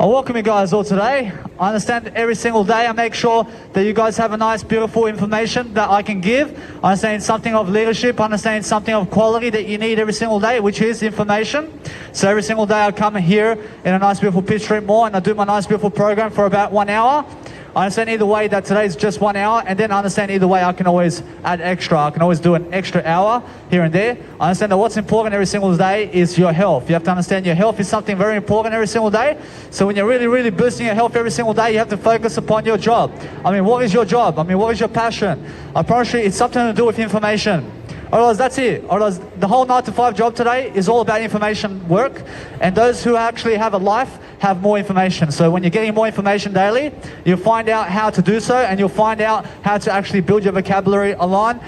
I welcome you guys all today. I understand every single day I make sure that you guys have a nice, beautiful information that I can give. I understand something of leadership. I understand something of quality that you need every single day, which is information. So every single day I come here in a nice, beautiful Pitt Street Mall and I do my nice, beautiful program for about 1 hour. I understand either way that today's just 1 hour, and then I understand either way I can always add extra. I can always do an extra hour here and there. I understand that what's important every single day is your health. You have to understand your health is something very important every single day. So when you're really, really boosting your health every single day, you have to focus upon your job. I mean, what is your job? I mean, what is your passion? I promise you it's something to do with information. Otherwise, that's it. Otherwise, the whole 9 to 5 job today is all about information work. And those who actually have a life have more information. So when you're getting more information daily, you'll find out how to do so, and you'll find out how to actually build your vocabulary online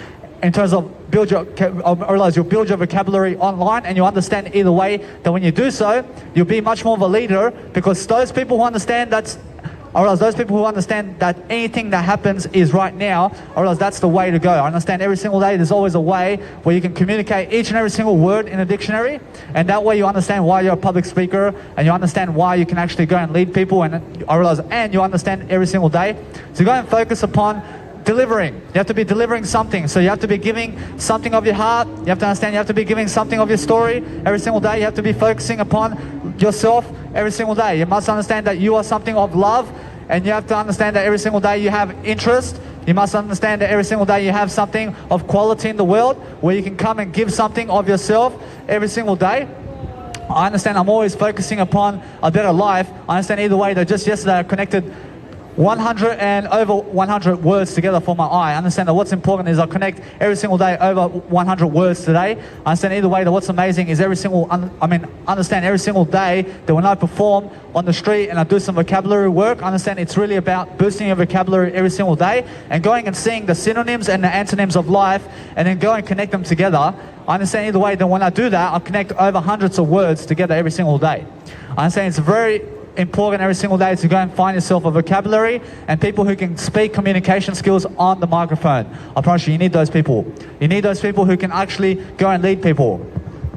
in terms of you'll build your vocabulary online, and you'll understand either way that when you do so, you'll be much more of a leader, because those people who understand those people who understand that anything that happens is right now, that's the way to go. I understand every single day there's always a way where you can communicate each and every single word in a dictionary, and that way you understand why you're a public speaker, and you understand why you can actually go and lead people, and you understand every single day to go and focus upon delivering. You have to be delivering something. So you have to be giving something of your heart. You have to understand you have to be giving something of your story every single day. You have to be focusing upon yourself every single day. You must understand that you are something of love, and you have to understand that every single day you have interest. You must understand that every single day you have something of quality in the world where you can come and give something of yourself every single day. I understand I'm always focusing upon a better life. I understand either way that just yesterday I connected 100 words together for my eye. I understand that what's important is I connect every single day over 100 words today. I understand either way that what's amazing is understand every single day that when I perform on the street and I do some vocabulary work, I understand it's really about boosting your vocabulary every single day and going and seeing the synonyms and the antonyms of life and then go and connect them together. I understand either way that when I do that, I connect over hundreds of words together every single day. I understand it's very important every single day to go and find yourself a vocabulary and people who can speak communication skills on the microphone. I promise you need those people. You need those people who can actually go and lead people.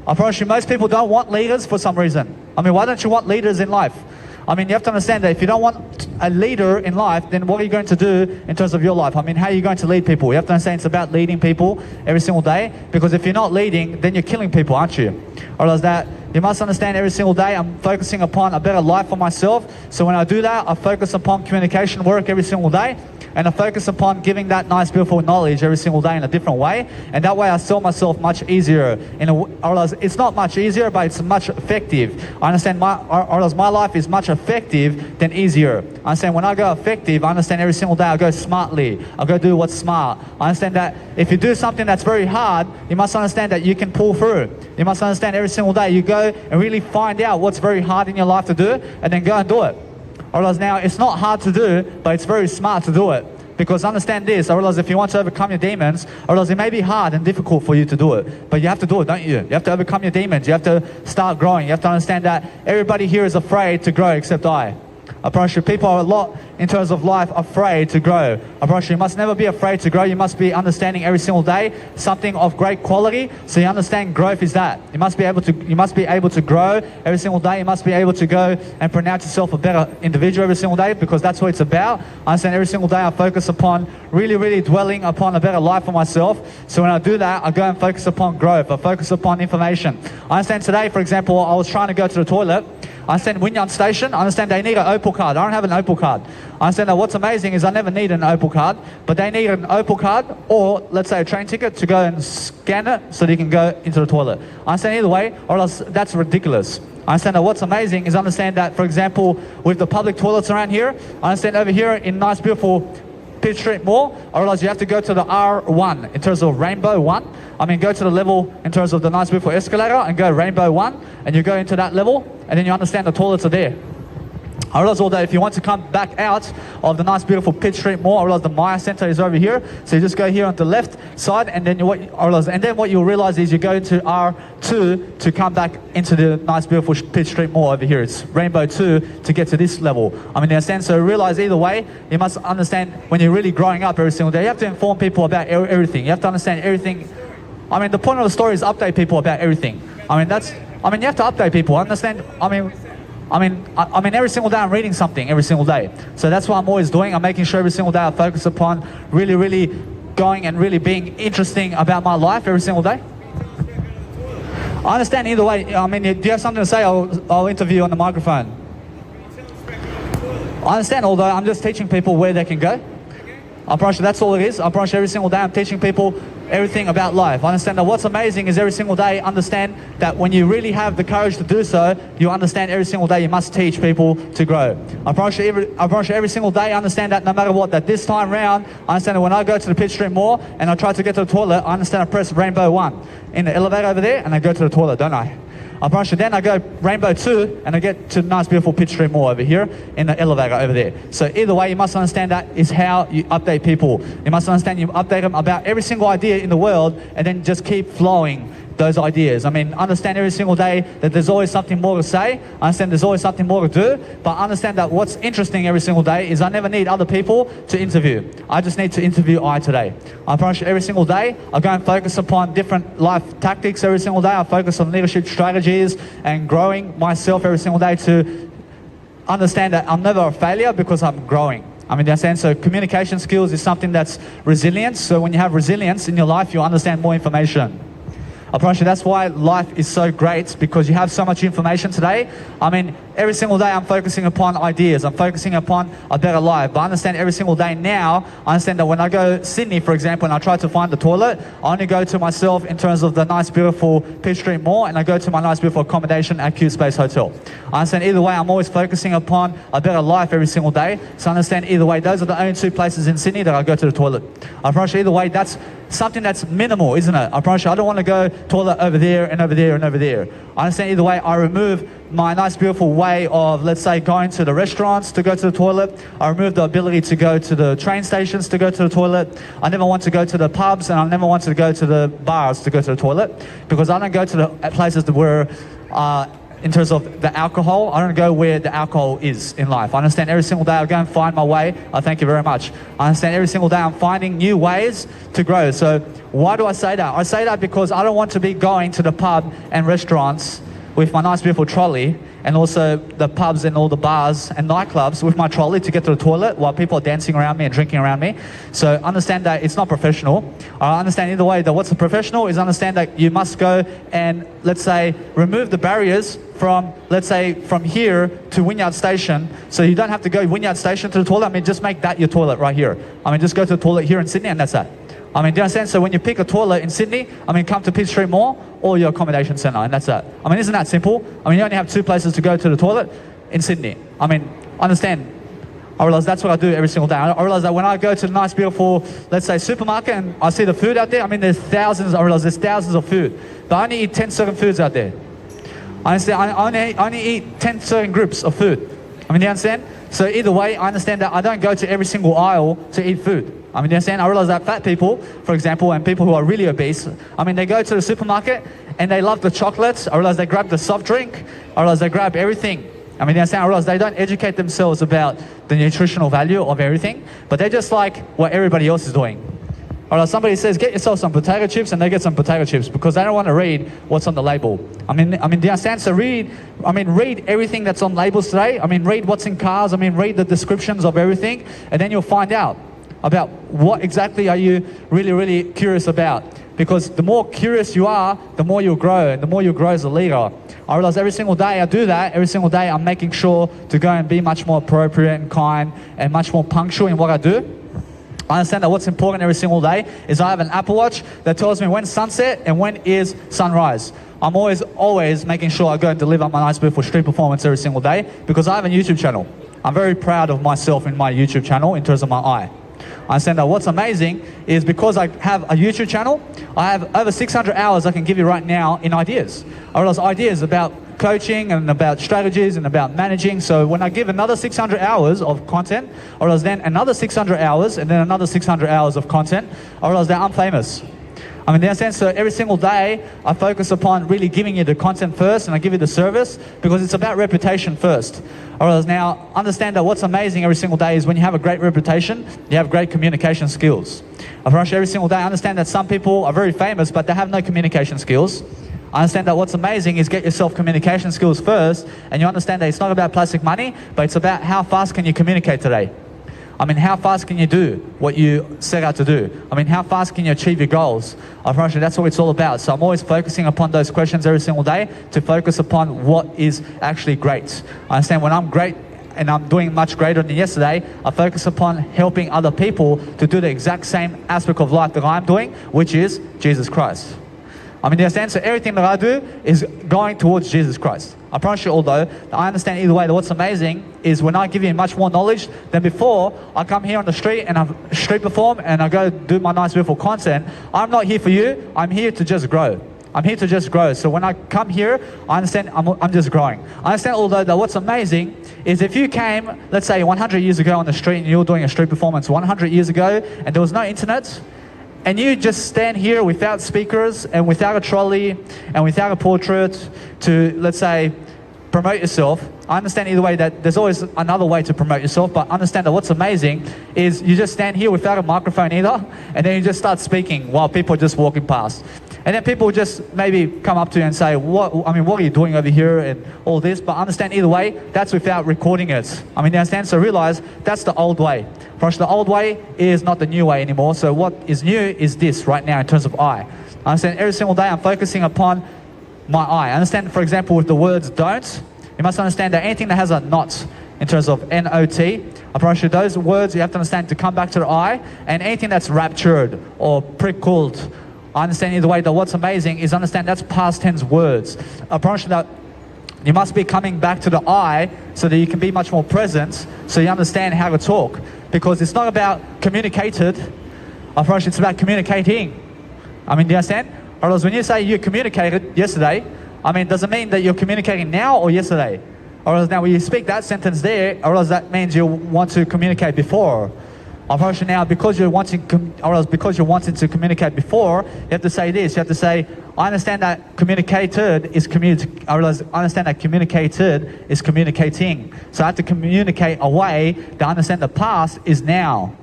I promise you most people don't want leaders for some reason. I mean, why don't you want leaders in life? I mean, you have to understand that if you don't want a leader in life, then what are you going to do in terms of your life? I mean, how are you going to lead people? You have to understand it's about leading people every single day, because if you're not leading, then you're killing people, aren't you? Or else that you must understand every single day I'm focusing upon a better life for myself. So when I do that, I focus upon communication work every single day. And I focus upon giving that nice, beautiful knowledge every single day in a different way. And that way I sell myself much easier. It's not much easier, but it's much effective. I understand my life is much effective than easier. I understand when I go effective, I understand every single day I go smartly. I go do what's smart. I understand that if you do something that's very hard, you must understand that you can pull through. You must understand every single day you go and really find out what's very hard in your life to do and then go and do it. I realize now it's not hard to do, but it's very smart to do it. Because understand this, I realize if you want to overcome your demons, I realize it may be hard and difficult for you to do it. But you have to do it, don't you? You have to overcome your demons. You have to start growing. You have to understand that everybody here is afraid to grow except I promise you, people are a lot in terms of life afraid to grow. I promise you must never be afraid to grow. You must be understanding every single day something of great quality. So you understand growth is that. You must be able to grow every single day. You must be able to go and pronounce yourself a better individual every single day, because that's what it's about. I understand every single day I focus upon really, really dwelling upon a better life for myself. So when I do that, I go and focus upon growth. I focus upon information. I understand today, for example, I was trying to go to the toilet. I understand Wynyard Station, I understand they need an Opal card. I don't have an Opal card. I understand that what's amazing is I never need an Opal card, but they need an Opal card or, let's say, a train ticket to go and scan it so they can go into the toilet. I understand either way, or else that's ridiculous. I understand that what's amazing is I understand that, for example, with the public toilets around here, I understand over here in nice, beautiful Pitt Street Mall, I realize you have to go to the R1 in terms of Rainbow 1. I mean, go to the level in terms of the nice, beautiful escalator and go Rainbow 1, and you go into that level, and then you understand the toilets are there. I realize all that if you want to come back out of the nice, beautiful Pitt Street Mall, I realize the Maya Center is over here. So you just go here on the left side, and then what you'll realize is you go into R2 to come back into the nice, beautiful Pitt Street Mall over here. It's Rainbow 2 to get to this level. I mean, you understand? So realize either way, you must understand when you're really growing up every single day, you have to inform people about everything. You have to understand everything. I mean, the point of the story is update people about everything. You have to update people. Understand? I mean, every single day I'm reading something every single day. So that's what I'm always doing. I'm making sure every single day I focus upon really going and really being interesting about my life every single day. I understand either way. I mean, do you have something to say? I'll interview you on the microphone. I understand, although I'm just teaching people where they can go. I promise you that's all it is. I promise you every single day I'm teaching people everything about life. I understand that what's amazing is every single day understand that when you really have the courage to do so, you understand every single day you must teach people to grow. I promise you every single day I understand that no matter what, that this time round, I understand that when I go to the Pitt Street Mall and I try to get to the toilet, I understand I press Rainbow 1 in the elevator over there and I go to the toilet, don't I? I promise you then I go Rainbow 2 and I get to nice beautiful Pitt Street Mall over here in the elevator over there. So either way, you must understand that is how you update people. You must understand you update them about every single idea in the world and then just keep flowing those ideas. I mean, understand every single day that there's always something more to say. I understand there's always something more to do, but understand that what's interesting every single day is I never need other people to interview. I just need to interview I today. I promise you every single day, I go and focus upon different life tactics every single day. I focus on leadership strategies and growing myself every single day to understand that I'm never a failure because I'm growing. I mean, that's so communication skills is something that's resilience. So when you have resilience in your life, you understand more information. I promise you that's why life is so great, because you have so much information today. I mean, every single day I'm focusing upon ideas. I'm focusing upon a better life. But I understand every single day now, I understand that when I go to Sydney, for example, and I try to find the toilet, I only go to myself in terms of the nice, beautiful Pitt Street Mall, and I go to my nice, beautiful accommodation at Q Space Hotel. I understand either way, I'm always focusing upon a better life every single day. So I understand either way, those are the only two places in Sydney that I go to the toilet. I promise you either way, that's something that's minimal, isn't it? I promise you, I don't want to go toilet over there and over there and over there. I understand either way, I remove my nice beautiful way of, let's say, going to the restaurants to go to the toilet. I remove the ability to go to the train stations to go to the toilet. I never want to go to the pubs and I never want to go to the bars to go to the toilet, because I don't go to the places that were in terms of the alcohol. I don't go where the alcohol is in life. I understand every single day I go and find my way. I thank you very much. I understand every single day I'm finding new ways to grow. So why do I say that? I say that because I don't want to be going to the pub and restaurants with my nice beautiful trolley, and also the pubs and all the bars and nightclubs with my trolley to get to the toilet while people are dancing around me and drinking around me. So understand that it's not professional. I understand either way that what's professional is understand that you must go and, let's say, remove the barriers from, let's say, from here to Wynyard Station. So you don't have to go Wynyard Station to the toilet. I mean, just make that your toilet right here. I mean, just go to the toilet here in Sydney and that's that. I mean, do you understand? So when you pick a toilet in Sydney, I mean, come to Pitt Street Mall or your accommodation centre, and that's it. I mean, isn't that simple? I mean, you only have two places to go to the toilet in Sydney. I mean, understand. I realise that's what I do every single day. I realise that when I go to the nice, beautiful, let's say, supermarket and I see the food out there, I mean, there's thousands, I realise there's thousands of food. But I only eat 10 certain foods out there. I understand, I only eat 10 certain groups of food. I mean, do you understand? So either way, I understand that I don't go to every single aisle to eat food. I mean, do you understand? I realize that fat people, for example, and people who are really obese, I mean, they go to the supermarket and they love the chocolates. I realize they grab the soft drink. I realize they grab everything. I mean, do you understand? I realize they don't educate themselves about the nutritional value of everything, but they just like what everybody else is doing. Or else somebody says, get yourself some potato chips, and they get some potato chips because they don't want to read what's on the label. I mean, do you understand? So read everything that's on labels today. I mean, read what's in cars. I mean, read the descriptions of everything, and then you'll find out about what exactly are you really curious about. Because the more curious you are, the more you'll grow, and the more you'll grow as a leader. I realize every single day I do that. Every single day I'm making sure to go and be much more appropriate and kind and much more punctual in what I do. I understand that what's important every single day is I have an Apple Watch that tells me when sunset and when is sunrise. I'm always making sure I go and deliver my nice, beautiful street performance every single day, because I have a YouTube channel. I'm very proud of myself in my YouTube channel in terms of my eye. I understand that what's amazing is because I have a YouTube channel, I have over 600 hours I can give you right now in ideas. I realize ideas about coaching and about strategies and about managing. So when I give another 600 hours of content, I realize then another 600 hours and then another 600 hours of content, I realize that I'm famous. I mean, in that sense, so every single day I focus upon really giving you the content first, and I give you the service because it's about reputation first. I realize now, understand that what's amazing every single day is when you have a great reputation, you have great communication skills. I promise you every single day, I understand that some people are very famous, but they have no communication skills. I understand that what's amazing is get yourself communication skills first, and you understand that it's not about plastic money, but it's about how fast can you communicate today. I mean, how fast can you do what you set out to do? I mean, how fast can you achieve your goals? I promise you, that's what it's all about. So I'm always focusing upon those questions every single day to focus upon what is actually great. I understand when I'm great and I'm doing much greater than yesterday, I focus upon helping other people to do the exact same aspect of life that I'm doing, which is Jesus Christ. I mean, you understand? So everything that I do is going towards Jesus Christ. I promise you, although, I understand either way that what's amazing is when I give you much more knowledge than before, I come here on the street and I street perform and I go do my nice, beautiful content. I'm not here for you. I'm here to just grow. I'm here to just grow. So when I come here, I understand I'm just growing. I understand, although, that what's amazing is if you came, let's say 100 years ago on the street and you were doing a street performance 100 years ago and there was no internet, and you just stand here without speakers and without a trolley and without a portrait to, let's say, promote yourself. I understand either way that there's always another way to promote yourself, but understand that what's amazing is you just stand here without a microphone either, and then you just start speaking while people are just walking past. And then people just maybe come up to you and say, what are you doing over here and all this? But understand either way, that's without recording it. I mean, you understand? So realize that's the old way. For us, the old way is not the new way anymore. So what is new is this right now in terms of I. I understand every single day I'm focusing upon my I. Understand, for example, with the words don't, you must understand that anything that has a not in terms of N-O-T, I promise you those words you have to understand to come back to the I, and anything that's raptured or prickled, I understand either way that what's amazing is understand that's past tense words. I promise you that you must be coming back to the I so that you can be much more present, so you understand how to talk. Because it's not about communicated, I promise you it's about communicating. I mean, do you understand? Or else when you say you communicated yesterday, I mean, does it mean that you're communicating now or yesterday? Or else now when you speak that sentence there, or else that means you want to communicate before. I promise you now, because you're wanting to communicate before, you have to say this. You have to say, I understand that communicated is communicated is communicating. So I have to communicate a way to understand the past is now.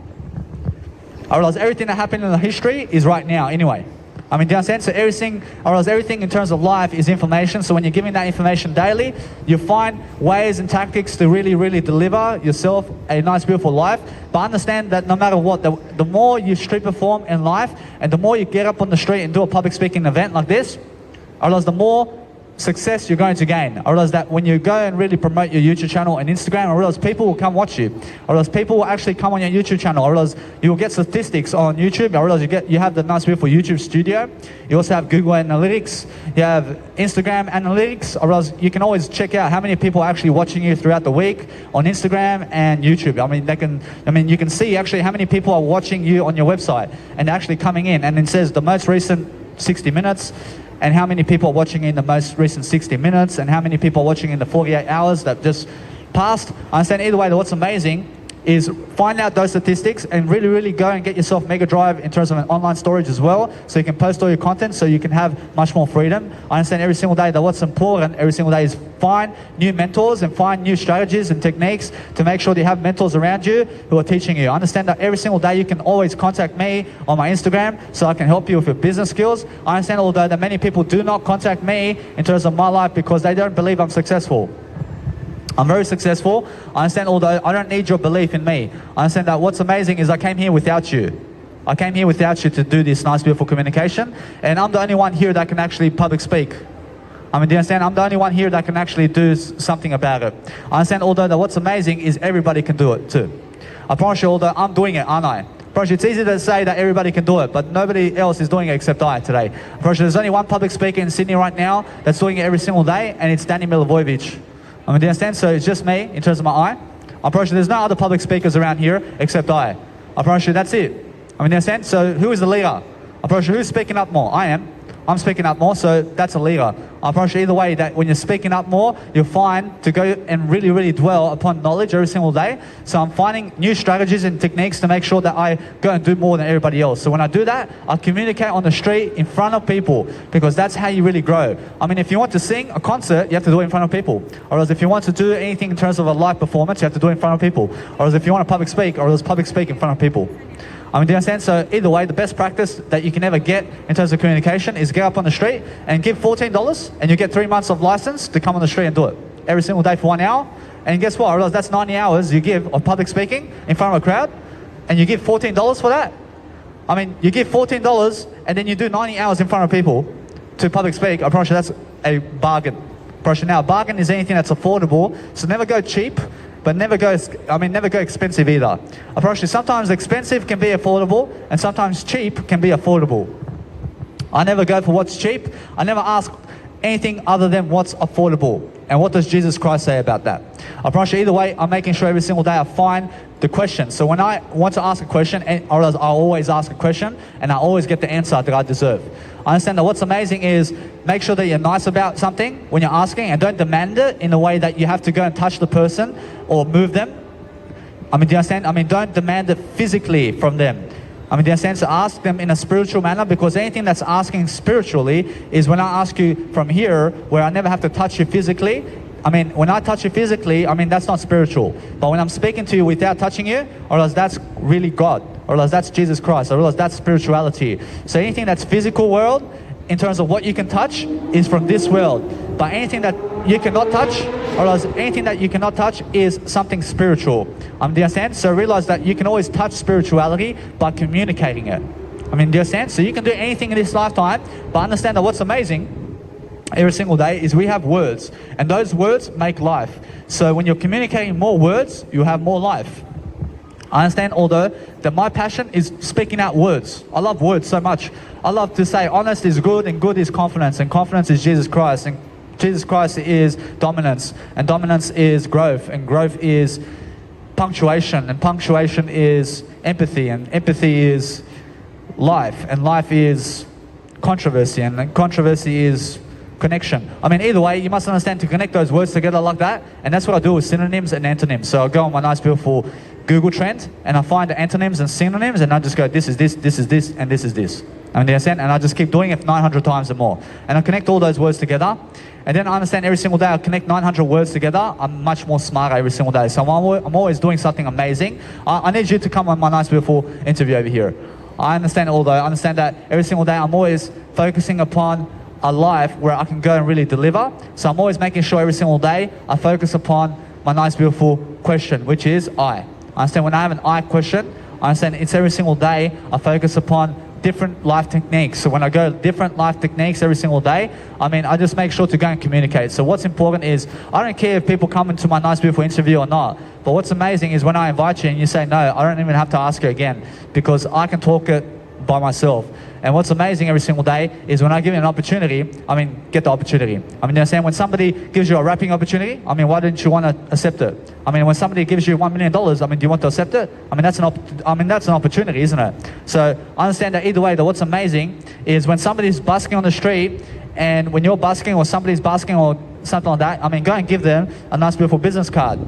I realize everything that happened in the history is right now anyway. I mean, do you understand? So everything in terms of life is information. So when you're giving that information daily, you find ways and tactics to really, really deliver yourself a nice, beautiful life. But understand that no matter what, the more you street perform in life and the more you get up on the street and do a public speaking event like this, I realize the more success you're going to gain. I realize that when you go and really promote your YouTube channel and Instagram, I realize people will come watch you. I realize people will actually come on your YouTube channel. I realize you will get statistics on YouTube. I realize you have the nice, beautiful YouTube studio. You also have Google Analytics. You have Instagram Analytics. I realize you can always check out how many people are actually watching you throughout the week on Instagram and YouTube. I mean, you can see actually how many people are watching you on your website and actually coming in. And it says the most recent 60 minutes. And how many people are watching in the most recent 60 minutes, and how many people are watching in the 48 hours that just passed. I understand either way that what's amazing is find out those statistics and really, really go and get yourself Mega Drive in terms of an online storage as well, so you can post all your content, so you can have much more freedom. I understand every single day that what's important every single day is find new mentors and find new strategies and techniques to make sure that you have mentors around you who are teaching you. I understand that every single day you can always contact me on my Instagram so I can help you with your business skills. I understand, although, that many people do not contact me in terms of my life because they don't believe I'm successful. I'm very successful. I understand, although I don't need your belief in me. I understand that what's amazing is I came here without you. I came here without you to do this nice, beautiful communication. And I'm the only one here that can actually public speak. I mean, do you understand? I'm the only one here that can actually do something about it. I understand, although, that what's amazing is everybody can do it too. I promise you, although I'm doing it, aren't I? It's easy to say that everybody can do it, but nobody else is doing it except I today. There's only one public speaker in Sydney right now that's doing it every single day, and it's Danny Milivojevic. I mean, do you understand? So it's just me in terms of my I. I promise you there's no other public speakers around here except I promise you that's it. I mean, do you understand? So who is the leader? I promise you who's speaking up more? I am. I'm speaking up more, so that's a leader. I promise you either way that when you're speaking up more, you'll find to go and really, really dwell upon knowledge every single day. So I'm finding new strategies and techniques to make sure that I go and do more than everybody else. So when I do that, I communicate on the street in front of people, because that's how you really grow. I mean, if you want to sing a concert, you have to do it in front of people. Or else if you want to do anything in terms of a live performance, you have to do it in front of people. Or else if you want to public speak, or else public speak in front of people. I mean, do you understand? So either way, the best practice that you can ever get in terms of communication is get up on the street and give $14 and you get 3 months of license to come on the street and do it every single day for 1 hour. And guess what? I realize that's 90 hours you give of public speaking in front of a crowd, and you give $14 for that. I mean, you give $14 and then you do 90 hours in front of people to public speak. I promise you that's a bargain. Now, a bargain is anything that's affordable, so never go cheap, but never go expensive either. I promise you, sometimes expensive can be affordable, and sometimes cheap can be affordable. I never go for what's cheap. I never ask anything other than what's affordable. And what does Jesus Christ say about that? I promise you, either way, I'm making sure every single day I find the question. So when I want to ask a question, I always ask a question, and I always get the answer that I deserve. I understand that what's amazing is make sure that you're nice about something when you're asking, and don't demand it in a way that you have to go and touch the person or move them. I mean, do you understand? I mean, don't demand it physically from them. I mean, do you understand? So ask them in a spiritual manner, because anything that's asking spiritually is when I ask you from here, where I never have to touch you physically. I mean, when I touch you physically, I mean, that's not spiritual. But when I'm speaking to you without touching you, or else that's really God, or else that's Jesus Christ, or else that's spirituality. So anything that's physical world, in terms of what you can touch, is from this world. But anything that you cannot touch, or else anything that you cannot touch is something spiritual. Do you understand? So realize that you can always touch spirituality by communicating it. I mean, do you understand? So you can do anything in this lifetime, but understand that what's amazing every single day is we have words, and those words make life. So when you're communicating more words, you have more life. I understand, although, that my passion is speaking out words. I love words so much. I love to say honest is good, and good is confidence, and confidence is Jesus Christ, and Jesus Christ is dominance, and dominance is growth, and growth is punctuation, and punctuation is empathy, and empathy is life, and life is controversy, and controversy is connection. I mean, either way, you must understand to connect those words together like that, and that's what I do with synonyms and antonyms. So I go on my nice beautiful Google Trend, and I find the antonyms and synonyms, and I just go, this is this, this is this, and this is this. I mean, you understand? And I just keep doing it 900 times or more. And I connect all those words together, and then I understand every single day I connect 900 words together. I'm much more smarter every single day. So I'm always doing something amazing. I need you to come on my nice beautiful interview over here. I understand that every single day I'm always focusing upon a life where I can go and really deliver. So I'm always making sure every single day I focus upon my nice beautiful question, which is I understand when I have an I question, I understand it's every single day I focus upon different life techniques. So when I go different life techniques every single day, I mean, I just make sure to go and communicate. So what's important is, I don't care if people come into my nice beautiful interview or not, but what's amazing is when I invite you and you say no, I don't even have to ask you again, because I can talk it by myself. And what's amazing every single day is when I give you an opportunity, I mean, get the opportunity. I mean, you understand, when somebody gives you a rapping opportunity, I mean, why didn't you want to accept it? I mean, when somebody gives you $1 million, I mean, do you want to accept it? I mean, that's an opportunity, isn't it? So I understand that either way, that what's amazing is when somebody's busking on the street, and when you're busking or somebody's busking or something like that, I mean, go and give them a nice beautiful business card.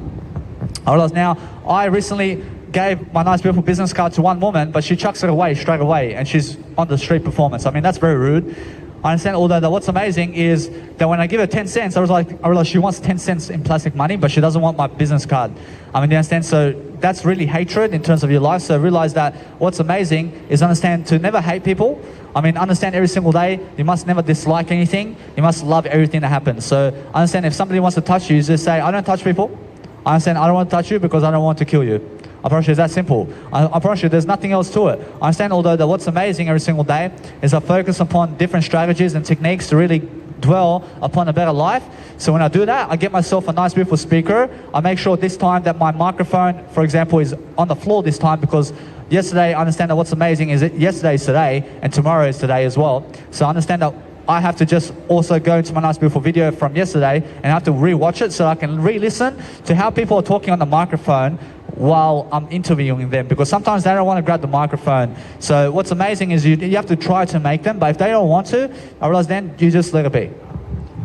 I realize now, I recently gave my nice beautiful business card to one woman, but she chucks it away straight away, and she's on the street performance. I mean, that's very rude. I understand, although that what's amazing is that when I give her 10 cents, I realized she wants 10 cents in plastic money, but she doesn't want my business card. I mean, you understand? So that's really hatred in terms of your life. So realize that what's amazing is understand to never hate people. I mean, understand every single day, you must never dislike anything. You must love everything that happens. So understand, if somebody wants to touch you, just say, I don't touch people. I understand, I don't want to touch you because I don't want to kill you. I promise you, it's that simple. I promise you, there's nothing else to it. I understand, although, that what's amazing every single day is I focus upon different strategies and techniques to really dwell upon a better life. So when I do that, I get myself a nice, beautiful speaker. I make sure this time that my microphone, for example, is on the floor this time, because yesterday, I understand that what's amazing is that yesterday is today, and tomorrow is today as well. So I understand that I have to just also go into my nice beautiful video from yesterday, and I have to re-watch it so I can re-listen to how people are talking on the microphone while I'm interviewing them, because sometimes they don't want to grab the microphone. So what's amazing is you have to try to make them, but if they don't want to, I realize then you just let it be.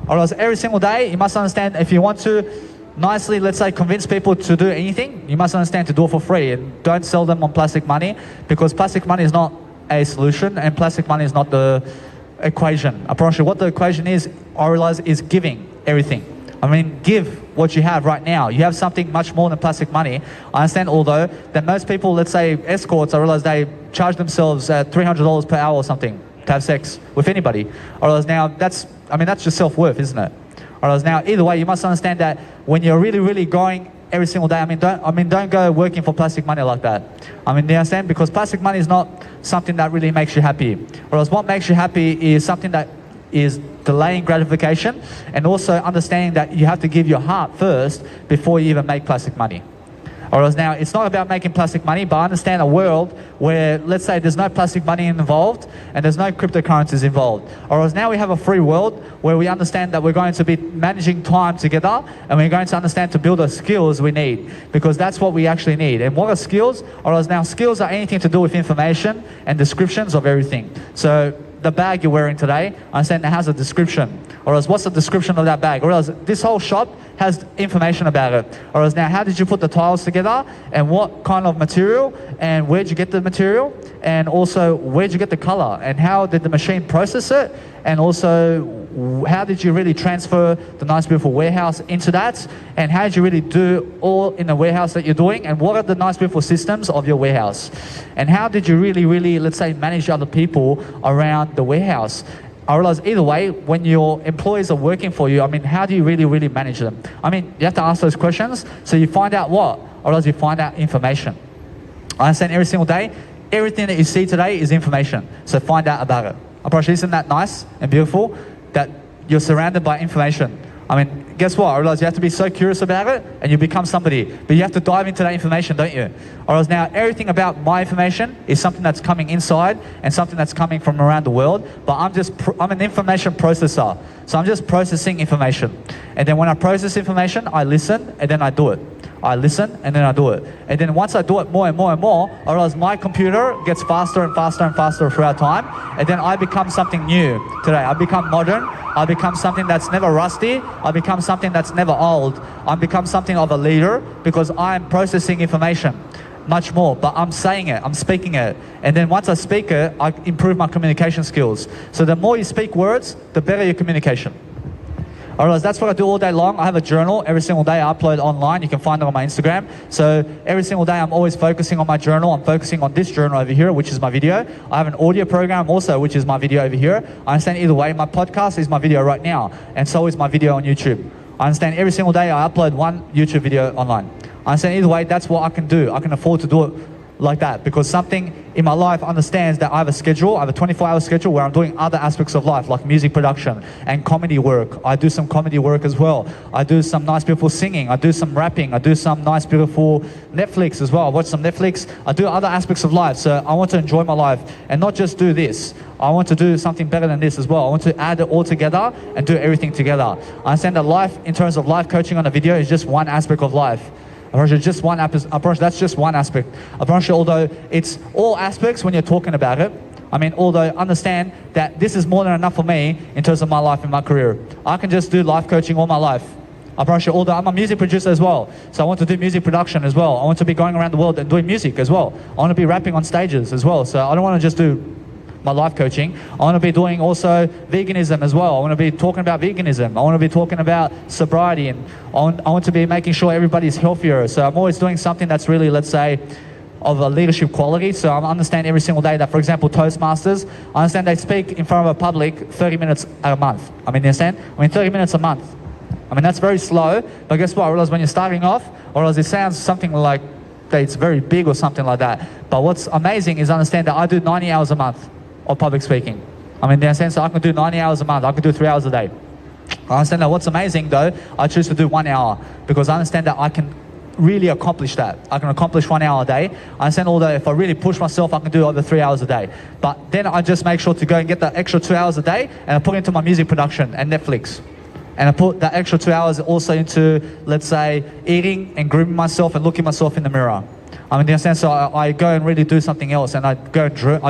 I realize every single day, you must understand, if you want to nicely, let's say, convince people to do anything, you must understand to do it for free, and don't sell them on plastic money, because plastic money is not a solution, and plastic money is not the equation. I promise you, what the equation is, I realize, is giving everything. I mean, give what you have right now. You have something much more than plastic money. I understand, although, that most people, let's say escorts, I realize they charge themselves $300 per hour or something to have sex with anybody. I realize now that's just self-worth, isn't it? I realize now, either way, you must understand that when you're really, really going every single day, don't go working for plastic money like that. Do you understand? Because plastic money is not something that really makes you happy. Whereas what makes you happy is something that is delaying gratification, and also understanding that you have to give your heart first before you even make plastic money. Whereas now, it's not about making plastic money, but I understand a world where, let's say, there's no plastic money involved and there's no cryptocurrencies involved. Whereas now we have a free world where we understand that we're going to be managing time together, and we're going to understand to build the skills we need, because that's what we actually need. And what are skills? Whereas now, skills are anything to do with information and descriptions of everything. So the bag you're wearing today, I understand it has a description. Or else, what's the description of that bag? Or else, this whole shop has information about it. Or else, now, how did you put the tiles together, and what kind of material, and where'd you get the material, and also where'd you get the color, and how did the machine process it, and also how did you really transfer the nice beautiful warehouse into that, and how did you really do all in the warehouse that you're doing, and what are the nice beautiful systems of your warehouse, and how did you really, let's say, manage other people around the warehouse. I realize either way, when your employees are working for you, how do you really manage them? You have to ask those questions, so you find out what? Or else you find out information. I understand every single day, everything that you see today is information, so find out about it. Isn't that nice and beautiful that you're surrounded by information? Guess what? I realize you have to be so curious about it, and you become somebody. But you have to dive into that information, don't you? Or else now, everything about my information is something that's coming inside and something that's coming from around the world. But I'm an information processor. So I'm just processing information. And then when I process information, I listen, and then I do it. I listen, and then I do it. And then once I do it more and more and more, I realize my computer gets faster and faster and faster throughout time. And then I become something new today. I become modern. I become something that's never rusty. I become something that's never old. I become something of a leader, because I'm processing information much more, but I'm saying it, I'm speaking it. And then once I speak it, I improve my communication skills. So the more you speak words, the better your communication. Alright, that's what I do all day long. I have a journal every single day I upload online. You can find it on my Instagram. So every single day I'm always focusing on my journal. I'm focusing on this journal over here, which is my video. I have an audio program also, which is my video over here. I understand either way, my podcast is my video right now, and so is my video on YouTube. I understand every single day I upload one YouTube video online. I understand either way, that's what I can do. I can afford to do it like that, because something in my life understands that I have a schedule. I have a 24-hour schedule where I'm doing other aspects of life, like music production and comedy work. I do some comedy work as well. I do some nice beautiful singing. I do some rapping. I do some nice beautiful Netflix as well. I watch some Netflix. I do other aspects of life. So I want to enjoy my life and not just do this. I want to do something better than this as well. I want to add it all together and do everything together. I understand that life, in terms of life coaching on a video, is just one aspect of life. Just one approach, that's just one aspect. Although it's all aspects when you're talking about it, although understand that this is more than enough for me in terms of my life and my career. I can just do life coaching all my life. Although I'm a music producer as well, so I want to do music production as well. I want to be going around the world and doing music as well. I want to be rapping on stages as well, so I don't want to just do my life coaching. I want to be doing also veganism as well. I want to be talking about veganism. I want to be talking about sobriety, and I want to be making sure everybody's healthier. So I'm always doing something that's really, let's say, of a leadership quality. So I understand every single day that, for example, Toastmasters, I understand they speak in front of a public 30 minutes a month. You understand? 30 minutes a month. That's very slow, but guess what? I realize when you're starting off, or else it sounds something like that it's very big or something like that. But what's amazing is understand that I do 90 hours a month of public speaking. So I can do 90 hours a month. I can do 3 hours a day. I understand that what's amazing though, I choose to do 1 hour, because I understand that I can really accomplish that. I can accomplish 1 hour a day. I understand, although if I really push myself, I can do over 3 hours a day. But then I just make sure to go and get that extra 2 hours a day, and I put it into my music production and Netflix. And I put that extra 2 hours also into, let's say, eating and grooming myself and looking myself in the mirror. So I go and really do something else, and I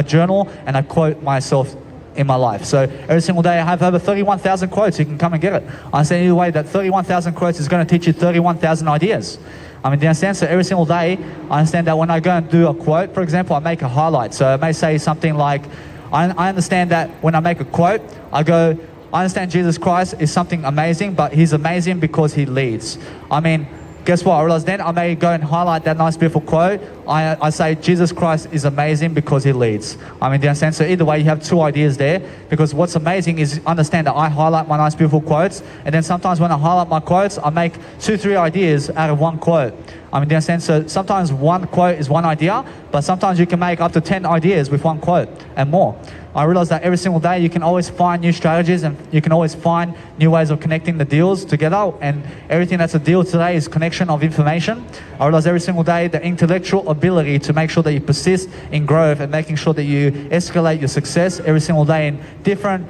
journal and I quote myself in my life. So every single day I have over 31,000 quotes. You can come and get it. I understand either way that 31,000 quotes is going to teach you 31,000 ideas. So every single day I understand that when I go and do a quote, for example, I make a highlight. So I may say something like, I understand that when I make a quote, I I understand Jesus Christ is something amazing, but he's amazing because he leads. I mean, guess what? I realize then I may go and highlight that nice, beautiful quote. I say Jesus Christ is amazing because he leads. I mean, do you understand? So either way, you have two ideas there, because what's amazing is understand that I highlight my nice, beautiful quotes, and then sometimes when I highlight my quotes, I make 2-3 ideas out of one quote. I mean, do you understand? So sometimes one quote is one idea, but sometimes you can make up to 10 ideas with one quote and more. I realize that every single day you can always find new strategies and you can always find new ways of connecting the deals together, and everything that's a deal today is connection of information. I realize every single day the intellectual ability to make sure that you persist in growth and making sure that you escalate your success every single day in different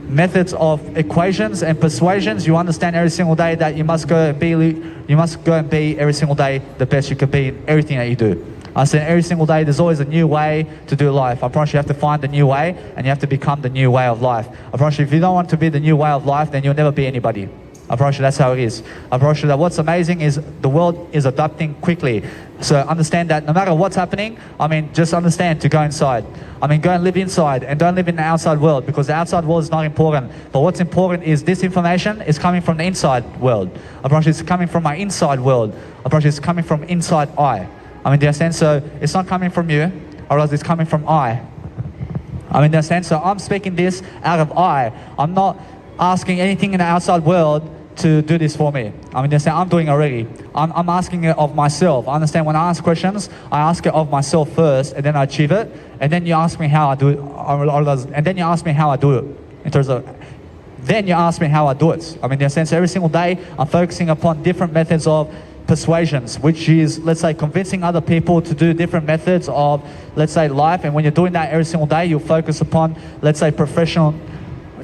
methods of equations and persuasions. You understand every single day that you must go and be every single day the best you can be in everything that you do. I said every single day there's always a new way to do life. I promise you have to find the new way, and you have to become the new way of life. I promise you if you don't want to be the new way of life, then you'll never be anybody. I promise you that's how it is. I promise you that what's amazing is the world is adapting quickly. So understand that no matter what's happening, I mean, just understand to go inside. I mean, go and live inside and don't live in the outside world, because the outside world is not important. But what's important is this information is coming from the inside world. I promise you it's coming from my inside world. I promise you it's coming from inside I. I mean, do you understand? So it's not coming from you, or else it's coming from I. I mean, do you understand? So I'm speaking this out of I. I'm not asking anything in the outside world to do this for me. I mean, I'm doing already. I'm asking it of myself. I understand when I ask questions, I ask it of myself first, and then I achieve it, and then you ask me how I do it, and then you ask me how I do it. In terms of, then you ask me how I do it. I mean, in a sense, every single day I'm focusing upon different methods of persuasions, which is, let's say, convincing other people to do different methods of, let's say, life. And when you're doing that every single day, you'll focus upon, let's say,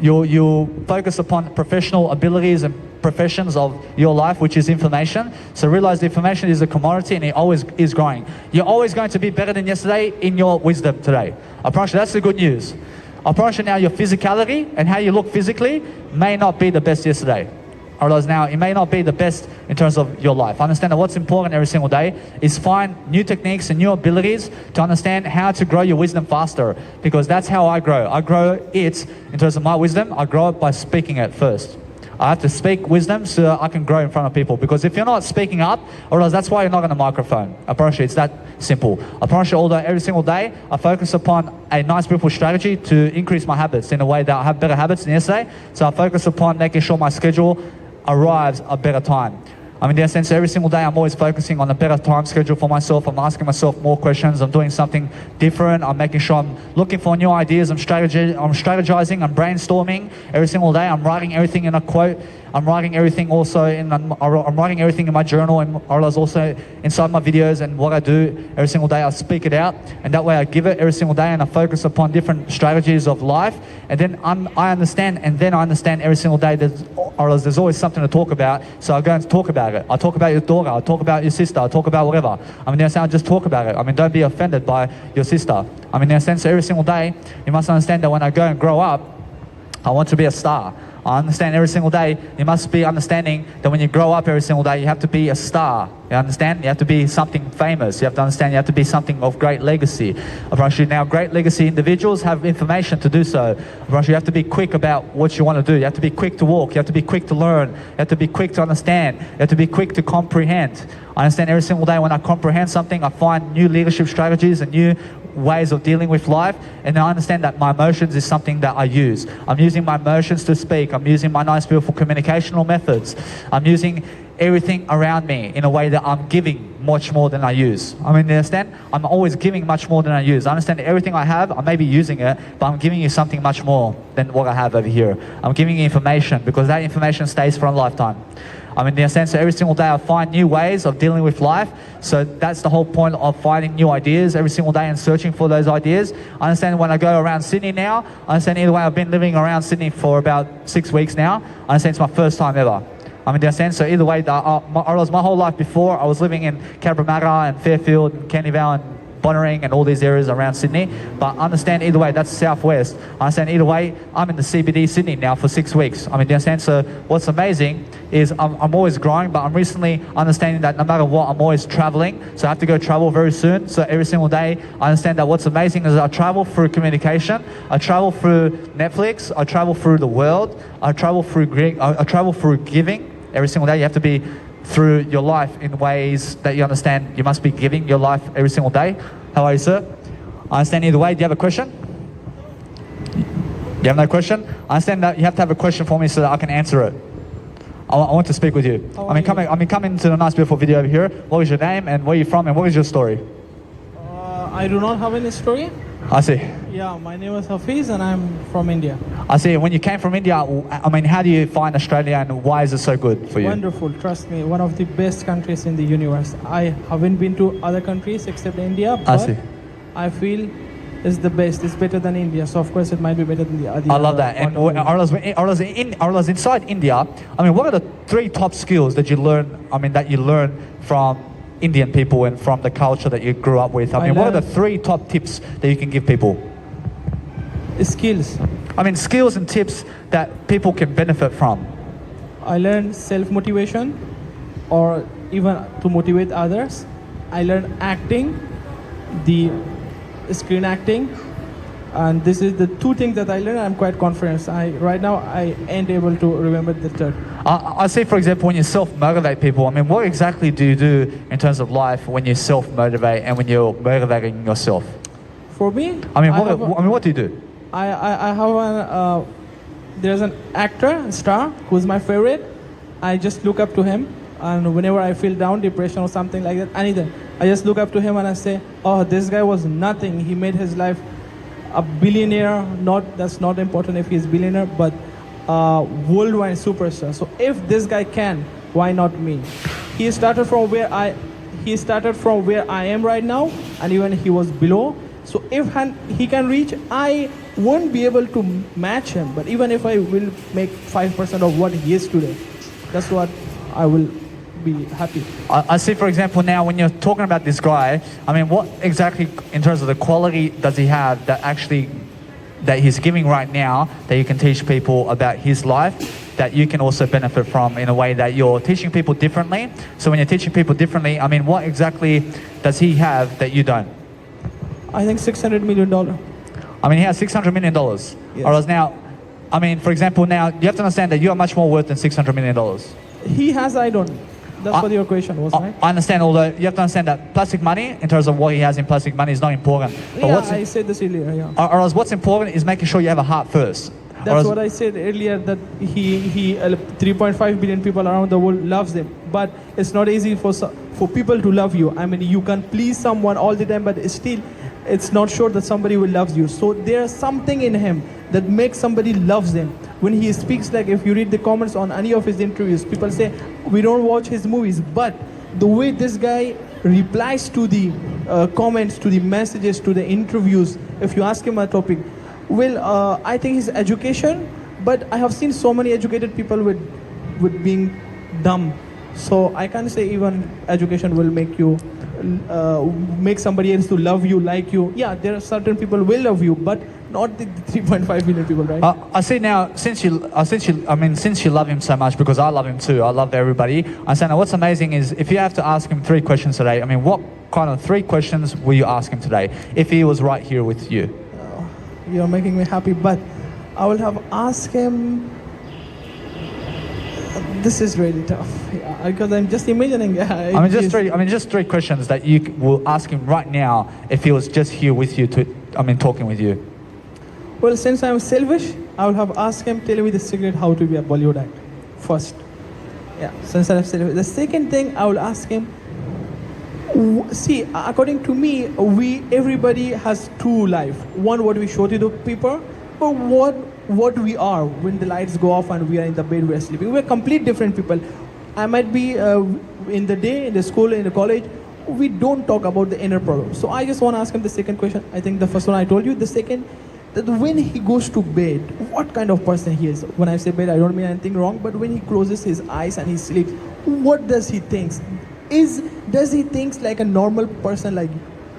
you'll focus upon professional abilities and professions of your life, which is information. So realize the information is a commodity and it always is growing. You're always going to be better than yesterday in your wisdom today. I promise you, that's the good news. I promise you now your physicality and how you look physically may not be the best yesterday. I realize now it may not be the best in terms of your life. Understand that what's important every single day is find new techniques and new abilities to understand how to grow your wisdom faster, because that's how I grow. I grow it in terms of my wisdom. I grow it by speaking it first. I have to speak wisdom so I can grow in front of people, because if you're not speaking up, or else that's why you're not on a microphone. I promise you, it's that simple. I promise you, although every single day I focus upon a nice, beautiful strategy to increase my habits in a way that I have better habits than yesterday. So I focus upon making sure my schedule arrives a better time. I mean, in a sense, every single day I'm always focusing on a better time schedule for myself. I'm asking myself more questions. I'm doing something different. I'm making sure I'm looking for new ideas. I'm strategizing. I'm brainstorming every single day. I'm writing everything in a quote. I'm writing everything also I'm writing everything in my journal, and also inside my videos, and what I do every single day, I speak it out, and that way I give it every single day, and I focus upon different strategies of life, and then I understand every single day there's always something to talk about, so I go and talk about it. I talk about your daughter, I talk about your sister, I talk about whatever. I mean, I just talk about it. I mean, don't be offended by your sister. I mean, in a sense, every single day, you must understand that when I go and grow up, I want to be a star. I understand every single day, you must be understanding that when you grow up every single day, you have to be a star. You understand? You have to be something famous. You have to understand you have to be something of great legacy. I promise you now, great legacy individuals have information to do so. I promise you have to be quick about what you want to do. You have to be quick to walk. You have to be quick to learn. You have to be quick to understand. You have to be quick to comprehend. I understand every single day when I comprehend something, I find new leadership strategies and new ways of dealing with life, and I understand that my emotions is something that I use. I'm using my emotions to speak. I'm using my nice, beautiful communicational methods. I'm using everything around me in a way that I'm giving much more than I use. I mean, you understand? I'm always giving much more than I use. I understand that everything I have, I may be using it, but I'm giving you something much more than what I have over here. I'm giving you information, because that information stays for a lifetime. I mean, in a sense, every single day I find new ways of dealing with life. So that's the whole point of finding new ideas every single day and searching for those ideas. I understand when I go around Sydney now, I understand either way I've been living around Sydney for about 6 weeks now. I understand it's my first time ever. I mean, in a sense, so either way, my whole life before, I was living in Cabramatta and Fairfield and Candy Vale and Bonnering and all these areas around Sydney. But understand either way, that's southwest. I understand either way, I'm in the CBD Sydney now for 6 weeks. I mean, do you understand? So what's amazing is I'm always growing, but I'm recently understanding that no matter what, I'm always traveling. So I have to go travel very soon. So every single day, I understand that what's amazing is I travel through communication, I travel through Netflix, I travel through the world, I travel through giving. Every single day, you have to be through your life in ways that you understand you must be giving your life every single day. How are you, sir? I understand either way. Do you have a question? You have no question? I understand that you have to have a question for me so that I can answer it. I want to speak with you. Coming to the nice beautiful video over here. What is your name and where are you from and what is your story? I do not have any story. I see. Yeah, my name is Hafiz and I'm from India. I see. When you came from India, I mean, how do you find Australia and why is it so good for you? Wonderful, trust me, one of the best countries in the universe. I haven't been to other countries except India, but I see. I feel it's the best. It's better than India, so of course it might be better than the other. I love that. And Arla's inside India. I mean, what are the 3 top skills that you learn? I mean, that you learn from Indian people and from the culture that you grew up with? I mean, what are the 3 top tips that you can give people? Skills. I mean, skills and tips that people can benefit from. I learned self-motivation or even to motivate others. I learned acting, the screen acting, and this is the 2 things that I learned. I'm quite confident. Right now I ain't able to remember the third. I see, for example, when you self-motivate people, I mean, what exactly do you do in terms of life when you self-motivate and when you're motivating yourself? For me, I mean, what do you do? I have there's an actor, star, who's my favorite. I just look up to him, and whenever I feel down, depression or something like that, anything, I just look up to him and I say, oh, this guy was nothing. He made his life a billionaire. That's not important if he's billionaire, but worldwide superstar. So if this guy can, why not me? He started from where I am right now, and even he was below. So if he can reach, I won't be able to match him. But even if I will make 5% of what he is today, that's what I will be happy. I see, for example, now when you're talking about this guy, I mean, what exactly in terms of the quality does he have that he's giving right now that you can teach people about his life that you can also benefit from in a way that you're teaching people differently? So when you're teaching people differently, I mean, what exactly does he have that you don't? I think $600 million. I mean, he has $600 million. Yes. Whereas now, I mean, for example, now you have to understand that you are much more worth than $600 million. He has, I don't. That's what your question was, right? I understand, although you have to understand that plastic money, in terms of what he has in plastic money, is not important. But Yeah, I said this earlier, yeah. or else what's important is making sure you have a heart first. That's what I said earlier, that he 3.5 billion people around the world loves him. But it's not easy for people to love you. I mean, you can please someone all the time, but still, it's not sure that somebody will love you. So there's something in him that makes somebody loves him. When he speaks, like if you read the comments on any of his interviews, people say, we don't watch his movies. But the way this guy replies to the comments, to the messages, to the interviews, if you ask him a topic, well, I think his education, but I have seen so many educated people with being dumb. So I can't say even education will make you, make somebody else to love you, like you. Yeah, there are certain people will love you, but not the 3.5 billion people, right? I see now, since you love him so much, because I love him too, I love everybody. I say now what's amazing is if you have to ask him 3 questions today, I mean, what kind of 3 questions will you ask him today if he was right here with you? You're making me happy, but I will have asked him. This is really tough, because I'm just imagining. Just 3 questions that you will ask him right now if he was just here with you, talking with you. Well, since I'm selfish, I will have asked him, tell me the secret how to be a Bollywood actor. First, yeah. Since I'm selfish, the second thing I will ask him. See, according to me, everybody has 2 life. One, what we show to the people, but what we are when the lights go off and we are in the bed, we are sleeping. We're complete different people. I might be in the day, in the school, in the college, we don't talk about the inner problem. So I just want to ask him the second question. I think the first one I told you. The second, that when he goes to bed, what kind of person he is. When I say bed, I don't mean anything wrong, but when he closes his eyes and he sleeps, what does he think? Does he think like a normal person like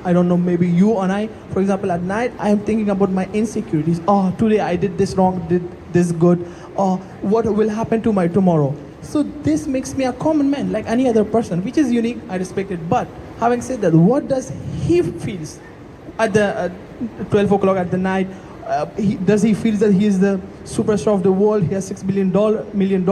I don't know, maybe you and I, for example, at night, I am thinking about my insecurities. Oh, today I did this wrong, did this good. Oh, what will happen to my tomorrow? So this makes me a common man, like any other person, which is unique. I respect it. But having said that, what does he feels at the 12 o'clock at the night? Does he feel that he is the superstar of the world? He has $6 million.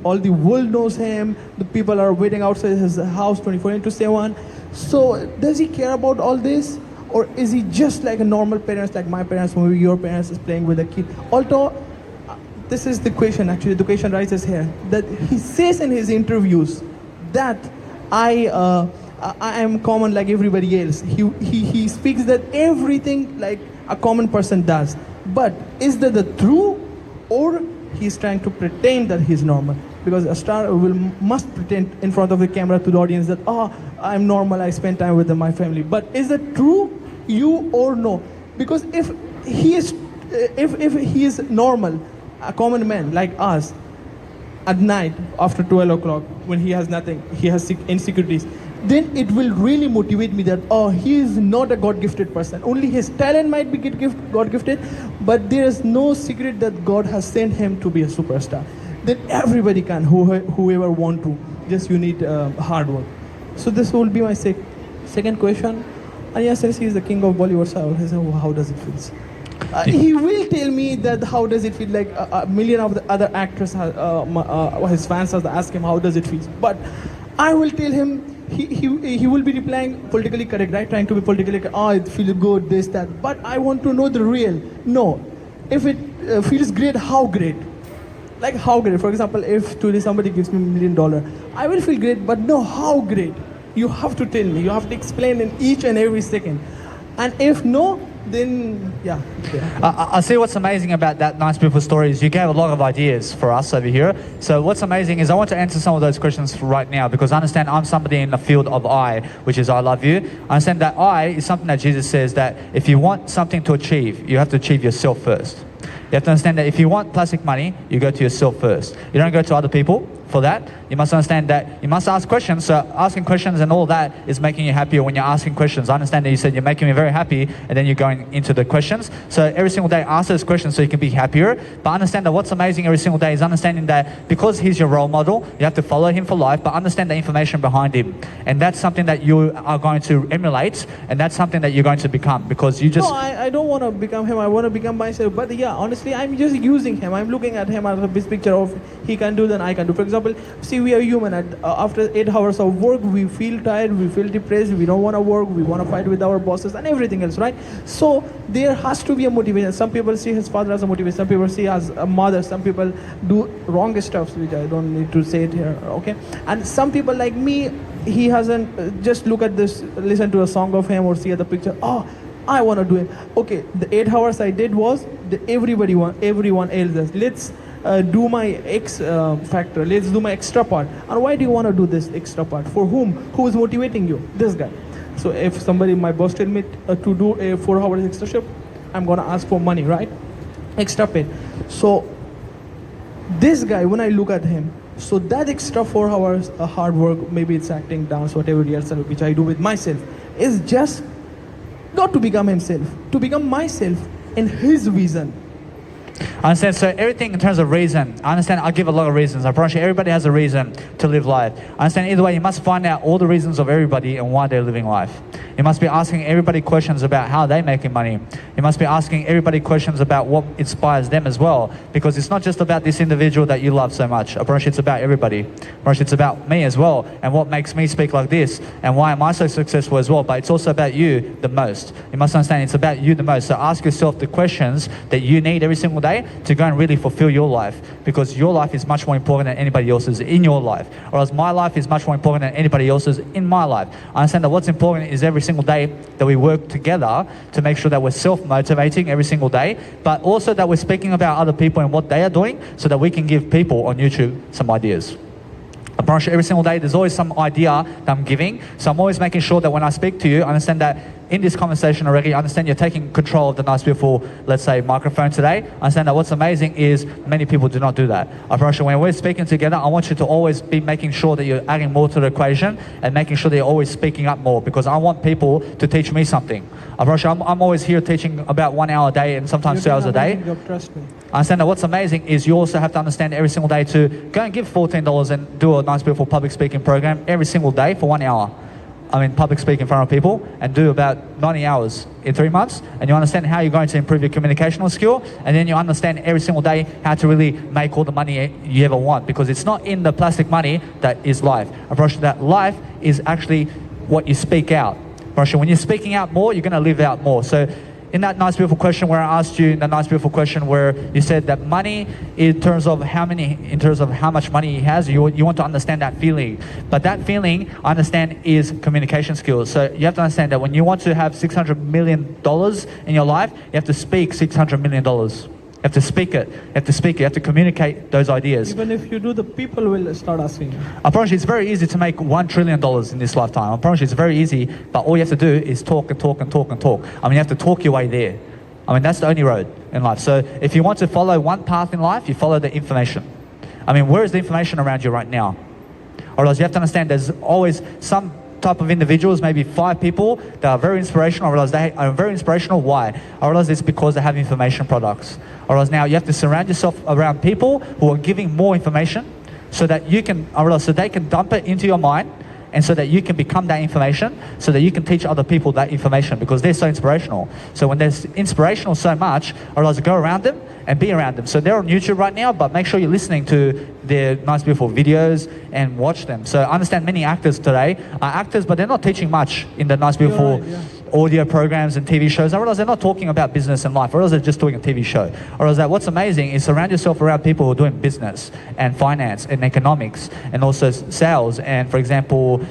All the world knows him. The people are waiting outside his house 24/7. So does he care about all this? Or is he just like a normal parents, like my parents, maybe your parents is playing with a kid? Although, this is the question actually, the question rises here, that he says in his interviews that I am common like everybody else. He speaks that everything like a common person does. But is that the true, or he's trying to pretend that he's normal? Because a star must pretend in front of the camera to the audience that, oh, I'm normal, I spend time with my family. But is that true, you or no? Because if he is normal, a common man like us, at night after 12 o'clock, when he has nothing, he has insecurities, then it will really motivate me that, oh, he is not a God-gifted person. Only his talent might be God-gifted, but there is no secret that God has sent him to be a superstar. Then everybody can, whoever want to. Just you need hard work. So this will be my second question. And yes, he is the king of Bollywood, so I always say, oh, how does it feel? He will tell me that how does it feel, like a million of the other actors, his fans has asked him how does it feel. But I will tell him, he will be replying politically correct, right? Trying to be politically correct. Oh, it feels good, this, that. But I want to know the real. No. If it feels great, how great? Like how great? For example, if today somebody gives me $1 million, I will feel great, but no, how great? You have to tell me. You have to explain in each and every second. And if no, then yeah. I see what's amazing about that Nice Beautiful story is you gave a lot of ideas for us over here. So what's amazing is I want to answer some of those questions right now, because I understand I'm somebody in the field of I, which is I love you. I understand that I is something that Jesus says that if you want something to achieve, you have to achieve yourself first. You have to understand that if you want plastic money, you go to yourself first. You don't go to other people for that. You must understand that you must ask questions. So asking questions and all that is making you happier when you're asking questions. I understand that you said you're making me very happy, and then you're going into the questions. So every single day ask those questions so you can be happier. But understand that what's amazing every single day is understanding that because he's your role model, you have to follow him for life, but understand the information behind him. And that's something that you are going to emulate, and that's something that you're going to become, because you just... No, I don't want to become him. I want to become myself. But yeah, honestly, I'm just using him. I'm looking at him as a big picture of he can do, then I can do. For example, see, we are human. After 8 hours of work, we feel tired, we feel depressed, we don't want to work, we want to fight with our bosses and everything else, right? So there has to be a motivation. Some people see his father as a motivation, some people see as a mother, some people do wrong stuff, which I don't need to say it here, okay? And some people like me, he hasn't just look at this, listen to a song of him or see at the picture, oh, I want to do it. Okay, the 8 hours I did was everyone else does. Let's do my X factor. Let's do my extra part. And why do you want to do this extra part? For whom? Who is motivating you? This guy. So if somebody, my boss tell me to do a 4 hours extra shift, I'm gonna ask for money, right? Extra pay. So this guy, when I look at him, so that extra 4 hours hard work, maybe it's acting, dance, whatever else which I do with myself, is just not to become himself, to become myself in his vision. I understand. So everything in terms of reason, I understand. I give a lot of reasons. I promise you, everybody has a reason to live life. I understand. Either way, you must find out all the reasons of everybody and why they're living life. You must be asking everybody questions about how they're making money. You must be asking everybody questions about what inspires them as well, because it's not just about this individual that you love so much. I promise you, it's about everybody. I promise you, it's about me as well, and what makes me speak like this, and why am I so successful as well. But it's also about you the most. You must understand it's about you the most. So ask yourself the questions that you need every single day to go and really fulfill your life, because your life is much more important than anybody else's in your life, or else my life is much more important than anybody else's in my life. I understand that what's important is every single day that we work together to make sure that we're self-motivating every single day, but also that we're speaking about other people and what they are doing so that we can give people on YouTube some ideas. I promise you, every single day there's always some idea that I'm giving, so I'm always making sure that when I speak to you, I understand that in this conversation already. I understand you're taking control of the nice, beautiful, let's say, microphone today. I understand that what's amazing is many people do not do that. I promise you, when we're speaking together, I want you to always be making sure that you're adding more to the equation and making sure that you're always speaking up more, because I want people to teach me something. I promise you, I'm always here teaching about 1 hour a day and sometimes 2 hours a day. Job, trust me. I understand that what's amazing is you also have to understand every single day to go and give $14 and do a nice, beautiful public speaking program every single day for 1 hour. Public speak in front of people and do about 90 hours in 3 months, and you understand how you're going to improve your communicational skill, and then you understand every single day how to really make all the money you ever want, because it's not in the plastic money that is life. I promise you that life is actually what you speak out. I promise you, when you're speaking out more, you're going to live out more. So in that nice, beautiful question where I asked you, the nice, beautiful question where you said that money, in terms of how much money he has, you want to understand that feeling. But that feeling, I understand, is communication skills. So you have to understand that when you want to have $600 million in your life, you have to speak $600 million. You have to speak it. You have to speak it. You have to communicate those ideas. Even if you do, the people will start asking you. I promise you, it's very easy to make $1 trillion in this lifetime. I promise you, it's very easy, but all you have to do is talk and talk and talk and talk. You have to talk your way there. That's the only road in life. So if you want to follow one path in life, you follow the information. Where is the information around you right now? Or else you have to understand there's always some type of individuals, maybe 5 people that are very inspirational. I realize they are very inspirational. Why? I realize it's because they have information products. I realize now you have to surround yourself around people who are giving more information so that you can, so they can dump it into your mind, and so that you can become that information, so that you can teach other people that information, because they're so inspirational. So when they're inspirational so much, I realize go around them and be around them. So they're on YouTube right now, but make sure you're listening to their nice, beautiful videos and watch them. So I understand many actors today are actors, but they're not teaching much in the nice, beautiful audio programs and TV shows. I realize they're not talking about business and life. I realize they're just doing a TV show. I realize that what's amazing is surround yourself around people who are doing business and finance and economics and also sales and, for example,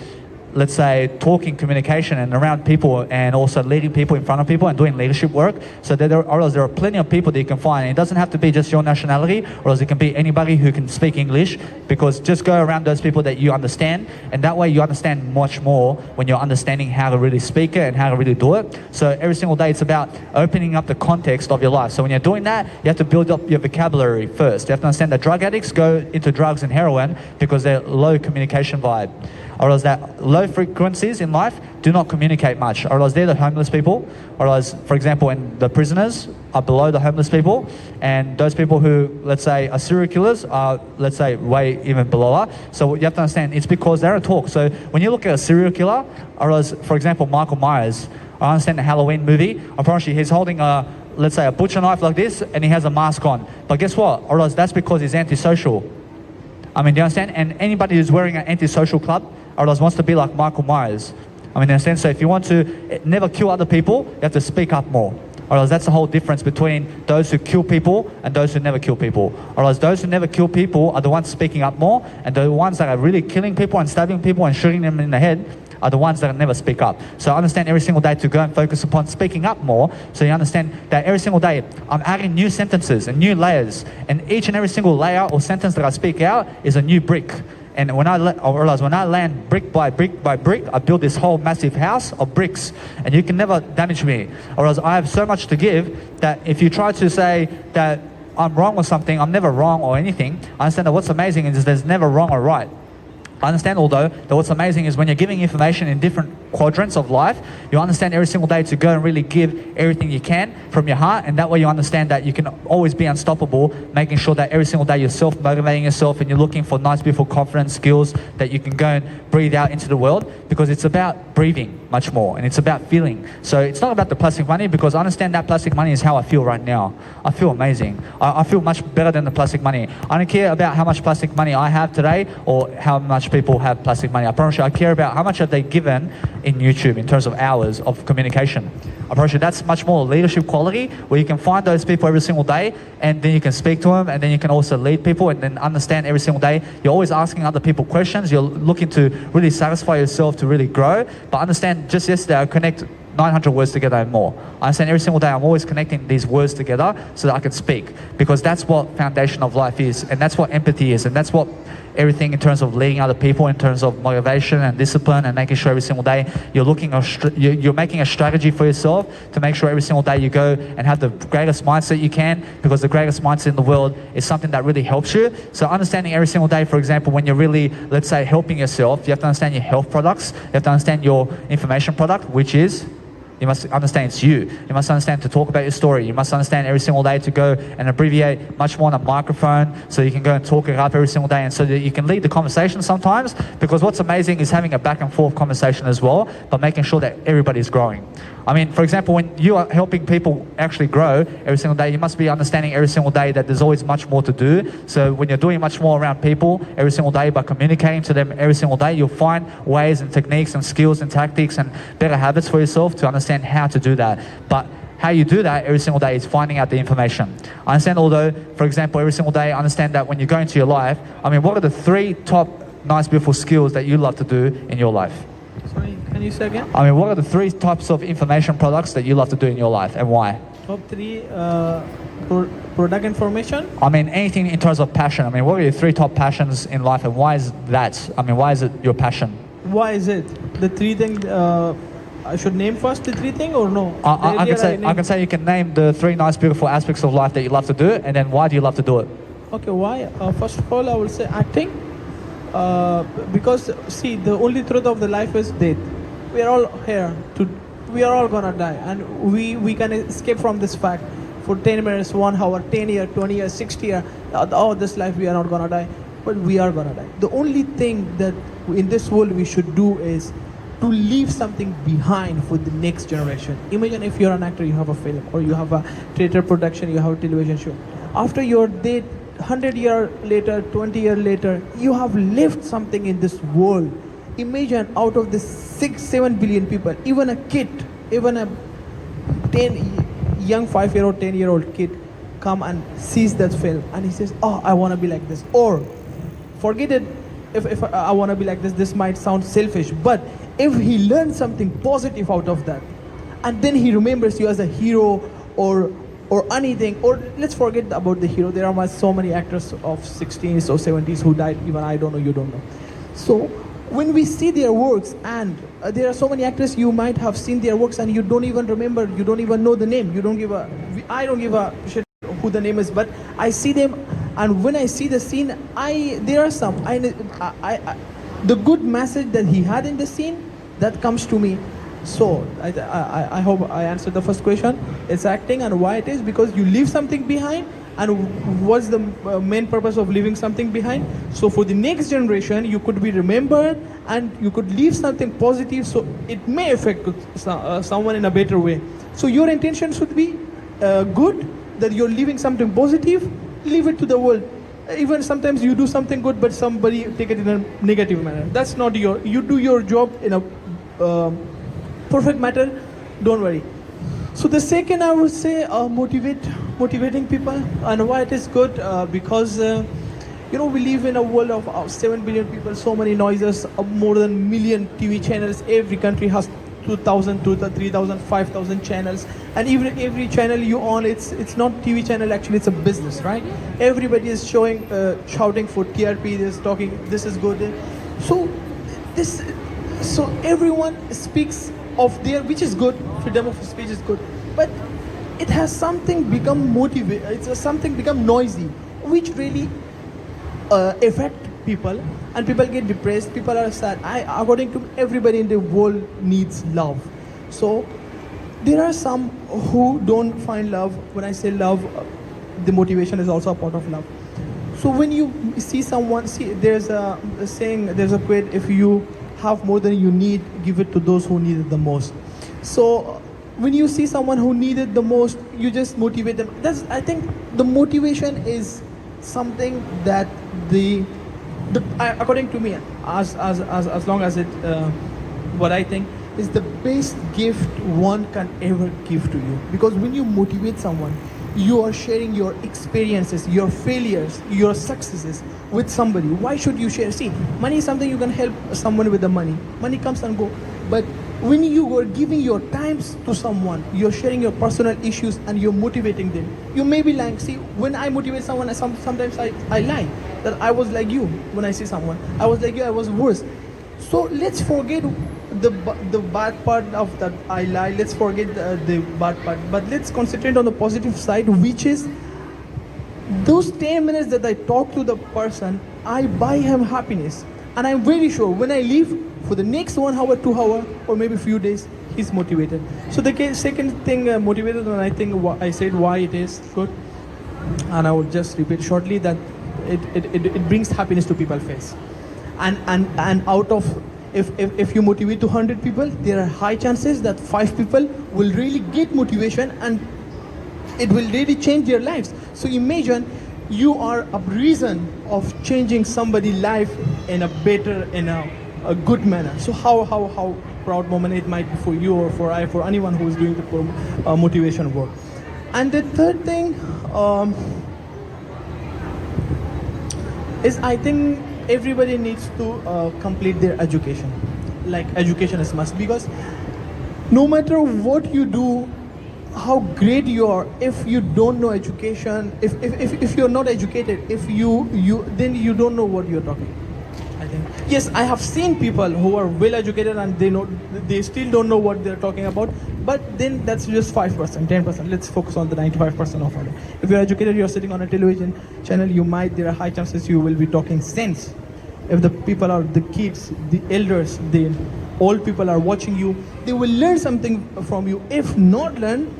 let's say talking, communication, and around people, and also leading people in front of people and doing leadership work. So there are plenty of people that you can find. And it doesn't have to be just your nationality, or else it can be anybody who can speak English, because just go around those people that you understand, and that way you understand much more when you're understanding how to really speak it and how to really do it. So every single day it's about opening up the context of your life. So when you're doing that, you have to build up your vocabulary first. You have to understand that drug addicts go into drugs and heroin because they're low communication vibe. Or else that low frequencies in life do not communicate much. Or else they're the homeless people. Or else, for example, when the prisoners are below the homeless people, and those people who, let's say, are serial killers are, let's say, way even below her. So you have to understand, it's because they don't talk. So when you look at a serial killer, or else, for example, Michael Myers, I understand the Halloween movie, I promise you, he's holding a, let's say, a butcher knife like this, and he has a mask on. But guess what? Or else that's because he's antisocial. Do you understand? And anybody who's wearing an antisocial club, or else wants to be like Michael Myers. In a sense, so if you want to never kill other people, you have to speak up more. Or else that's the whole difference between those who kill people and those who never kill people. Or else those who never kill people are the ones speaking up more, and the ones that are really killing people and stabbing people and shooting them in the head are the ones that never speak up. So I understand every single day to go and focus upon speaking up more, so you understand that every single day I'm adding new sentences and new layers, and each and every single layer or sentence that I speak out is a new brick. And when I realize when I land brick by brick by brick, I build this whole massive house of bricks, and you can never damage me. Or else I have so much to give that if you try to say that I'm wrong or something, I'm never wrong or anything. I understand that what's amazing is there's never wrong or right. I understand, although, that what's amazing is when you're giving information in different quadrants of life, you understand every single day to go and really give everything you can from your heart, and that way you understand that you can always be unstoppable, making sure that every single day you're self-motivating yourself and you're looking for nice, beautiful confidence skills that you can go and breathe out into the world, because it's about breathing much more, and it's about feeling. So it's not about the plastic money, because I understand that plastic money is how I feel right now. I feel amazing. I feel much better than the plastic money. I don't care about how much plastic money I have today or how much people have plastic money. I promise you, I care about how much have they given in YouTube in terms of hours of communication. I promise you, that's much more leadership quality, where you can find those people every single day, and then you can speak to them, and then you can also lead people, and then understand every single day. You're always asking other people questions. You're looking to really satisfy yourself to really grow. But understand, just yesterday I connect 900 words together and more. I understand every single day I'm always connecting these words together so that I can speak, because that's what foundation of life is, and that's what empathy is, and that's what everything in terms of leading other people, in terms of motivation and discipline, and making sure every single day you're making a strategy for yourself to make sure every single day you go and have the greatest mindset you can, because the greatest mindset in the world is something that really helps you. So understanding every single day, for example, when you're really, let's say, helping yourself, you have to understand your health products, you have to understand your information product, which is, you must understand it's you. You must understand to talk about your story. You must understand every single day to go and abbreviate much more on a microphone, so you can go and talk it up every single day, and so that you can lead the conversation sometimes, because what's amazing is having a back and forth conversation as well, but making sure that everybody's growing. I mean, for example, when you are helping people actually grow every single day, you must be understanding every single day that there's always much more to do. So when you're doing much more around people every single day, by communicating to them every single day, you'll find ways and techniques and skills and tactics and better habits for yourself to understand how to do that. But how you do that every single day is finding out the information. I understand, although, for example, every single day, I understand that when you go into your life, I mean, what are the 3 top nice, beautiful skills that you love to do in your life? Sorry, can you say again? I mean, what are the 3 types of information products that you love to do in your life, and why? Top 3 product information. I mean, anything in terms of passion. I mean, what are your 3 top passions in life, and why is that? I mean, why is it your passion? Why is it? The 3 things, I should name first the 3 things or no? I can say you can name the 3 nice, beautiful aspects of life that you love to do, and then why do you love to do it? Okay, why? First of all, I will say acting. Because see, the only truth of the life is death. We are all here we are all gonna die, and we can escape from this fact for 10 minutes, 1 hour, 10 years, 20 years, 60 years. Oh, this life we are not gonna die, but we are gonna die. The only thing that in this world we should do is to leave something behind for the next generation. Imagine if you're an actor, you have a film, or you have a theater production, you have a television show. After your death, 100 years later, 20 years later, you have left something in this world. Imagine out of the 6-7 billion people, even a kid, even a young 5-year-old, 10-year-old kid come and sees that film and he says, oh, I want to be like this. Or forget it, if I want to be like this might sound selfish, but if he learns something positive out of that, and then he remembers you as a hero or anything, or let's forget about the hero. There are so many actors of 16s or 70s who died, even I don't know, you don't know. So when we see their works, and there are so many actors, you might have seen their works and you don't even remember, you don't even know the name, I don't give a shit who the name is, but I see them, and when I see the scene, there are some, the good message that he had in the scene, that comes to me. So I hope I answered the first question. It's acting, and why it is because you leave something behind. And what's the main purpose of leaving something behind? So for the next generation, you could be remembered and you could leave something positive, so it may affect someone in a better way. So your intention should be good, that you're leaving something positive, leave it to the world. Even sometimes you do something good, but somebody take it in a negative manner. That's not you do your job in a perfect matter, don't worry. So the second, I would say, motivating people. And why it is good, because we live in a world of 7 billion people, so many noises, more than 1 million TV channels. Every country has 2,000, 3,000, 5,000 channels, and even every channel you own, it's not TV channel, actually it's a business, right? Everybody is shouting for TRP, this is good. So everyone speaks of their, which is good, freedom of speech is good, but it has something become something become noisy, which really affect people, and people get depressed, people are sad. According to everybody in the world needs love. So there are some who don't find love. When I say love, the motivation is also a part of love. So when you see someone, there's a saying, there's a quote, if you have more than you need, give it to those who need it the most. So when you see someone who needs it the most, you just motivate them. I think the motivation is something that according to me, as long as it, what I think is the best gift one can ever give to you. Because when you motivate someone, you are sharing your experiences, your failures, your successes with somebody. Why should you share? See, money is something you can help someone with the money. Money comes and go, but when you are giving your times to someone, you're sharing your personal issues and you're motivating them. You may be lying. See, when I motivate someone, sometimes I lie that I was like you. When I see someone, I was like you, I was worse. So let's forget the bad part of that I lie. Let's forget the bad part, but let's concentrate on the positive side, which is those 10 minutes that I talk to the person, I buy him happiness. And I'm very sure when I leave, for the next 1 hour, 2 hour, or maybe few days, he's motivated. So the second thing motivated, and I think I said why it is good, and I will just repeat shortly that it brings happiness to people's face. And out of, if you motivate 200 people, there are high chances that 5 people will really get motivation and it will really change their lives. So imagine you are a reason of changing somebody's life in a better, in a good manner. So how proud moment it might be for you or for anyone who is doing the motivation work. And the third thing is, I think everybody needs to complete their education. Like education is must, because no matter what you do, how great you are, if you don't know education, if you're not educated, if you then you don't know what you're talking. I think yes, I have seen people who are well educated and they still don't know what they're talking about, but then that's just 5%, 10%. Let's focus on the 95% of it. If you're educated, you're sitting on a television channel, there are high chances you will be talking sense. If the people are the kids, the elders, the old people are watching you, they will learn something from you. If not learn,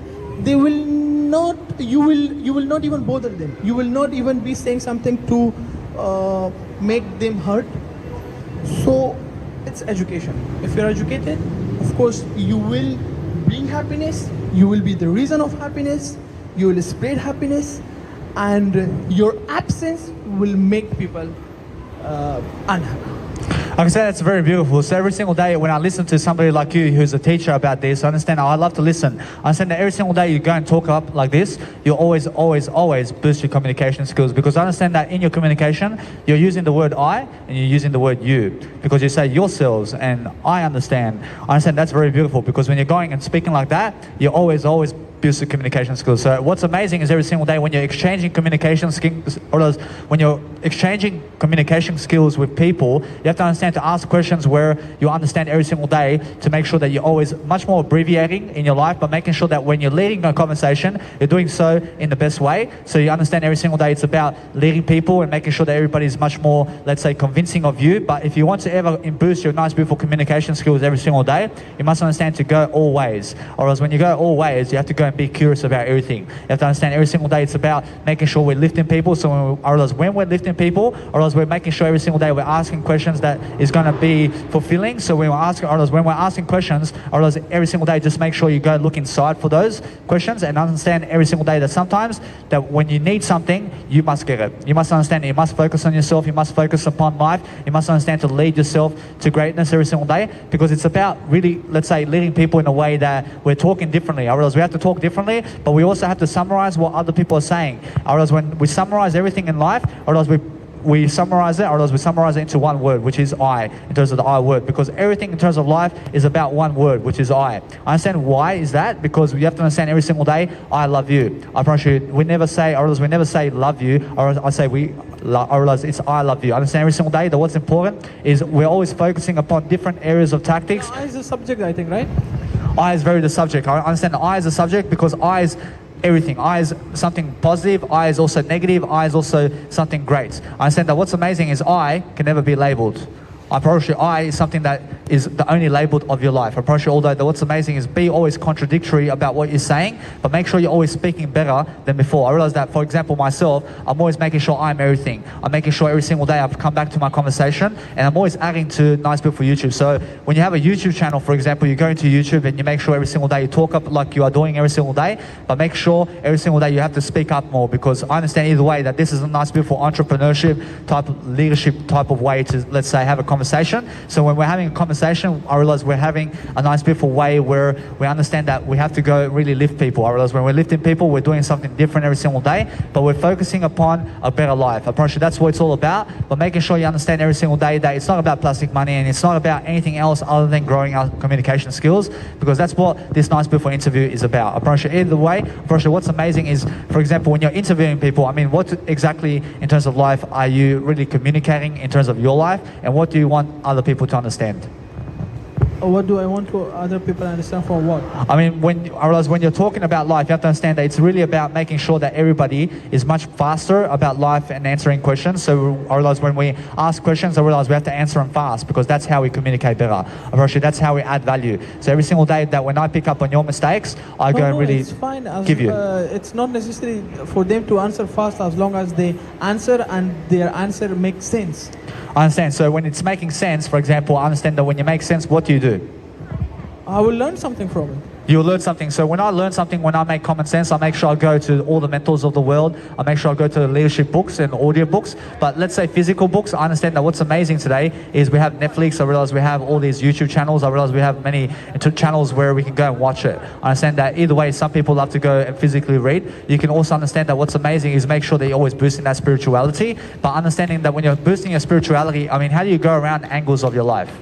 they will not, you will not even bother them. You will not even be saying something to make them hurt. So it's education. If you're educated, of course you will bring happiness, you will be the reason of happiness, you will spread happiness, and your absence will make people unhappy. Like I said, it's very beautiful. So every single day when I listen to somebody like you who's a teacher about this, I understand, I love to listen. I understand that every single day you go and talk up like this, you always boost your communication skills, because I understand that in your communication, you're using the word I and you're using the word you, because you say yourselves and I understand. I understand that's very beautiful, because when you're going and speaking like that, you always boost your communication skills. So what's amazing is every single day when you're exchanging communication skills, or when you're exchanging communication skills with people, you have to understand to ask questions where you understand every single day, to make sure that you're always much more abbreviating in your life, but making sure that when you're leading a conversation, you're doing so in the best way. So you understand every single day it's about leading people and making sure that everybody's much more, let's say, convincing of you. But if you want to ever boost your nice, beautiful communication skills every single day, you must understand to go all ways. Or else when you go all ways, you have to go and be curious about everything. You have to understand every single day it's about making sure we're lifting people. So when we're lifting people, or else we're making sure every single day we're asking questions that is going to be fulfilling. So when we're asking questions, or else every single day just make sure you go look inside for those questions, and understand every single day that sometimes that when you need something, you must get it. You must understand you must focus on yourself, you must focus upon life, you must understand to lead yourself to greatness every single day, because it's about really, let's say, leading people in a way that we're talking differently. Or else we have to talk differently, but we also have to summarize what other people are saying. Or else when we summarize everything in life, or else we summarize it, or else we summarize it into one word, which is I, in terms of the I word, because everything in terms of life is about one word, which is I. I understand why is that, because you have to understand every single day, I love you. I promise you, we never say, or else we never say love you, or I say or else it's I love you. I understand every single day that what's important is we're always focusing upon different areas of tactics. I is the subject, I think, right? I is very the subject. I understand I is the subject, because I is everything. I is something positive, I is also negative, I is also something great. I understand that what's amazing is I can never be labeled. I promise you, I is something that is the only label of your life. I promise you, although what's amazing is be always contradictory about what you're saying, but make sure you're always speaking better than before. I realize that, for example, myself, I'm always making sure I'm everything. I'm making sure every single day I've come back to my conversation, and I'm always adding to nice people for YouTube. So when you have a YouTube channel, for example, you go into YouTube and you make sure every single day you talk up like you are doing every single day, but make sure every single day you have to speak up more, because I understand either way that this is a nice, beautiful entrepreneurship type of leadership type of way to, let's say, have a conversation. So when we're having a conversation, conversation, I realize we're having a nice, beautiful way where we understand that we have to go really lift people. I realize when we're lifting people, we're doing something different every single day, but we're focusing upon a better life. I promise you that's what it's all about, but making sure you understand every single day that it's not about plastic money and it's not about anything else other than growing our communication skills, because that's what this nice, beautiful interview is about. I promise you either way, I promise you what's amazing is, for example, when you're interviewing people, I mean, what exactly in terms of life are you really communicating in terms of your life, and what do you want other people to understand? What do I want to other people understand for what? I mean, I realize when you're talking about life, you have to understand that it's really about making sure that everybody is much faster about life and answering questions. So I realize when we ask questions, I realize we have to answer them fast, because that's how we communicate better. Actually, that's how we add value. So every single day that when I pick up on your mistakes, I go and really it's fine give you. It's not necessary for them to answer fast as long as they answer and their answer makes sense. I understand. So when it's making sense, for example, I understand that when you make sense, what do you do? I will learn something from it. You'll learn something. So when I learn something, when I make common sense, I make sure I go to all the mentors of the world. I make sure I go to the leadership books and audio books. But let's say physical books, I understand that what's amazing today is we have Netflix. I realize we have all these YouTube channels. I realize we have many channels where we can go and watch it. I understand that either way, some people love to go and physically read. You can also understand that what's amazing is make sure that you're always boosting that spirituality. But understanding that when you're boosting your spirituality, I mean, how do you go around angles of your life?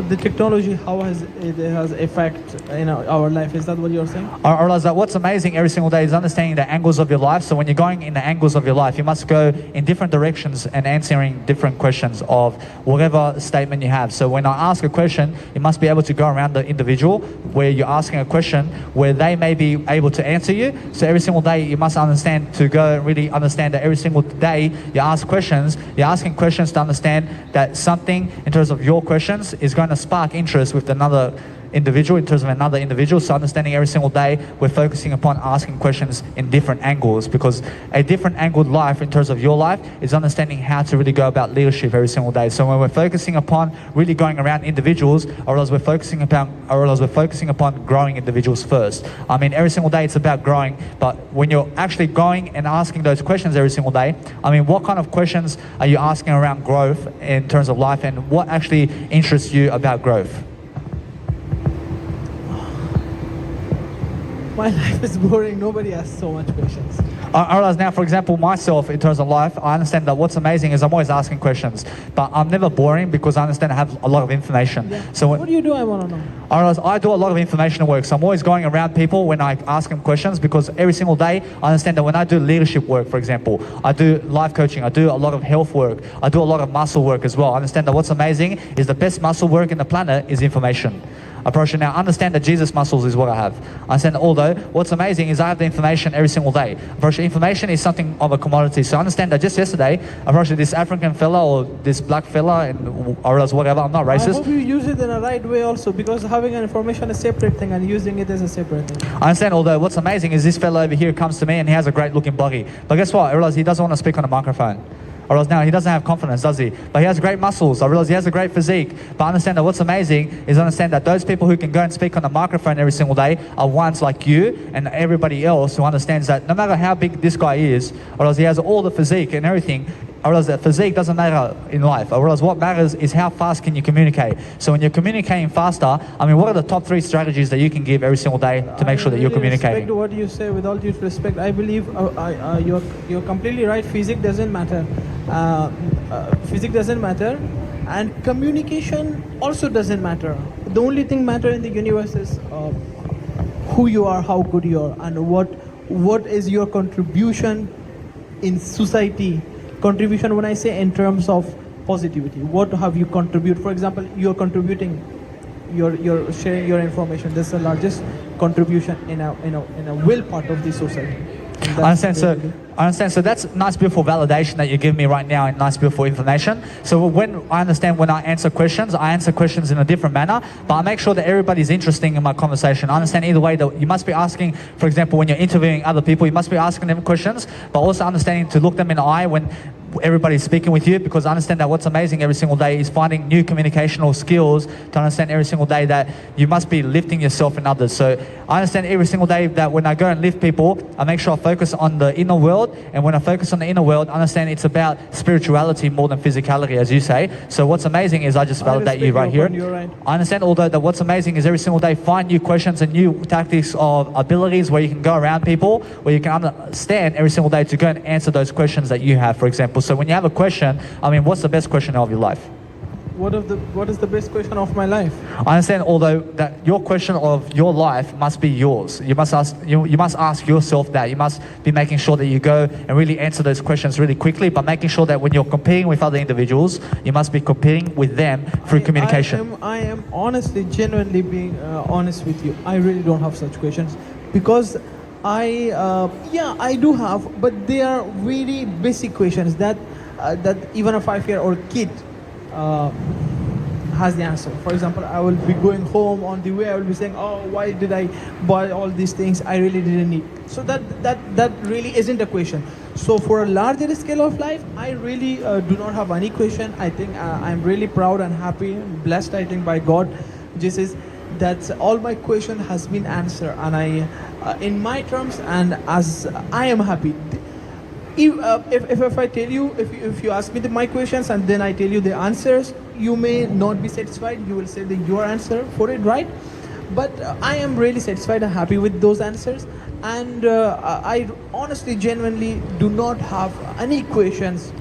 The technology, how has it has effect in our life? Is that what you're saying? I realize that what's amazing every single day is understanding the angles of your life. So when you're going in the angles of your life, you must go in different directions and answering different questions of whatever statement you have. So when I ask a question, you must be able to go around the individual where you're asking a question where they may be able to answer you. So every single day you must understand to go and really understand that every single day you ask questions, you're asking questions to understand that something in terms of your questions is going to spark interest with another individual in terms of another individual. So understanding every single day we're focusing upon asking questions in different angles, because a different angled life in terms of your life is understanding how to really go about leadership every single day. So when we're focusing upon really going around individuals, or else we're focusing upon growing individuals first. I mean, every single day it's about growing, but when you're actually going and asking those questions every single day, I mean, what kind of questions are you asking around growth in terms of life, and what actually interests you about growth? My life is boring. Nobody asks so much questions. I realize now, for example, myself in terms of life, I understand that what's amazing is I'm always asking questions, but I'm never boring because I understand I have a lot of information. Yeah. So What do you do? I want to know. I realize I do a lot of informational work, so I'm always going around people when I ask them questions, because every single day I understand that when I do leadership work, for example, I do life coaching, I do a lot of health work, I do a lot of muscle work as well. I understand that what's amazing is the best muscle work in the planet is information. Approach it now. Understand that Jesus muscles is what I have. Understand that although what's amazing is I have the information every single day. Approach information is something of a commodity. So understand that just yesterday, approach this African fella or this black fella or else whatever. I'm not I racist. hope you use it in a right way also, because having an information is a separate thing and using it is a separate thing. I understand, although what's amazing is this fella over here comes to me and he has a great looking body. But guess what? I realize he doesn't want to speak on a microphone. I realize now he doesn't have confidence, does he? But he has great muscles. I realize he has a great physique. But I understand that what's amazing is understand that those people who can go and speak on the microphone every single day are ones like you and everybody else who understands that no matter how big this guy is, I realize he has all the physique and everything. I realize that physique doesn't matter in life. I realize what matters is how fast can you communicate. So when you're communicating faster, I mean, what are the top 3 strategies that you can give every single day to make sure that you're communicating? I respect what you say. With all due respect, I believe you're completely right. Physics doesn't matter. Physics doesn't matter, and communication also doesn't matter. The only thing matter in the universe is who you are, how good you are, and what is your contribution in society. Contribution, when I say in terms of positivity, what have you contributed? For example, you're contributing, you're sharing your information. This is the largest contribution in a will part of the society. I understand. So that's nice, beautiful validation that you give me right now, and nice, beautiful information. So when I answer questions in a different manner, but I make sure that everybody's interesting in my conversation. I understand either way that you must be asking, for example, when you're interviewing other people, you must be asking them questions, but also understanding to look them in the eye when everybody's speaking with you, because I understand that what's amazing every single day is finding new communicational skills to understand every single day that you must be lifting yourself and others. So I understand every single day that when I go and lift people, I make sure I focus on the inner world. And when I focus on the inner world, I understand it's about spirituality more than physicality, as you say. So what's amazing is I just validate you right here. You're right. I understand, although, that what's amazing is every single day find new questions and new tactics of abilities where you can go around people, where you can understand every single day to go and answer those questions that you have, for example. So when you have a question, I mean, what's the best question of your life? What is the best question of my life? I understand, although, that your question of your life must be yours. You must ask yourself that. You must be making sure that you go and really answer those questions really quickly, but making sure that when you're competing with other individuals, you must be competing with them through communication. I am honestly, genuinely being honest with you. I really don't have such questions, because I do have, but they are really basic questions that even a 5-year-old kid has the answer. For example, I will be going home on the way, I will be saying, oh, why did I buy all these things I really didn't need? So that really isn't a question. So for a larger scale of life, I really do not have any question. I think I'm really proud and happy and blessed, I think, by God, Jesus, that all my question has been answered, and I in my terms, and as I am happy. If I tell you, if you ask me my questions and then I tell you the answers, you may not be satisfied. You will say that your answer for it, right? But I am really satisfied and happy with those answers, and I honestly, genuinely do not have any questions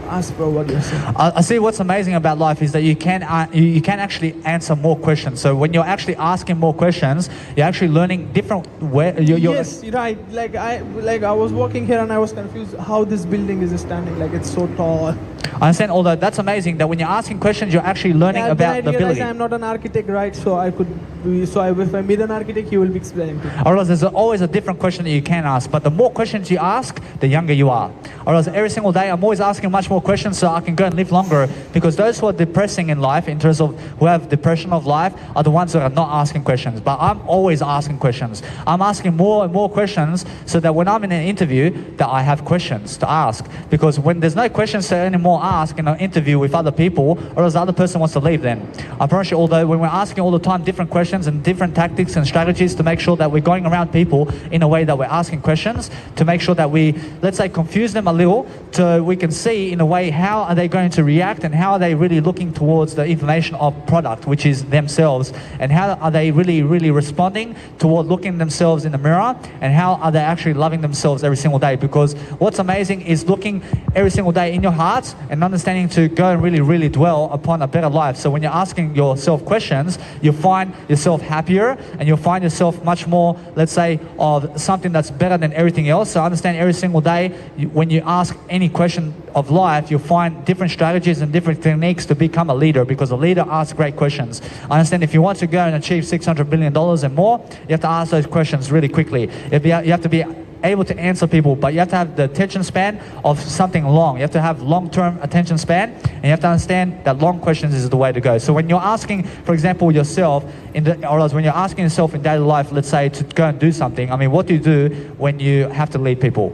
as per what you're saying. I see what's amazing about life is that you can actually answer more questions. So when you're actually asking more questions, you're actually learning different Yes, right. Like I was walking here and I was confused how this building is standing. Like it's so tall. I understand, although that's amazing that when you're asking questions, you're actually learning about the I realize ability. I'm not an architect, right? So if I meet an architect, he will be explaining to me. Or else there's always a different question that you can ask, but the more questions you ask, the younger you are. Or else every single day I'm always asking much more questions so I can go and live longer, because those who are depressing in life, in terms of who have depression of life, are the ones that are not asking questions. But I'm always asking questions. I'm asking more and more questions so that when I'm in an interview, that I have questions to ask. Because when there's no questions to anymore ask in an interview with other people, or else the other person wants to leave then. I promise you, although when we're asking all the time different questions and different tactics and strategies to make sure that we're going around people in a way that we're asking questions, to make sure that we, let's say, confuse them a little, so we can see in a way how are they going to react and how are they really looking towards the information of product, which is themselves, and how are they really responding toward looking themselves in the mirror, and how are they actually loving themselves every single day. Because what's amazing is looking every single day in your heart and understanding to go and really dwell upon a better life. So when you're asking yourself questions, you'll find yourself happier, and you'll find yourself much more, let's say, of something that's better than everything else. So understand every single day, when you ask any question of life, you'll find different strategies and different techniques to become a leader, because a leader asks great questions. Understand, if you want to go and achieve $600 billion and more, you have to ask those questions really quickly. You have to be able to answer people, but you have to have the attention span of something long. You have to have long-term attention span, and you have to understand that long questions is the way to go. So when you're asking, for example, yourself, or else when you're asking yourself in daily life, let's say, to go and do something, I mean, what do you do when you have to lead people?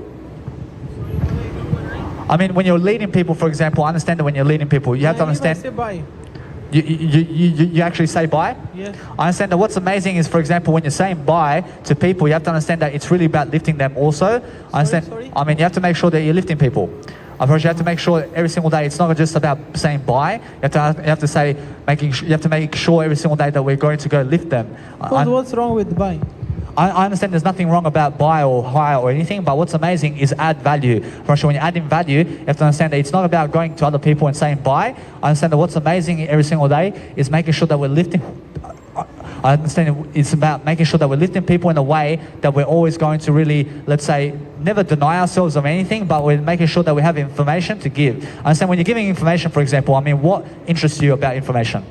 I mean, when you're leading people, for example, I understand that when you're leading people, you have to understand. Say bye. You actually say bye? Yes. I understand that what's amazing is, for example, when you're saying bye to people, you have to understand that it's really about lifting them also. Sorry? I mean, you have to make sure that you're lifting people. Of course, you have to make sure every single day it's not just about saying bye. You have to make sure every single day that we're going to go lift them. What's wrong with bye? I understand there's nothing wrong about buy or hire or anything, but what's amazing is add value. For sure, when you're adding value, you have to understand that it's not about going to other people and saying buy. I understand that what's amazing every single day is making sure that we're lifting. I understand it's about making sure that we're lifting people in a way that we're always going to really, let's say, never deny ourselves of anything, but we're making sure that we have information to give. I understand when you're giving information, for example, I mean, what interests you about information?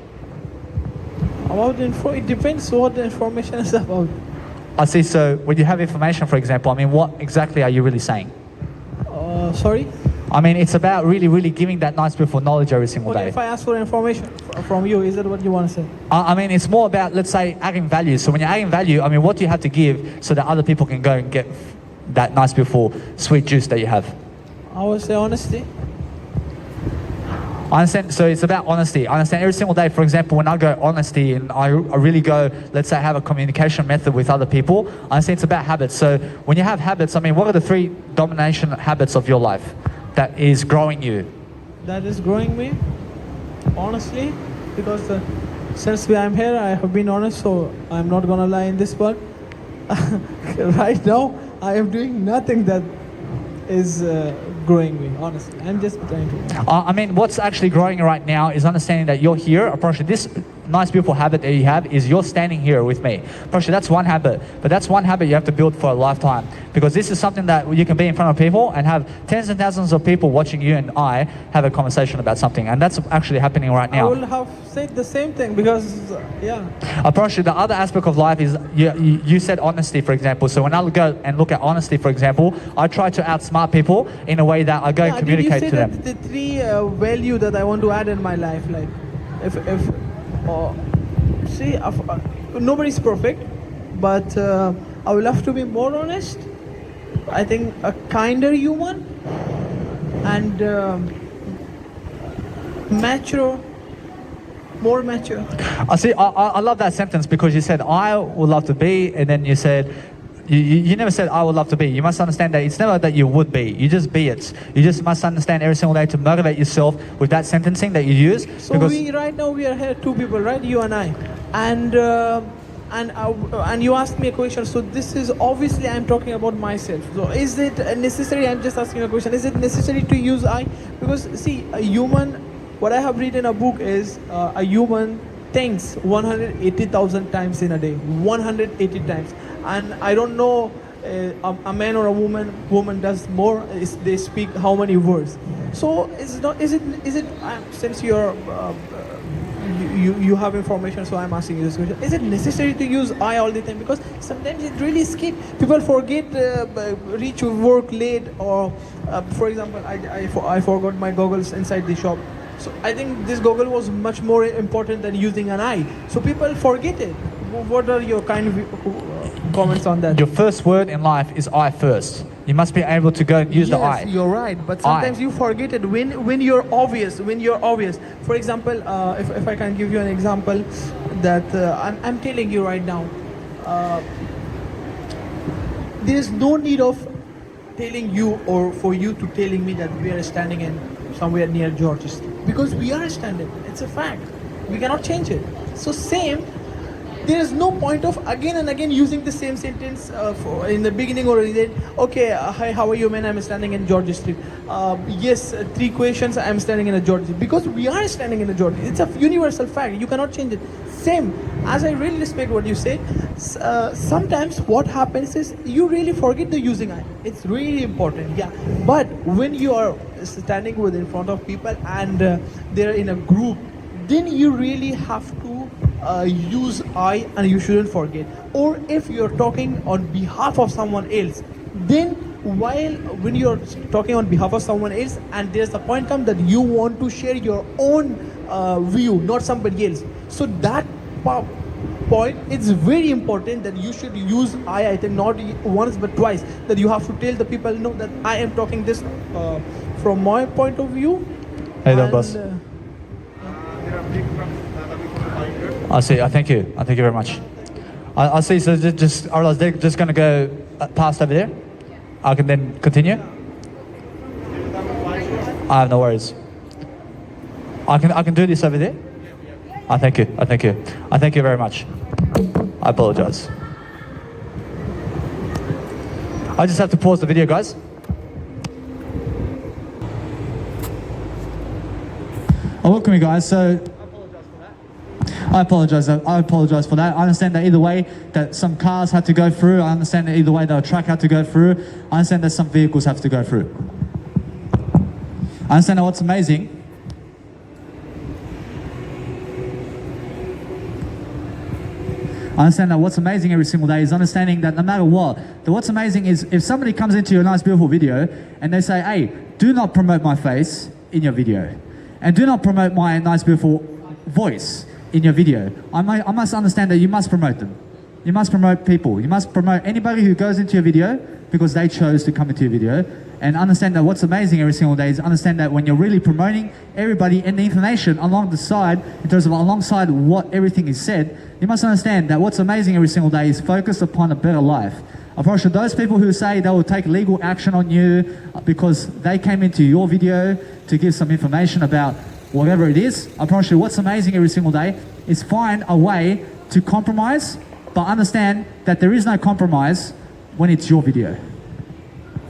About info, it depends what the information is about. I see. So when you have information, for example, I mean, what exactly are you really saying? Sorry? I mean, it's about really giving that nice, beautiful knowledge every single day. If I ask for information from you, is that what you want to say? I mean, it's more about, let's say, adding value. So when you're adding value, I mean, what do you have to give so that other people can go and get that nice, beautiful, sweet juice that you have? I would say honesty. I understand. So it's about honesty. I understand every single day. For example, when I go honesty and I really go, let's say, have a communication method with other people. I understand it's about habits. So when you have habits, I mean, what are the 3 domination habits of your life that is growing you? That is growing me, honestly, because since I'm here, I have been honest, so I'm not gonna lie in this part. Right now, I am doing nothing that is growing me, honestly. I'm just trying to. I mean, what's actually growing you right now is understanding that you're here. Approaching this nice, beautiful habit that you have is you're standing here with me. Approaching that's one habit, but that's one habit you have to build for a lifetime, because this is something that you can be in front of people and have tens and thousands of people watching you and I have a conversation about something, and that's actually happening right I now. will have said the same thing because, yeah. Approaching the other aspect of life is you said honesty, for example. So when I go and look at honesty, for example, I try to outsmart people in a way that I go and communicate did you to say them. that the 3 value that I want to add in my life, like if see, nobody's perfect, but I would love to be more honest. I think a kinder human and mature, more mature. I see. I love that sentence because you said I would love to be, and then you said you never said I would love to be. You must understand that it's never that you would be. You just be it. You just must understand every single day to motivate yourself with that sentencing that you use. So right now we are here 2 people, right? You and I, and you asked me a question. So this is obviously I'm talking about myself. So is it necessary? I'm just asking a question. Is it necessary to use I? Because see, a human. What I have read in a book is a human thinks 180,000 times in a day, 180 times, and I don't know a man or a woman does more. They speak how many words? So is it since you're you have information, so I'm asking you this question. Is it necessary to use I all the time? Because sometimes it really skips. People forget, reach work late, or for example, I forgot my goggles inside the shop. So I think this goggle was much more important than using an I. So people forget it. What are your kind of comments on that? Your first word in life is I first. You must be able to go and use the I. Yes, you're right. But sometimes you forget it when you're obvious. When you're obvious. For example, if I can give you an example, that I'm telling you right now, there is no need of telling you or for you to telling me that we are standing in somewhere near George Street, because we are standing. It's a fact. We cannot change it. So same. There is no point of again and again using the same sentence in the beginning or in the end. Okay, hi, how are you, man? I'm standing in George Street. Yes, 3 questions. I'm standing in a George Street, because we are standing in a George Street. It's a universal fact. You cannot change it. Same as I really respect what you say. Sometimes what happens is you really forget the using I. It's really important, yeah. But when you are standing in front of people and they're in a group, then you really have to use I, and you shouldn't forget. Or if you're talking on behalf of someone else, then when you're talking on behalf of someone else and there's a point come that you want to share your own view, not somebody else. So that point, it's very important that you should use I think not once but twice, that you have to tell the people, no, that I am talking this from my point of view. Hey there, boss. I see. I thank you. I thank you very much. I see. So just I realize they're just going to go past over there. I can then continue. I have no worries. I can do this over there. I thank you. I thank you. I thank you very much. I apologize. I just have to pause the video, guys. Oh, welcome you guys. So I apologize for that. I understand that either way that some cars had to go through. I understand that either way that a truck had to go through. I understand that some vehicles have to go through. I understand that what's amazing every single day is understanding that no matter what, what's amazing is if somebody comes into your nice beautiful video and they say, hey, do not promote my face in your video, and do not promote my nice beautiful voice in your video. I must understand that you must promote them. you must promote people. You must promote anybody who goes into your video because they chose to come into your video. And understand that what's amazing every single day is understand that when you're really promoting everybody and the information along the side, in terms of alongside what everything is said, you must understand that what's amazing every single day is focus upon a better life. I promise you, those people who say they will take legal action on you because they came into your video to give some information about whatever it is, I promise you, what's amazing every single day is find a way to compromise, but understand that there is no compromise when it's your video.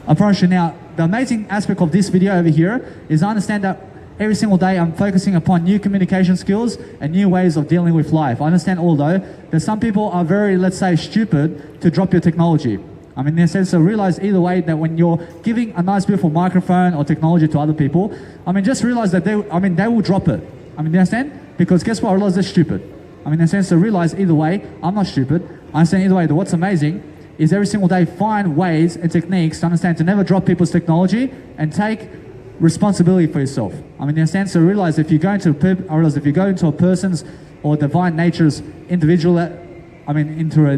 I promise you now, the amazing aspect of this video over here is I understand that every single day I'm focusing upon new communication skills and new ways of dealing with life. I understand although that some people are very, let's say, stupid to drop your technology. I mean, in a sense, so realize either way that when you're giving a nice, beautiful microphone or technology to other people, I mean, just realize that they will drop it. I mean, you understand? Because guess what? I realize they're stupid. I mean, in a sense, so realize either way, I'm not stupid. I understand either way that what's amazing is every single day find ways and techniques to understand to never drop people's technology and take responsibility for yourself. I mean, in a sense, so realize if you go into a person's or divine nature's individual, into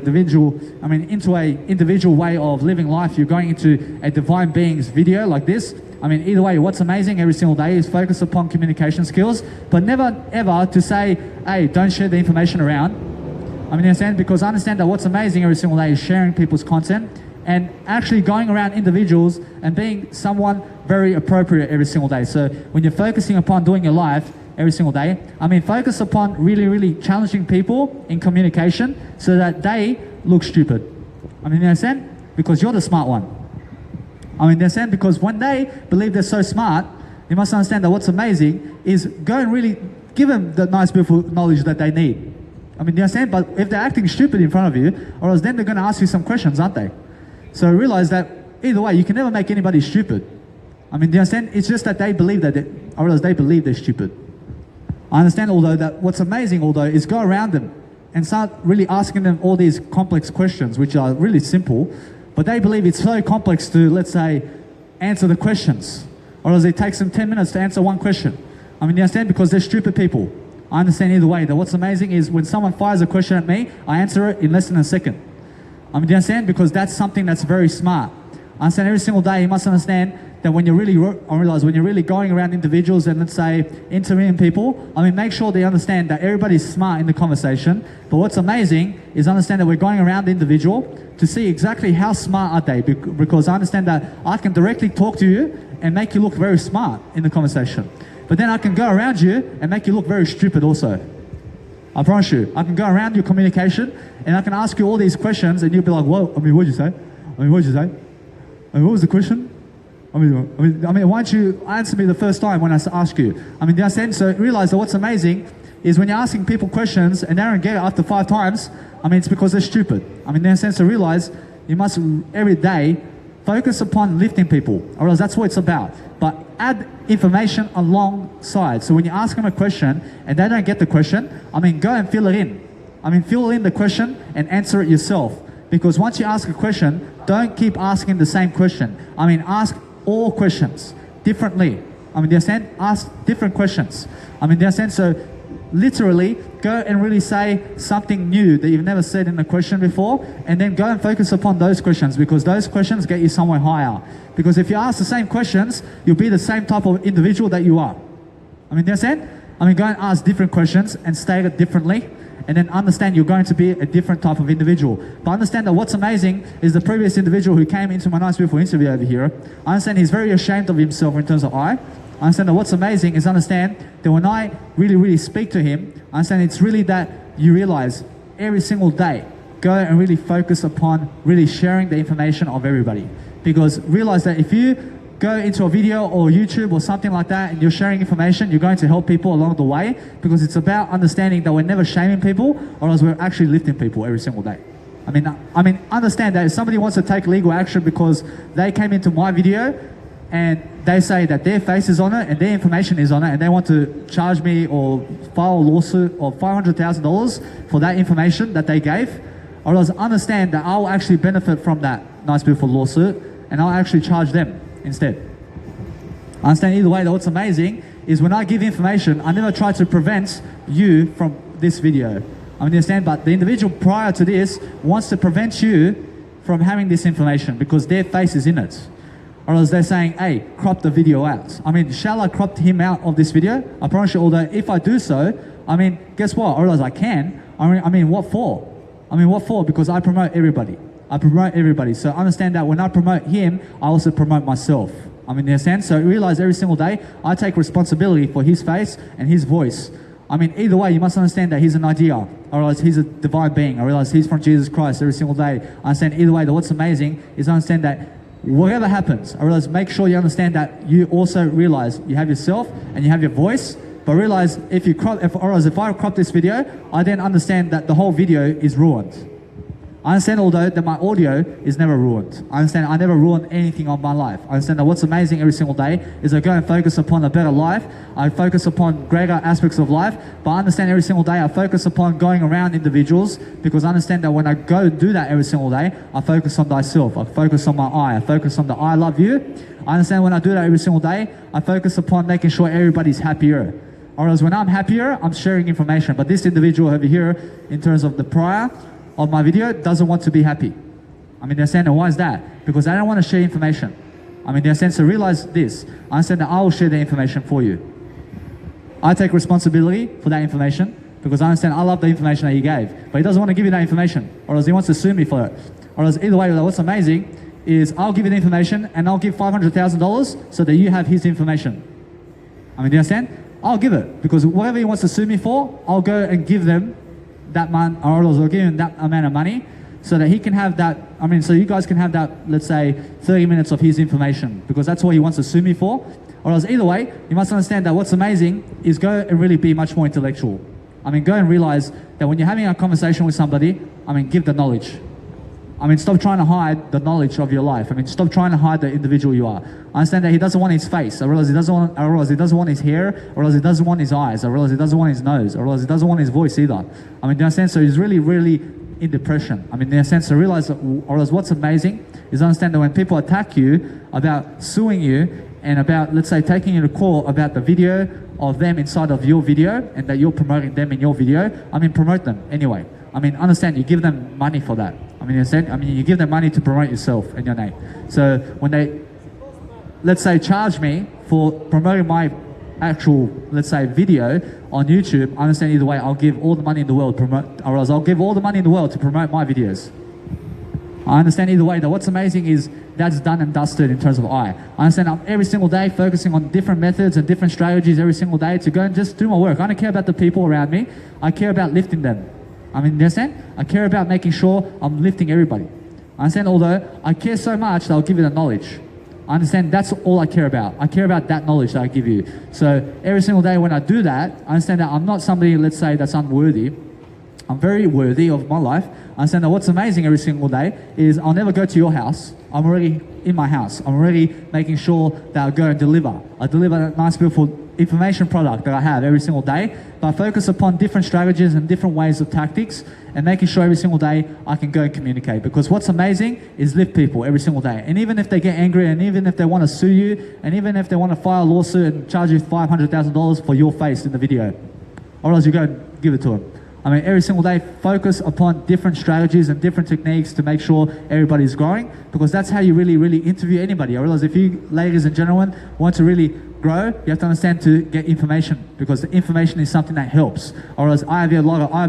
a individual way of living life, you're going into a divine being's video like this. I mean, either way, what's amazing every single day is focus upon communication skills, but never ever to say, hey, don't share the information around. I mean, you understand? Because I understand that what's amazing every single day is sharing people's content and actually going around individuals and being someone very appropriate every single day. So when you're focusing upon doing your life every single day, I mean, focus upon really, really challenging people in communication so that they look stupid. I mean, you understand? Because you're the smart one. I mean, you understand? Because when they believe they're so smart, you must understand that what's amazing is go and really give them the nice, beautiful knowledge that they need. I mean, you understand? But if they're acting stupid in front of you, or else then they're going to ask you some questions, aren't they? So realize that either way, you can never make anybody stupid. I mean, do you understand? It's just that they believe that, or else they believe they're stupid. I understand, although, that what's amazing, is go around them and start really asking them all these complex questions, which are really simple, but they believe it's so complex to, let's say, answer the questions, or else it takes them 10 minutes to answer one question. I mean, you understand? Because they're stupid people. I understand either way that what's amazing is when someone fires a question at me, I answer it in less than a second. I mean, do you understand? Because that's something that's very smart. I understand every single day you must understand that when you're really going around individuals and, let's say, interviewing people, I mean, make sure they understand that everybody's smart in the conversation. But what's amazing is understand that we're going around the individual to see exactly how smart are they, because I understand that I can directly talk to you and make you look very smart in the conversation. But then I can go around you and make you look very stupid also. I promise you. I can go around your communication and I can ask you all these questions and you'll be like, whoa, I mean, what did you say? What was the question? I mean, why don't you answer me the first time when I ask you? I mean, do you understand? So realize that what's amazing is when you're asking people questions and they don't get it after 5 times, I mean, it's because they're stupid. I mean, in a sense, to realize you must every day focus upon lifting people, or else that's what it's about. But add information alongside. So when you ask them a question and they don't get the question, I mean, go and fill it in. I mean, fill in the question and answer it yourself. Because once you ask a question, don't keep asking the same question. I mean, ask all questions differently. I mean, do you understand? Ask different questions. I mean, do you understand? So literally go and really say something new that you've never said in a question before, and then go and focus upon those questions, because those questions get you somewhere higher. Because if you ask the same questions, you'll be the same type of individual that you are. I mean, do you understand? I mean, go and ask different questions and state it differently, and then understand you're going to be a different type of individual. But understand that what's amazing is the previous individual who came into my nice beautiful interview over here, I understand he's very ashamed of himself in terms of I understand that what's amazing is understand that when I really speak to him, I understand it's really that you realize every single day, go and really focus upon really sharing the information of everybody. Because realize that if you go into a video or YouTube or something like that and you're sharing information, you're going to help people along the way, because it's about understanding that we're never shaming people, or else we're actually lifting people every single day. I mean, understand that if somebody wants to take legal action because they came into my video and they say that their face is on it and their information is on it and they want to charge me or file a lawsuit of $500,000 for that information that they gave, or else understand that I'll actually benefit from that nice beautiful lawsuit and I'll actually charge them instead. I understand either way that what's amazing is when I give information, I never try to prevent you from this video. I mean, you understand? But the individual prior to this wants to prevent you from having this information because their face is in it. Or else they're saying, hey, crop the video out. I mean, shall I crop him out of this video? I promise you, although if I do so, I mean, guess what? Or else I can. I mean, what for? I mean, what for? Because I promote everybody. I promote everybody. So understand that when I promote him, I also promote myself. I mean, you understand? So realize every single day, I take responsibility for his face and his voice. I mean, either way, you must understand that he's an idea. I realize he's a divine being. I realize he's from Jesus Christ every single day. I understand either way that what's amazing is I understand that whatever happens, I realize make sure you understand that you also realize you have yourself and you have your voice. But realize if I crop this video, I then understand that the whole video is ruined. I understand although that my audio is never ruined. I understand I never ruin anything of my life. I understand that what's amazing every single day is I go and focus upon a better life. I focus upon greater aspects of life. But I understand every single day I focus upon going around individuals because I understand that when I go and do that every single day, I focus on thyself. I focus on my I focus on the I love you. I understand when I do that every single day, I focus upon making sure everybody's happier. Or else when I'm happier, I'm sharing information. But this individual over here, in terms of the prior of my video, doesn't want to be happy. I mean, they're saying, why is that? Because I don't want to share information. I mean, they're saying, so realize this. I understand that I will share the information for you. I take responsibility for that information because I understand I love the information that he gave. But he doesn't want to give you that information, or else he wants to sue me for it. Or else either way, what's amazing is I'll give you the information and I'll give $500,000 so that you have his information. I mean, do you understand? I'll give it because whatever he wants to sue me for, I'll go and give them that money, or else I'll give him that amount of money so that he can have that, I mean, so you guys can have that, let's say, 30 minutes of his information because that's what he wants to sue me for. Or else either way, you must understand that what's amazing is go and really be much more intellectual. I mean, go and realize that when you're having a conversation with somebody, I mean, give the knowledge. I mean, stop trying to hide the knowledge of your life. I mean, stop trying to hide the individual you are. I understand that he doesn't want his face. I realize he doesn't want his hair. I realize he doesn't want his eyes. I realize he doesn't want his nose. I realize he doesn't want his voice either. I mean, do you understand? So he's really, really in depression. I mean, in a sense, to realize, or else what's amazing is understand that when people attack you about suing you and about, let's say, taking you to court about the video of them inside of your video and that you're promoting them in your video, I mean, promote them anyway. I mean, understand, you give them money for that. I mean, you give them money to promote yourself and your name. So when they, let's say, charge me for promoting my actual, let's say, video on YouTube, I understand either way, I'll give all the money in the world or else I'll give all the money in the world to promote my videos. I understand either way that what's amazing is that's done and dusted in terms of I understand I'm every single day focusing on different methods and different strategies every single day to go and just do my work. I don't care about the people around me. I care about lifting them. I mean, you understand? I care about making sure I'm lifting everybody. I understand, although I care so much that I'll give you the knowledge. I understand that's all I care about. I care about that knowledge that I give you. So every single day when I do that, I understand that I'm not somebody, let's say, that's unworthy. I'm very worthy of my life. I understand that what's amazing every single day is I'll never go to your house. I'm already in my house. I'm already making sure that I go and deliver. I deliver a nice, beautiful information product that I have every single day, but I focus upon different strategies and different ways of tactics and making sure every single day I can go and communicate, because what's amazing is lift people every single day. And even if they get angry, and even if they want to sue you, and even if they want to file a lawsuit and charge you $500,000 for your face in the video, or else you go and give it to them. I mean, every single day, focus upon different strategies and different techniques to make sure everybody's growing, because that's how you really, really interview anybody. I realize if you, ladies and gentlemen, want to really grow, you have to understand to get information, because the information is something that helps. Or else I have a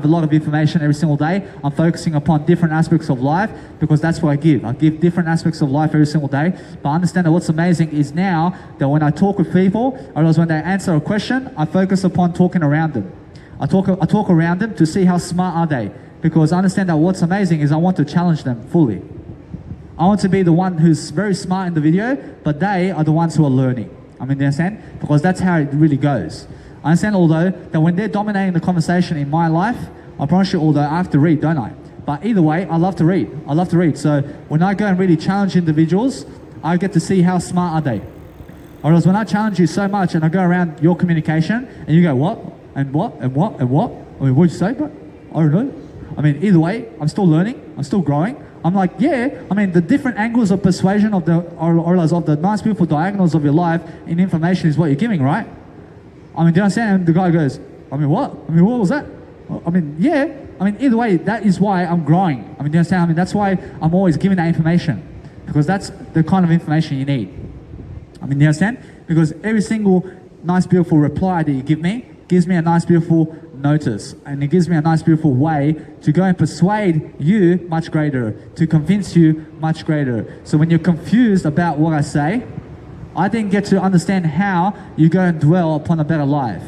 lot of information every single day. I'm focusing upon different aspects of life because that's what I give. I give different aspects of life every single day. But I understand that what's amazing is now that when I talk with people, or else when they answer a question, I focus upon talking around them. I talk around them to see how smart are they, because I understand that what's amazing is I want to challenge them fully. I want to be the one who's very smart in the video, but they are the ones who are learning. I mean, you understand? Because that's how it really goes. I understand, although, that when they're dominating the conversation in my life, I promise you, although I have to read, don't I? But either way, I love to read. I love to read. So when I go and really challenge individuals, I get to see how smart are they. Or else when I challenge you so much and I go around your communication and you go, what? And what? And what? And what? I mean, what'd you say, bro? I don't know. I mean, either way, I'm still learning. I'm still growing. I'm like, yeah, I mean, the different angles of persuasion of the, or of the nice, beautiful diagonals of your life in information is what you're giving, right? I mean, do you understand? And the guy goes, I mean, what? I mean, what was that? I mean, yeah. I mean, either way, that is why I'm growing. I mean, do you understand? I mean, that's why I'm always giving that information, because that's the kind of information you need. I mean, do you understand? Because every single nice, beautiful reply that you give me gives me a nice, beautiful notice, and it gives me a nice, beautiful way to go and persuade you much greater, to convince you much greater. So when you're confused about what I say, I then get to understand how you go and dwell upon a better life.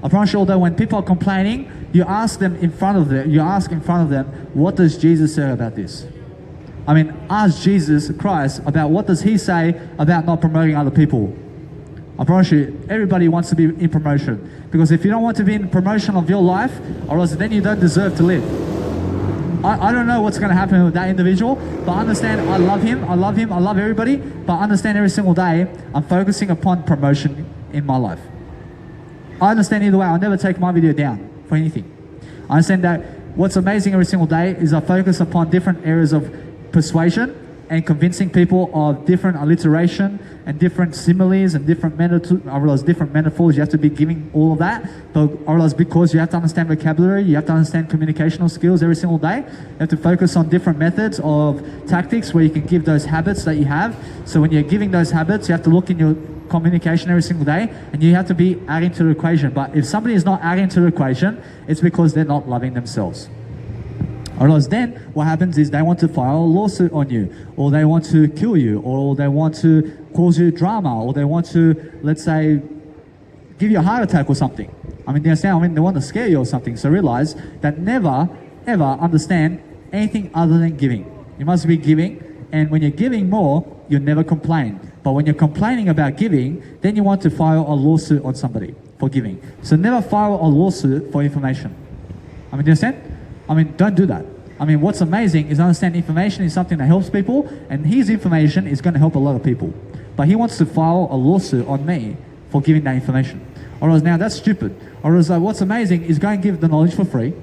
I promise you, although when people are complaining, you ask in front of them, what does Jesus say about this? I mean, ask Jesus Christ about what does he say about not promoting other people. I promise you, everybody wants to be in promotion. Because if you don't want to be in promotion of your life, or else then you don't deserve to live. I don't know what's going to happen with that individual, but understand I love him, I love everybody, but understand every single day I'm focusing upon promotion in my life. I understand either way, I'll never take my video down for anything. I understand that what's amazing every single day is I focus upon different areas of persuasion and convincing people of different alliteration and different similes and different metaphors. You have to be giving all of that. But I realize because you have to understand vocabulary, you have to understand communicational skills every single day. You have to focus on different methods of tactics where you can give those habits that you have. So when you're giving those habits, you have to look in your communication every single day, and you have to be adding to the equation. But if somebody is not adding to the equation, it's because they're not loving themselves. Otherwise, then what happens is they want to file a lawsuit on you, or they want to kill you, or they want to cause you drama, or they want to, let's say, give you a heart attack or something. I mean, they want to scare you or something. So realize that never, ever understand anything other than giving. You must be giving, and when you're giving more, you never complain. But when you're complaining about giving, then you want to file a lawsuit on somebody for giving. So never file a lawsuit for information. I mean, do you understand? I mean, don't do that. I mean, what's amazing is understand information is something that helps people, and his information is going to help a lot of people. But he wants to file a lawsuit on me for giving that information. Or now that's stupid. Or what's amazing is go and give the knowledge for free,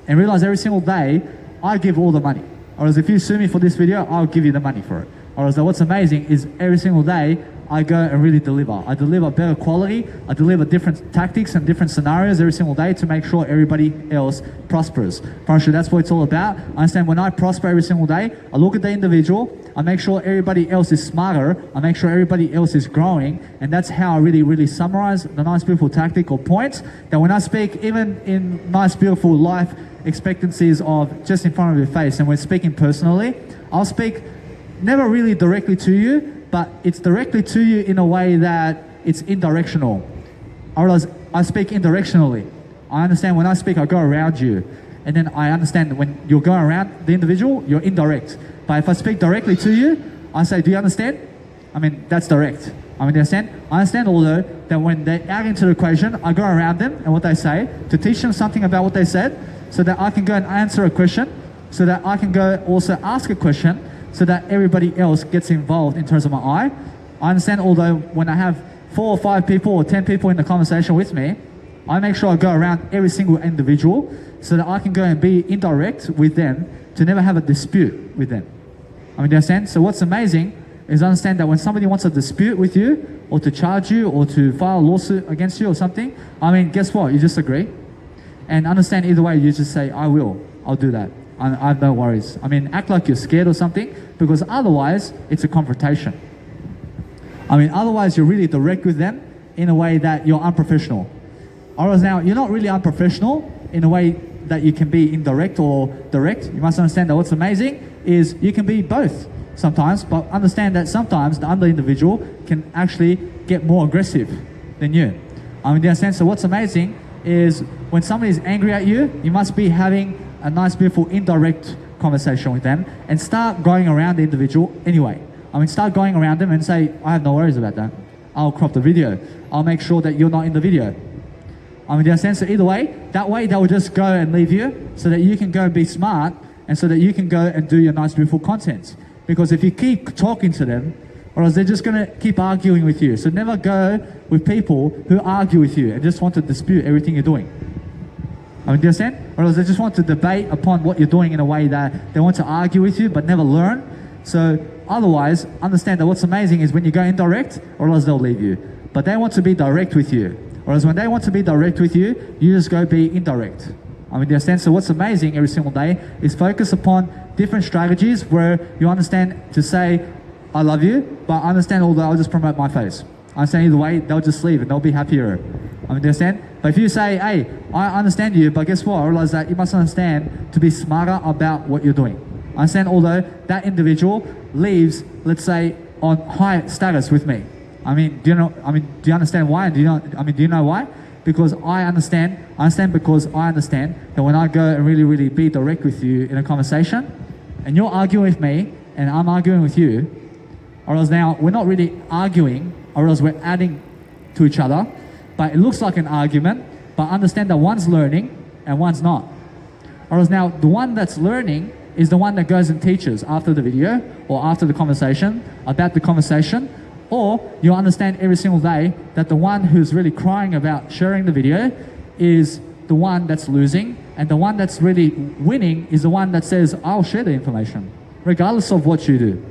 and realize every single day I give all the money. Or if you sue me for this video, I'll give you the money for it. Or what's amazing is every single day I go and really deliver. I deliver better quality. I deliver different tactics and different scenarios every single day to make sure everybody else prospers. Partially, that's what it's all about. I understand when I prosper every single day, I look at the individual, I make sure everybody else is smarter, I make sure everybody else is growing, and that's how I really, really summarize the nice, beautiful tactical points that when I speak, even in nice, beautiful life expectancies of just in front of your face, and when speaking personally, I'll speak never really directly to you, but it's directly to you in a way that it's indirectional. I realize I speak indirectionally. I understand when I speak, I go around you. And then I understand when you're going around the individual, you're indirect. But if I speak directly to you, I say, do you understand? I mean, that's direct. I mean, do you understand? I understand, although, that when they add into the equation, I go around them and what they say to teach them something about what they said, so that I can go and answer a question, so that I can go also ask a question, so that everybody else gets involved in terms of my eye. I understand, although when I have 4 or 5 people or 10 people in the conversation with me, I make sure I go around every single individual so that I can go and be indirect with them to never have a dispute with them. I mean, do you understand? So what's amazing is understand that when somebody wants a dispute with you, or to charge you, or to file a lawsuit against you or something, I mean, guess what? You just agree. And understand either way, you just say, I'll do that. I have no worries. I mean, act like you're scared or something, because otherwise it's a confrontation. I mean, otherwise you're really direct with them in a way that you're unprofessional. Otherwise now, you're not really unprofessional in a way that you can be indirect or direct. You must understand that what's amazing is you can be both sometimes, but understand that sometimes the other individual can actually get more aggressive than you. I mean, in a sense, so what's amazing is when somebody is angry at you, you must be having a nice, beautiful, indirect conversation with them and start going around the individual anyway. I mean, start going around them and say, I have no worries about that. I'll crop the video. I'll make sure that you're not in the video. I mean, in a sense, so either way, that way they will just go and leave you so that you can go and be smart and so that you can go and do your nice, beautiful content. Because if you keep talking to them, or else they're just going to keep arguing with you. So never go with people who argue with you and just want to dispute everything you're doing. I mean, do you understand? Or else they just want to debate upon what you're doing in a way that they want to argue with you but never learn. So otherwise, understand that what's amazing is when you go indirect, or else they'll leave you. But they want to be direct with you. Whereas when they want to be direct with you, you just go be indirect. I mean, do you understand? So what's amazing every single day is focus upon different strategies where you understand to say, I love you, but I understand although I'll just promote my face. I understand either way, they'll just leave and they'll be happier. I mean, do you understand? But if you say, hey, I understand you, but guess what? I realize that you must understand to be smarter about what you're doing. I understand although that individual leaves, let's say, on high status with me. Do you understand why? Do you know why? Because I understand because I understand that when I go and really be direct with you in a conversation, and you're arguing with me, and I'm arguing with you, or else now we're not really arguing, or else we're adding to each other, but it looks like an argument, but understand that one's learning and one's not. Or else now the one that's learning is the one that goes and teaches after the video or after the conversation about the conversation, or you understand every single day that the one who's really crying about sharing the video is the one that's losing, and the one that's really winning is the one that says, I'll share the information, regardless of what you do.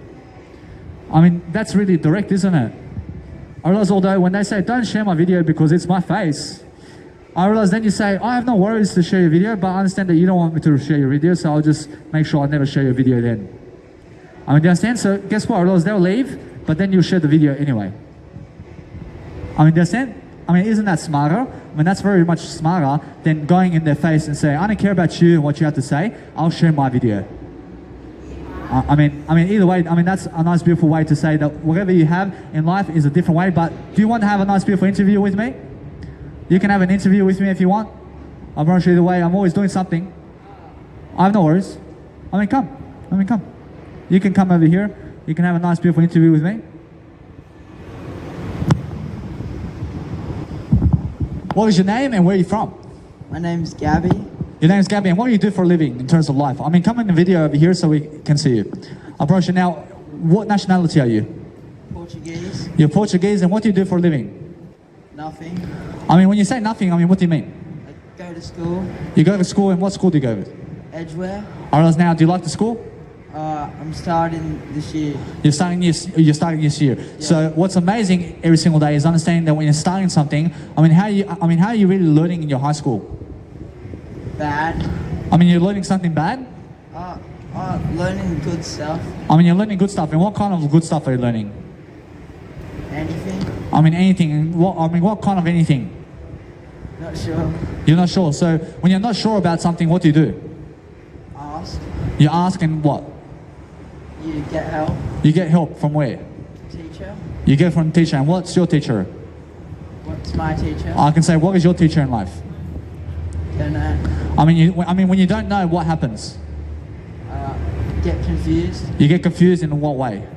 That's really direct, isn't it? I realize although when they say, don't share my video because it's my face, I realize then you say, I have no worries to share your video, but I understand that you don't want me to share your video, so I'll just make sure I never share your video then. Do you understand? So guess what? I realize they'll leave, but then you'll share the video anyway. Do you understand? Isn't that smarter? That's very much smarter than going in their face and saying, I don't care about you and what you have to say, I'll share my video. Either way, that's a nice, beautiful way to say that whatever you have in life is a different way, but do you want to have a nice, beautiful interview with me? You can have an interview with me if you want. I promise you either way, I'm always doing something. I have no worries. Come. You can come over here. You can have a nice, beautiful interview with me. What is your name and where are you from? My name's Gabby. Your name's Gabby, and what do you do for a living in terms of life? Come in the video over here so we can see you. I promise you now, what nationality are you? Portuguese. You're Portuguese, and what do you do for a living? Nothing. When you say nothing, what do you mean? I go to school. You go to school, and what school do you go with? Edgeware. Alright, now, do you like the school? I'm starting this year. You're starting this year. Yeah. So what's amazing every single day is understanding that when you're starting something, how are you really learning in your high school? Bad. You're learning something bad? Learning good stuff. You're learning good stuff. And what kind of good stuff are you learning? Anything. Anything. And what kind of anything? Not sure. You're not sure. So when you're not sure about something, what do you do? Ask. You ask, and what? You get help. You get help from where? Teacher. You get it from the teacher. And what's your teacher? What's my teacher? I can say, what is your teacher in life? Don't know. When you don't know, what happens? Get confused. You get confused in what way?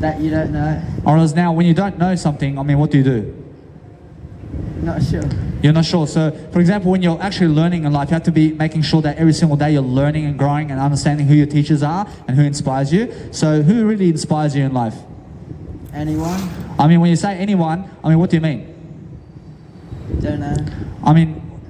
That you don't know. Or else now, when you don't know something, what do you do? Not sure. You're not sure. So, for example, when you're actually learning in life, you have to be making sure that every single day you're learning and growing and understanding who your teachers are and who inspires you. So, who really inspires you in life? Anyone? When you say anyone, what do you mean? Don't know.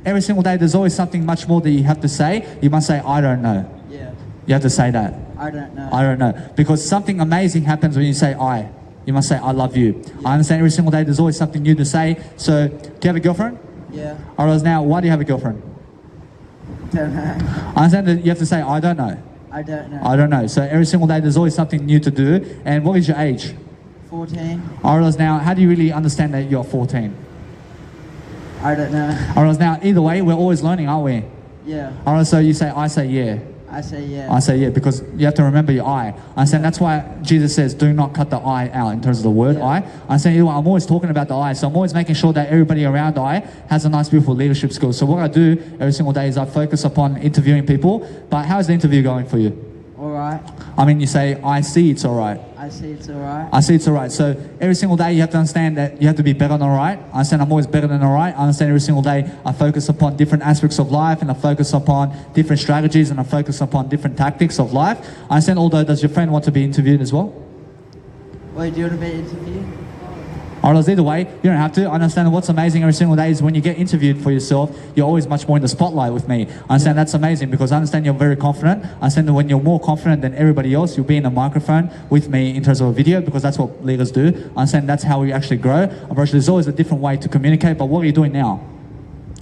Every single day there's always something much more that you have to say. You must say, I don't know. Yeah. You have to say that. I don't know. I don't know. Because something amazing happens when you say I. You must say, I love you. I understand every single day there's always something new to say. So, do you have a girlfriend? Yeah. Or else now, why do you have a girlfriend? Don't know. I understand that you have to say, I don't know. I don't know. I don't know. So every single day there's always something new to do. And what is your age? 14. Or else now, how do you really understand that you're 14? I don't know. Or else now, either way, we're always learning, aren't we? Yeah. Or else so you say, I say yeah. I say yeah. I say yeah, because you have to remember your I. I understand that's why Jesus says, do not cut the I out in terms of the word Yeah. I. I understand I'm always talking about the I, so I'm always making sure that everybody around I has a nice, beautiful leadership skill. So what I do every single day is I focus upon interviewing people. But how's the interview going for you? Alright. You say, I see it's alright. I see it's alright. I see it's alright. So every single day you have to understand that you have to be better than alright. I understand I'm always better than alright. I understand every single day I focus upon different aspects of life, and I focus upon different strategies, and I focus upon different tactics of life. I understand although, does your friend want to be interviewed as well? Wait, do you want to be interviewed? Or else either way, you don't have to. I understand what's amazing every single day is when you get interviewed for yourself, you're always much more in the spotlight with me. I understand that's amazing because I understand you're very confident. I understand that when you're more confident than everybody else, you'll be in a microphone with me in terms of a video because that's what leaders do. I understand that's how we actually grow. Unfortunately, there's always a different way to communicate, but what are you doing now?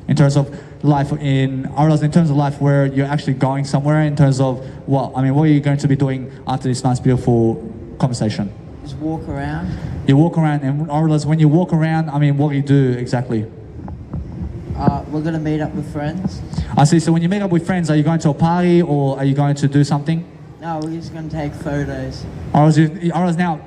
in terms of life in terms of life where you're actually going somewhere in terms of what are you going to be doing after this nice beautiful conversation? Just walk around. You walk around, and Aurelas, when you walk around, what do you do exactly? We're gonna meet up with friends. I see. So when you meet up with friends, are you going to a party or are you going to do something? No, we're just gonna take photos. Aurelas, now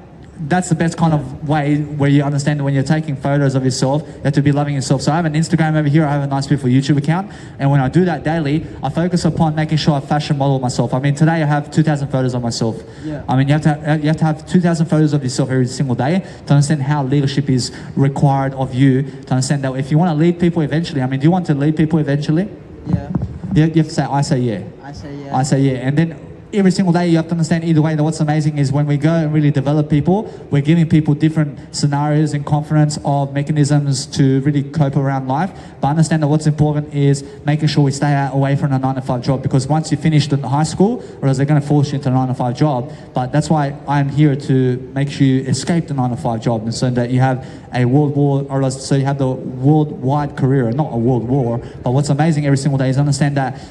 that's the best kind of way where you understand that when you're taking photos of yourself, you have to be loving yourself. So I have an Instagram over here, I have a nice beautiful YouTube account, and when I do that daily, I focus upon making sure I fashion model myself. Today I have 2,000 photos of myself. Yeah. You have to have 2,000 photos of yourself every single day to understand how leadership is required of you, to understand that if you want to lead people eventually, do you want to lead people eventually? Yeah. You have to say, I say yeah. I say yeah. I say yeah. And then every single day you have to understand either way that what's amazing is when we go and really develop people, we're giving people different scenarios and confidence of mechanisms to really cope around life. But understand that what's important is making sure we stay away from a 9-to-5 job, because once you finish the high school, or else they're going to force you into a 9-to-5 job. But that's why I'm here to make sure you escape the 9-to-5 job, and so that you have a world war, or else so you have the worldwide career, not a world war. But what's amazing every single day is understand that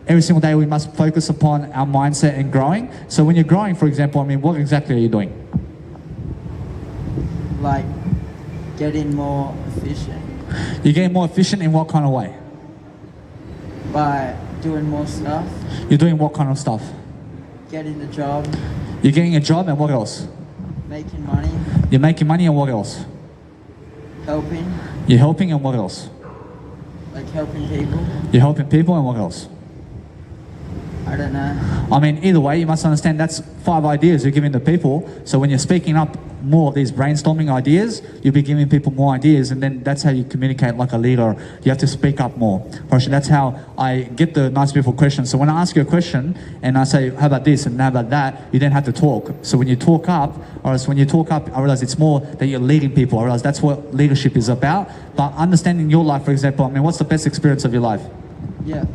every single day we must focus upon our mindset and growing. So when you're growing, for example, what exactly are you doing? Like getting more efficient You're getting more efficient in what kind of way? by doing more stuff, You're doing what kind of stuff? getting a job, You're getting a job, and what else? making money, You're making money, and what else? helping, You're helping, and what else? like helping people. You're helping people, and what else? I don't know. Either way, you must understand that's 5 ideas you're giving the people. So when you're speaking up more of these brainstorming ideas, you'll be giving people more ideas, and then that's how you communicate like a leader. You have to speak up more. Personally, that's how I get the nice, beautiful questions. So when I ask you a question and I say, how about this and how about that, you then have to talk. So when you talk up, or else when you talk up, I realize it's more that you're leading people. I realize that's what leadership is about. But understanding your life, for example, what's the best experience of your life? Yeah.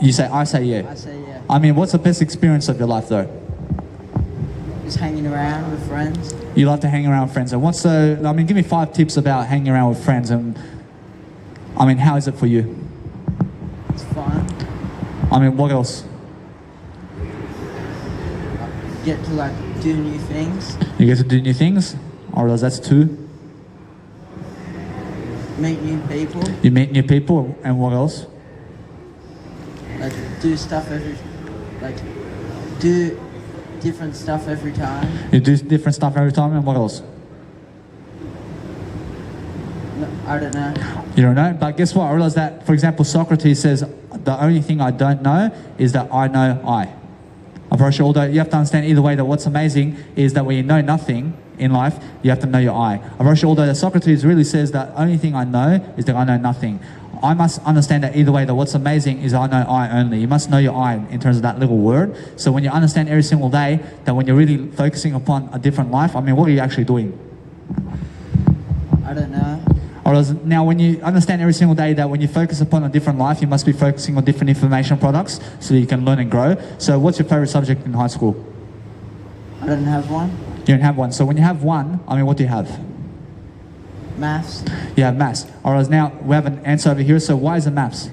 You say, I say yeah. I say yeah. What's the best experience of your life though? Just hanging around with friends. You like to hang around with friends. And what's the, give me 5 tips about hanging around with friends, and how is it for you? It's fun. What else? Get to like do new things. You get to do new things? Or else that's 2. Meet new people. You meet new people, and what else? Like do stuff do different stuff every time. You do different stuff every time, and what else? No, I don't know. You don't know? But guess what? I realize that, for example, Socrates says, the only thing I don't know is that I know I. I'm pretty sure, although you have to understand either way that what's amazing is that when you know nothing in life, you have to know your I. I'm pretty sure, although that Socrates really says that only thing I know is that I know nothing. I must understand that either way that what's amazing is I know I only. You must know your I in terms of that little word. So when you understand every single day that when you're really focusing upon a different life, what are you actually doing? I don't know. Now when you understand every single day that when you focus upon a different life, you must be focusing on different information products so that you can learn and grow. So what's your favorite subject in high school? I don't have one. You don't have one. So when you have one, what do you have? Maths. You have maths. Alright, now we have an answer over here. So why is it maths?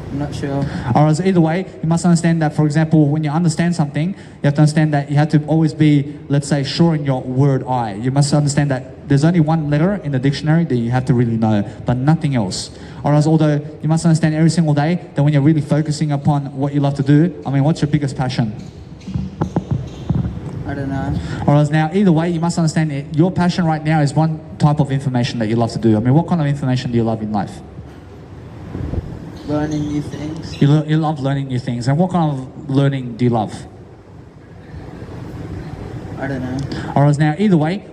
I'm not sure. Alright, so either way, you must understand that, for example, when you understand something, you have to understand that you have to always be, let's say, sure in your word I. You must understand that there's only one letter in the dictionary that you have to really know, but nothing else. Alright, although you must understand every single day that when you're really focusing upon what you love to do, what's your biggest passion? I don't know. Alright, now either way, you must understand it. Your passion right now is one type of information that you love to do. What kind of information do you love in life? Learning new things. You love learning new things. And what kind of learning do you love? I don't know. Alright, now either way,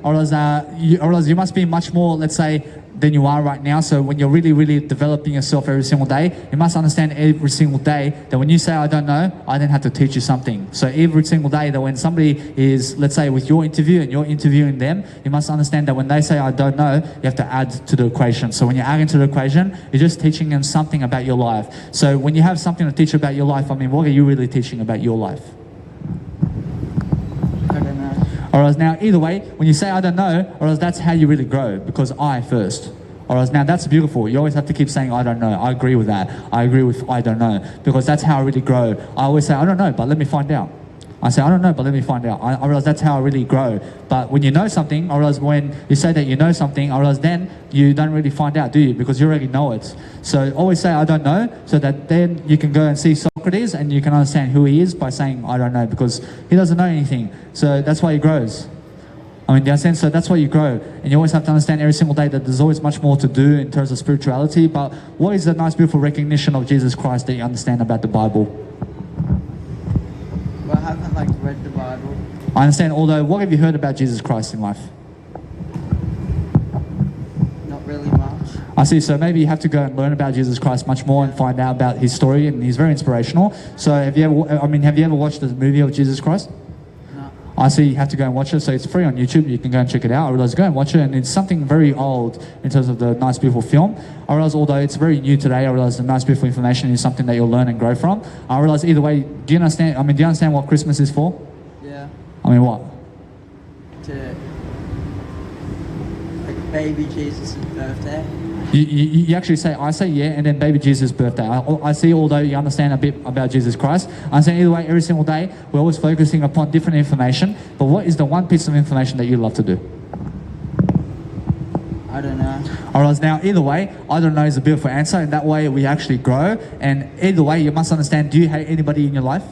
you must be much more, let's say, than you are right now. So when you're really, really developing yourself every single day, you must understand every single day that when you say, I don't know, I then have to teach you something. So every single day that when somebody is, let's say, with your interview and you're interviewing them, you must understand that when they say, I don't know, you have to add to the equation. So when you're adding to the equation, you're just teaching them something about your life. So when you have something to teach about your life, what are you really teaching about your life? I don't know. Alright, now either way, when you say I don't know, that's how you really grow, because I first. Alright, now that's beautiful. You always have to keep saying, I don't know. I agree with that. I agree with I don't know. Because that's how I really grow. I always say, I don't know, but let me find out. I say, I don't know, but let me find out. I realize that's how I really grow. But when you know something, I realize when you say that you know something, I realize then you don't really find out, do you? Because you already know it. So always say, I don't know, so that then you can go and see Socrates and you can understand who he is by saying, I don't know, because he doesn't know anything. So that's why he grows. I mean, in a sense, so that's why you grow. And you always have to understand every single day that there's always much more to do in terms of spirituality. But what is the nice, beautiful recognition of Jesus Christ that you understand about the Bible? Well, I haven't like read the Bible. I understand, although what have you heard about Jesus Christ in life? Not really much. I see, so maybe you have to go and learn about Jesus Christ much more and find out about his story, and he's very inspirational. So have you ever watched the movie of Jesus Christ? No. I see you have to go and watch it, so it's free on YouTube, you can go and check it out. I realize go and watch it, and it's something very old in terms of the nice beautiful film. I realize although it's very new today, I realize the nice beautiful information is something that you'll learn and grow from. I realize either way, do you understand what Christmas is for? Yeah. I mean what? To like baby Jesus' birthday. You actually say, I say yeah, and then baby Jesus' birthday. I see, although you understand a bit about Jesus Christ, I understand either way, every single day, we're always focusing upon different information, but what is the one piece of information that you love to do? I don't know. Alright, now either way, I don't know is a beautiful answer, and that way we actually grow, and either way, you must understand, do you hate anybody in your life?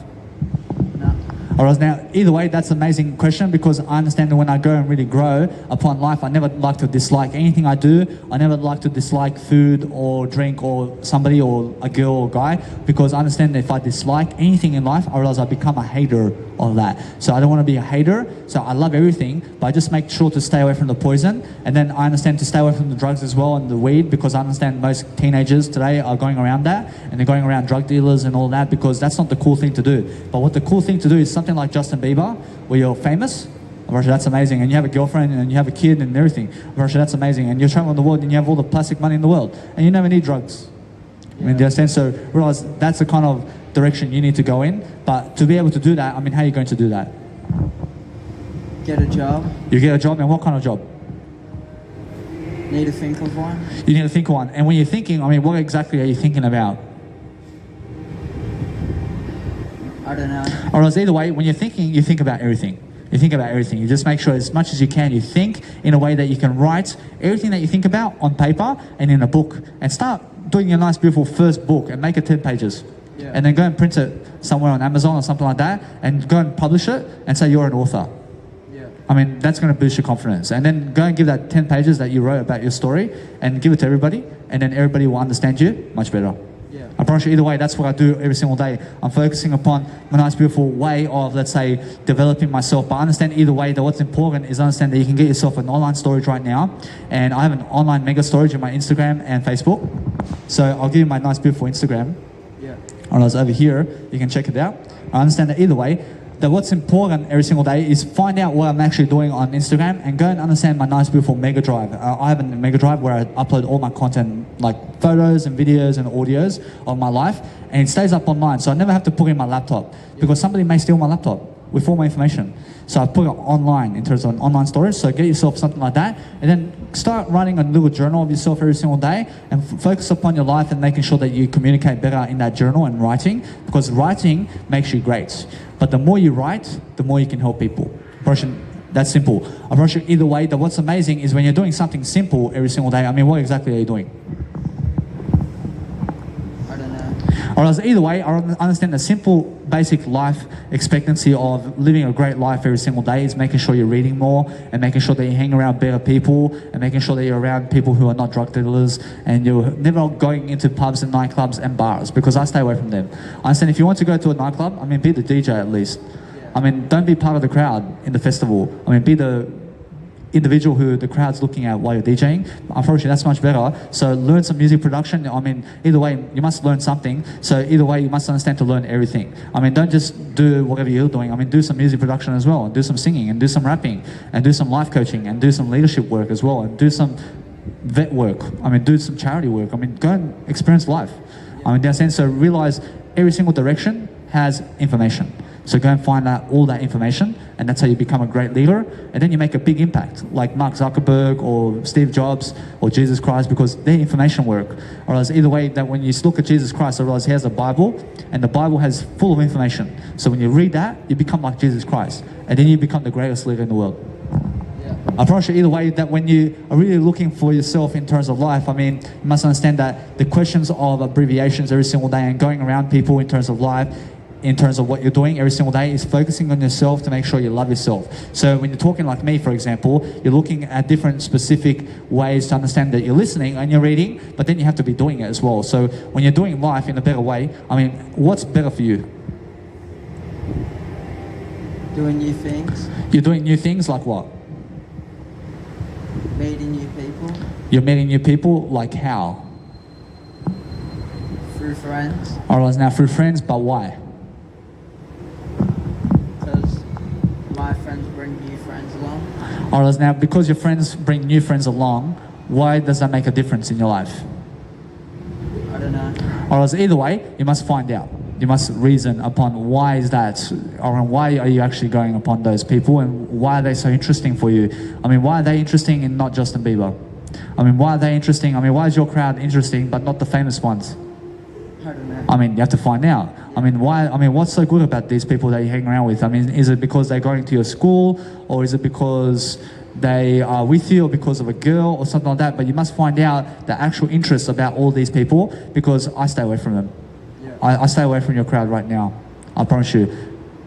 No. Alright, now either way, that's an amazing question, because I understand that when I go and really grow upon life, I never like to dislike anything I do. I never like to dislike food or drink or somebody or a girl or guy, because I understand that if I dislike anything in life, I realize I become a hater of that. So I don't want to be a hater, so I love everything, but I just make sure to stay away from the poison, and then I understand to stay away from the drugs as well and the weed, because I understand most teenagers today are going around that, and they're going around drug dealers and all that, because that's not the cool thing to do. But what the cool thing to do is something like Justin Bieber, where you're famous, that's amazing, and you have a girlfriend and you have a kid and everything, that's amazing, and you're traveling the world and you have all the plastic money in the world, and you never need drugs. I mean, do you understand? So realize that's the kind of direction you need to go in, but to be able to do that, I mean, how are you going to do that? Get a job. You get a job, and what kind of job? Need to think of one. You need to think of one, and when you're thinking, I mean, what exactly are you thinking about? I don't know. Or else either way, when you're thinking, you think about everything. You think about everything. You just make sure as much as you can, you think in a way that you can write everything that you think about on paper and in a book, and start doing your nice, beautiful first book and make it 10 pages. Yeah. And then go and print it somewhere on Amazon or something like that, and go and publish it and say you're an author. Yeah. I mean, that's going to boost your confidence. And then go and give that 10 pages that you wrote about your story and give it to everybody, and then everybody will understand you much better. Yeah. I promise you, either way, that's what I do every single day. I'm focusing upon my nice, beautiful way of, let's say, developing myself. But I understand either way that what's important is understand that you can get yourself an online storage right now. And I have an online mega storage in my Instagram and Facebook. So I'll give you my nice, beautiful Instagram. Yeah. Or else over here, you can check it out. I understand that either way, that what's important every single day is find out what I'm actually doing on Instagram and go and understand my nice, beautiful Mega Drive. I have a Mega Drive where I upload all my content, like photos and videos and audios of my life, and it stays up online. So I never have to put it in my laptop, because somebody may steal my laptop with all my information. So I put it online in terms of an online storage. So get yourself something like that, and then start writing a little journal of yourself every single day, and focus upon your life and making sure that you communicate better in that journal and writing, because writing makes you great. But the more you write, the more you can help people. That's simple. I promise you, either way, that what's amazing is when you're doing something simple every single day, I mean, what exactly are you doing? I don't know. Or else either way, I understand the simple, basic life expectancy of living a great life every single day is making sure you're reading more, and making sure that you hang around better people, and making sure that you're around people who are not drug dealers, and you're never going into pubs and nightclubs and bars, because I stay away from them. I understand if you want to go to a nightclub, I mean, be the DJ at least. Yeah. I mean, don't be part of the crowd in the festival. I mean, be the individual who the crowd's looking at while you're DJing. Unfortunately, that's much better. So learn some music production. I mean, either way, you must learn something. So either way, you must understand to learn everything. I mean, don't just do whatever you're doing. I mean, do some music production as well, and do some singing, and do some rapping, and do some life coaching, and do some leadership work as well, and do some vet work. I mean, do some charity work. I mean, go and experience life. I mean, in that sense, so realize every single direction has information. So go and find out all that information, and that's how you become a great leader, and then you make a big impact, like Mark Zuckerberg or Steve Jobs or Jesus Christ, because their information work. Or else either way, that when you look at Jesus Christ, I realize he has a Bible, and the Bible has full of information. So when you read that, you become like Jesus Christ, and then you become the greatest leader in the world. I promise you either way that when you are really looking for yourself in terms of life, I mean, you must understand that the questions of abbreviations every single day and going around people in terms of life, in terms of what you're doing every single day, is focusing on yourself to make sure you love yourself. So when you're talking like me, for example, you're looking at different specific ways to understand that you're listening and you're reading, but then you have to be doing it as well. So when you're doing life in a better way, I mean, what's better for you? Doing new things, You're doing new things like what? meeting new people, You're meeting new people, like how? through friends, Alright, now through friends, but why? because my friends bring new friends along. Alright, now because your friends bring new friends along, why does that make a difference in your life? I don't know. Alright, either way, you must find out. You must reason upon why is that, or why are you actually going upon those people, and why are they so interesting for you? I mean, why are they interesting in not Justin Bieber? I mean, why are they interesting? I mean, why is your crowd interesting but not the famous ones? I don't know. I mean, you have to find out. I mean, why? I mean, what's so good about these people that you hang around with? I mean, is it because they're going to your school, or is it because they are with you, or because of a girl or something like that? But you must find out the actual interests about all these people, because I stay away from them. I stay away from your crowd right now. I promise you.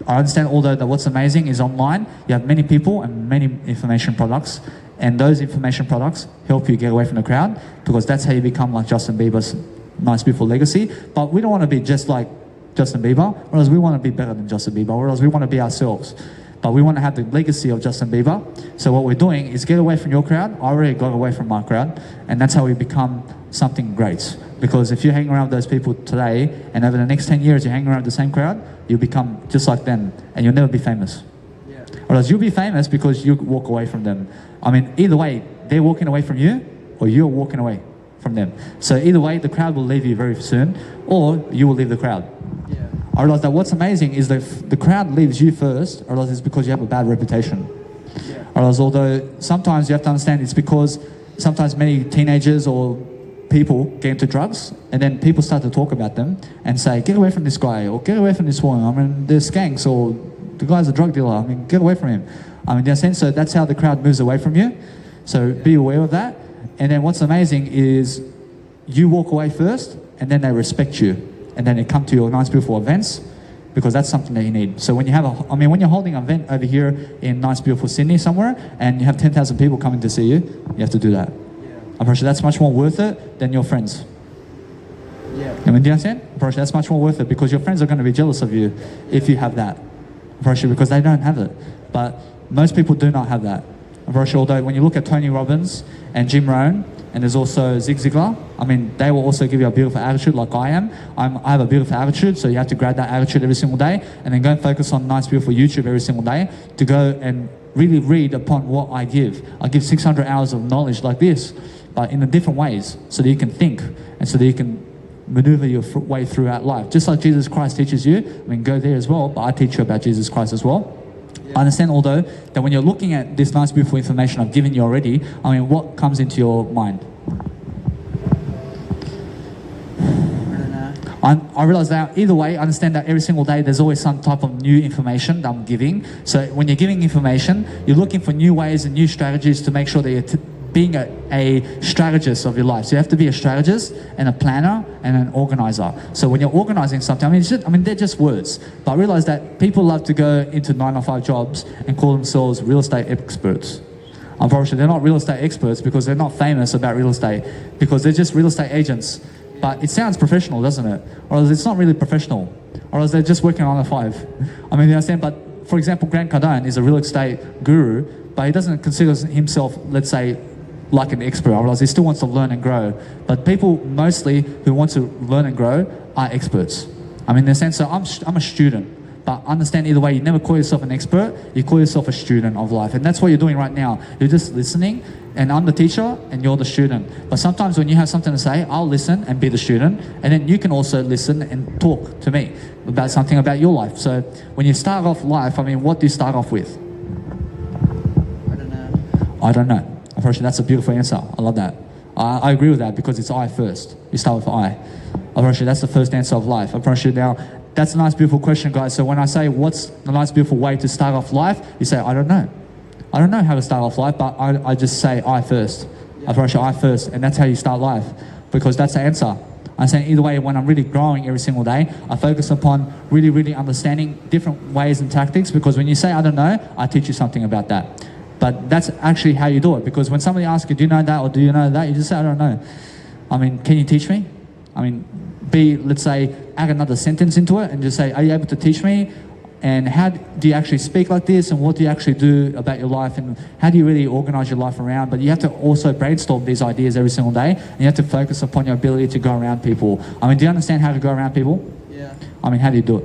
I understand, although that what's amazing is online, you have many people and many information products, and those information products help you get away from the crowd, because that's how you become like Justin Bieber's Nice Beautiful legacy. But we don't want to be just like Justin Bieber, whereas we want to be better than Justin Bieber, whereas we want to be ourselves. But we want to have the legacy of Justin Bieber. So what we're doing is get away from your crowd. I already got away from my crowd, and that's how we become something great. Because if you hang around those people today, and over the next 10 years you hang around the same crowd, you'll become just like them, and you'll never be famous. Yeah. Whereas you'll be famous because you walk away from them. I mean, either way, they're walking away from you, or you're walking away from them. So either way, the crowd will leave you very soon, or you will leave the crowd. Yeah. I realize that what's amazing is that if the crowd leaves you first, I realize it's because you have a bad reputation. Yeah. I realize, although sometimes you have to understand it's because sometimes many teenagers or people get into drugs, and then people start to talk about them and say, get away from this guy, or get away from this woman. I mean, they're skanks, or the guy's a drug dealer. I mean, get away from him. I mean, in a sense, so that's how the crowd moves away from you. So be aware of that. And then what's amazing is you walk away first, and then they respect you, and then they come to your Nice Beautiful events, because that's something that you need. So when you have when you're holding an event over here in Nice Beautiful Sydney somewhere, and you have 10,000 people coming to see you, you have to do that. I'm pretty sure that's much more worth it than your friends. Yeah. I mean, do you understand? I'm pretty sure that's much more worth it, because your friends are going to be jealous of you if you have that. I'm pretty sure, because they don't have it. But most people do not have that. I'm pretty sure, although when you look at Tony Robbins and Jim Rohn, and there's also Zig Ziglar, I mean, they will also give you a beautiful attitude like I am. I have a beautiful attitude, so you have to grab that attitude every single day, and then go and focus on Nice Beautiful YouTube every single day to go and really read upon what I give. I give 600 hours of knowledge like this, but in the different ways, so that you can think, and so that you can maneuver your way throughout life. Just like Jesus Christ teaches you, I mean, go there as well, but I teach you about Jesus Christ as well. I understand, although, that when you're looking at this Nice Beautiful information I've given you already, I mean, what comes into your mind? I don't know. I realize that either way, I understand that every single day there's always some type of new information that I'm giving. So when you're giving information, you're looking for new ways and new strategies to make sure that you're being a strategist of your life. So you have to be a strategist and a planner and an organizer. So when you're organizing something, I mean, they're just words. But I realize that people love to go into 9-to-5 jobs and call themselves real estate experts. Unfortunately, they're not real estate experts because they're not famous about real estate, because they're just real estate agents. But it sounds professional, doesn't it? Or else it's not really professional. Or else they're just working on a 5. I mean, you understand? But for example, Grant Cardone is a real estate guru, but he doesn't consider himself, let's say, like an expert. I realize he still wants to learn and grow. But people mostly who want to learn and grow are experts. I mean, in a sense, so I'm a student. But understand either way, you never call yourself an expert, you call yourself a student of life. And that's what you're doing right now. You're just listening, and I'm the teacher and you're the student. But sometimes when you have something to say, I'll listen and be the student, and then you can also listen and talk to me about something about your life. So when you start off life, I mean, what do you start off with? I don't know. I don't know. Unfortunately, that's a beautiful answer. I love that. I agree with that because it's I first. You start with I. Unfortunately, that's the first answer of life. Unfortunately, now, that's a nice, beautiful question, guys. So when I say, what's the nice, beautiful way to start off life? You say, I don't know. I don't know how to start off life, but I just say I first. Unfortunately, I first. And that's how you start life because that's the answer. I'm saying either way, when I'm really growing every single day, I focus upon really, really understanding different ways and tactics because when you say, I don't know, I teach you something about that. But that's actually how you do it because when somebody asks you, do you know that or do you know that? You just say, I don't know. I mean, can you teach me? I mean, let's say, add another sentence into it and just say, are you able to teach me? And how do you actually speak like this? And what do you actually do about your life? And how do you really organize your life around? But you have to also brainstorm these ideas every single day. And you have to focus upon your ability to go around people. I mean, do you understand how to go around people? Yeah. I mean, how do you do it?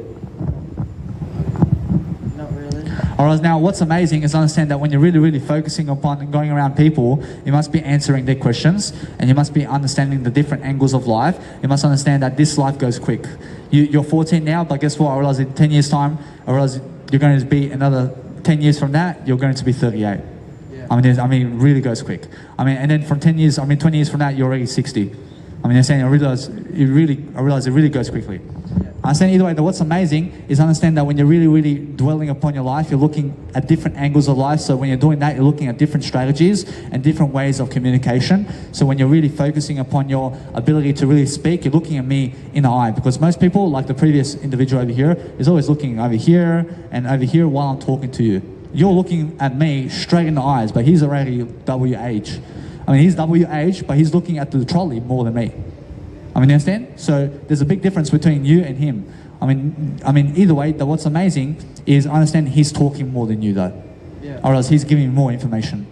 Not really. Alright, now what's amazing is understand that when you're really, really focusing upon going around people, you must be answering their questions and you must be understanding the different angles of life. You must understand that this life goes quick. You're 14 now, but guess what? I realize in 10 years' time, I realize you're going to be another 10 years from that, you're going to be 38. Yeah. I mean, it really goes quick. I mean, and then from 20 years from that, you're already 60. I mean, you're saying I realize it really goes quickly. I understand either way that what's amazing is understand that when you're really, really dwelling upon your life, you're looking at different angles of life. So when you're doing that, you're looking at different strategies and different ways of communication. So when you're really focusing upon your ability to really speak, you're looking at me in the eye. Because most people, like the previous individual over here, is always looking over here and over here while I'm talking to you. You're looking at me straight in the eyes, but he's already WH. I mean, he's WH, but he's looking at the trolley more than me. I mean, you understand? So there's a big difference between you and him. I mean, either way, what's amazing is I understand he's talking more than you though. Yeah. Or else he's giving you more information.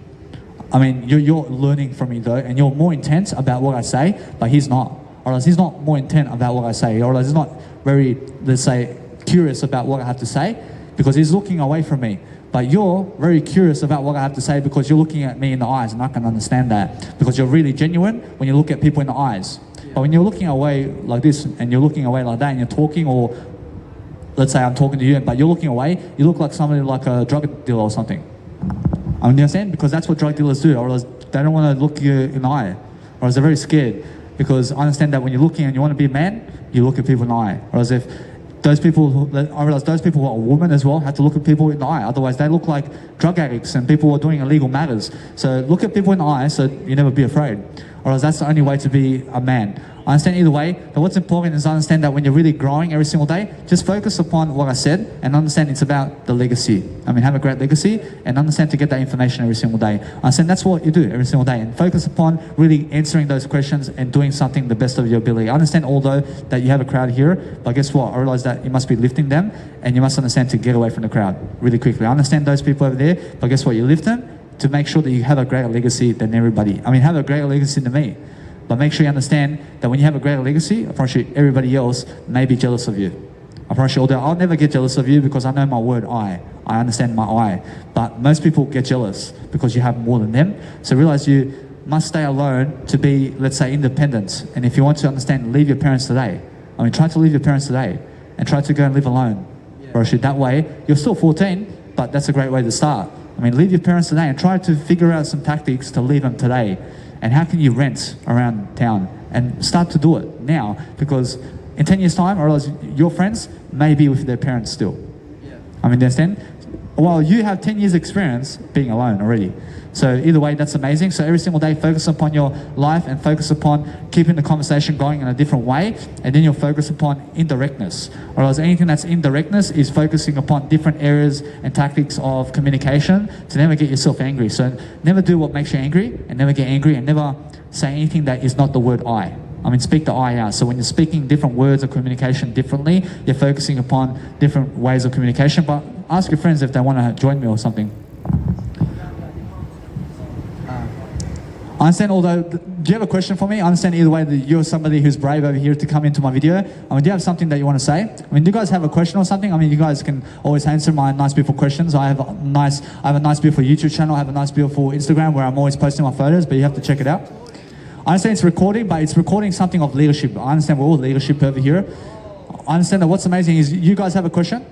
I mean, you're learning from me though, and you're more intense about what I say, but he's not. Or else he's not more intent about what I say. Or else he's not very, let's say, curious about what I have to say because he's looking away from me. But you're very curious about what I have to say because you're looking at me in the eyes, and I can understand that because you're really genuine when you look at people in the eyes. But when you're looking away like this and you're looking away like that and you're talking, or let's say I'm talking to you but you're looking away, you look like somebody like a drug dealer or something. I mean, you understand? Because that's what drug dealers do, or else they don't want to look you in the eye, or else they're very scared. Because I understand that when you're looking and you want to be a man, you look at people in the eye. Or as if those people, I realize those people who are women as well have to look at people in the eye. Otherwise, they look like drug addicts and people who are doing illegal matters. So look at people in the eye so you never be afraid. Or else that's the only way to be a man. I understand either way, but what's important is I understand that when you're really growing every single day, just focus upon what I said and understand it's about the legacy. I mean, have a great legacy and understand to get that information every single day. I understand that's what you do every single day and focus upon really answering those questions and doing something the best of your ability. I understand although that you have a crowd here, but guess what? I realize that you must be lifting them and you must understand to get away from the crowd really quickly. I understand those people over there, but guess what? You lift them to make sure that you have a greater legacy than everybody. I mean, have a greater legacy than me. But make sure you understand that when you have a greater legacy, I promise you everybody else may be jealous of you. I promise you, although I'll never get jealous of you because I know my word I understand my I. But most people get jealous because you have more than them. So realize you must stay alone to be, let's say, independent. And if you want to understand, leave your parents today. I mean, try to leave your parents today and try to go and live alone. Yeah. That way, you're still 14, but that's a great way to start. I mean, leave your parents today and try to figure out some tactics to leave them today. And how can you rent around town and start to do it now? Because in 10 years' time, I realize your friends may be with their parents still. Yeah. I mean, understand? Well, you have 10 years experience being alone already. So either way, that's amazing. So every single day, focus upon your life and focus upon keeping the conversation going in a different way. And then you'll focus upon indirectness. Or else anything that's indirectness is focusing upon different areas and tactics of communication to never get yourself angry. So never do what makes you angry and never get angry and never say anything that is not the word I. I mean, speak the I out. So when you're speaking different words of communication differently, you're focusing upon different ways of communication. But ask your friends if they want to join me or something. I understand, although, do you have a question for me? I understand either way that you're somebody who's brave over here to come into my video. I mean, do you have something that you want to say? I mean, do you guys have a question or something? I mean, you guys can always answer my nice, beautiful questions. I have a nice, beautiful YouTube channel. I have a nice, beautiful Instagram where I'm always posting my photos, but you have to check it out. I understand it's recording, but it's recording something of leadership. I understand we're all leadership over here. I understand that what's amazing is you guys have a question?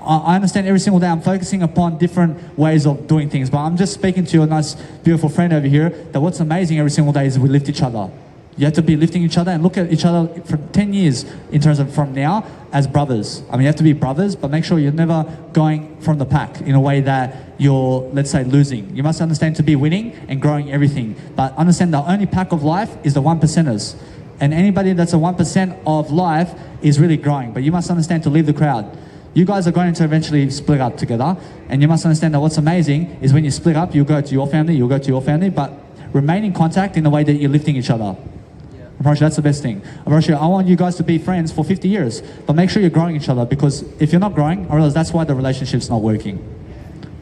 I understand every single day I'm focusing upon different ways of doing things, but I'm just speaking to your nice, beautiful friend over here that what's amazing every single day is we lift each other. You have to be lifting each other and look at each other for 10 years in terms of from now as brothers. I mean, you have to be brothers, but make sure you're never going from the pack in a way that you're, let's say, losing. You must understand to be winning and growing everything. But understand the only pack of life is the 1%ers. And anybody that's a 1% of life is really growing. But you must understand to leave the crowd. You guys are going to eventually split up together, and you must understand that what's amazing is when you split up, you go to your family, but remain in contact in the way that you're lifting each other. I promise you, that's the best thing. I promise you, I want you guys to be friends for 50 years, but make sure you're growing each other, because if you're not growing, I realize that's why the relationship's not working.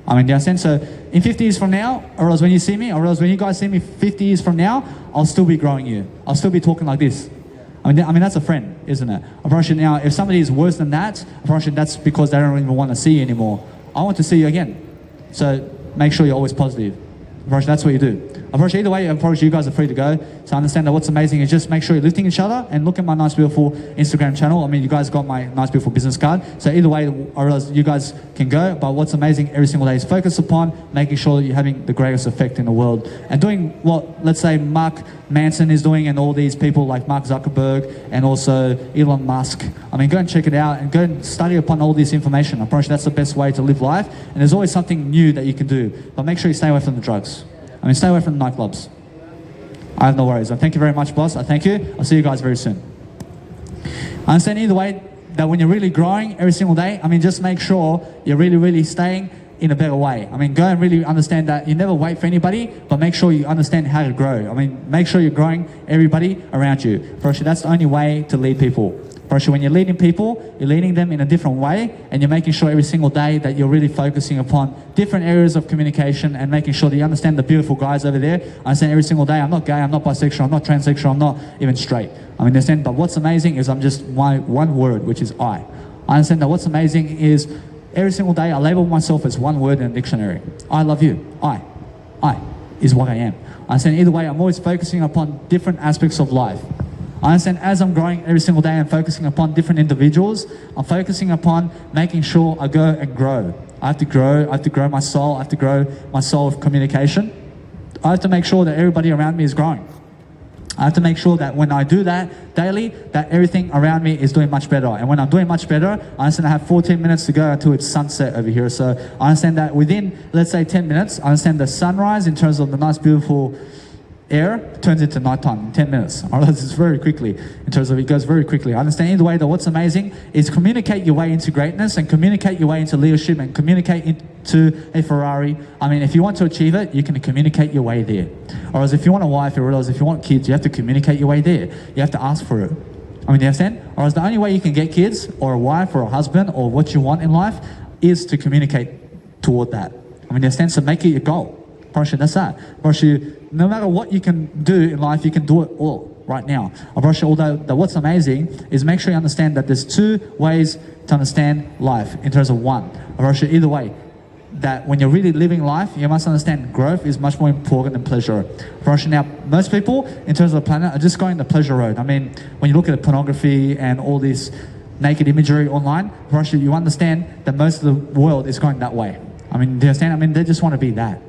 I mean, do you understand? So in 50 years from now, I realize when you see me, I realize when you guys see me 50 years from now, I'll still be growing you. I'll still be talking like this. I mean, that's a friend, isn't it? I promise you now, if somebody is worse than that, I promise you that's because they don't even want to see you anymore. I want to see you again. So make sure you're always positive. I promise you that's what you do. I promise you either way, I promise you guys are free to go. So I understand that what's amazing is just make sure you're lifting each other and look at my nice, beautiful Instagram channel. I mean, you guys got my nice, beautiful business card. So either way, I realize you guys can go, but what's amazing every single day is focus upon making sure that you're having the greatest effect in the world and doing what, let's say, Mark Manson is doing and all these people like Mark Zuckerberg and also Elon Musk. I mean, go and check it out and go and study upon all this information. I promise you that's the best way to live life. And there's always something new that you can do, but make sure you stay away from the drugs. I mean, stay away from the nightclubs. I have no worries. And thank you very much, boss. I thank you. I'll see you guys very soon. I understand either way that when you're really growing every single day, I mean, just make sure you're really, really staying in a better way. I mean, go and really understand that you never wait for anybody, but make sure you understand how to grow. I mean, make sure you're growing everybody around you. For sure, that's the only way to lead people. For sure, when you're leading people, you're leading them in a different way, and you're making sure every single day that you're really focusing upon different areas of communication and making sure that you understand the beautiful guys over there. I understand every single day, I'm not gay, I'm not bisexual, I'm not transsexual, I'm not even straight. I understand, but what's amazing is I'm just one word, which is I. I understand that what's amazing is every single day I label myself as one word in a dictionary. I love you. I is what I am. I understand either way, I'm always focusing upon different aspects of life. I understand as I'm growing every single day and focusing upon different individuals, I'm focusing upon making sure I go and grow. I have to grow my soul, I have to grow my soul of communication. I have to make sure that everybody around me is growing. I have to make sure that when I do that daily, that everything around me is doing much better. And when I'm doing much better, I understand I have 14 minutes to go until it's sunset over here. So I understand that within, let's say 10 minutes, I understand the sunrise in terms of the nice, beautiful air turns into nighttime in 10 minutes. I realize it's very quickly, in terms of it goes very quickly. I understand either way that what's amazing is communicate your way into greatness and communicate your way into leadership and communicate into a Ferrari. I mean, if you want to achieve it, you can communicate your way there. Or as if you want a wife, you realize if you want kids, you have to communicate your way there. You have to ask for it. I mean, you understand? Or as the only way you can get kids or a wife or a husband or what you want in life is to communicate toward that. I mean, you understand? So make it your goal. Promise you, that's that. Promise you, no matter what you can do in life, you can do it all right now. I promise you, although what's amazing is make sure you understand that there's two ways to understand life in terms of one. I promise you, either way, that when you're really living life, you must understand growth is much more important than pleasure. I promise you now, most people in terms of the planet are just going the pleasure road. I mean, when you look at the pornography and all this naked imagery online, I promise you understand that most of the world is going that way. I mean, do you understand? I mean, they just want to be that.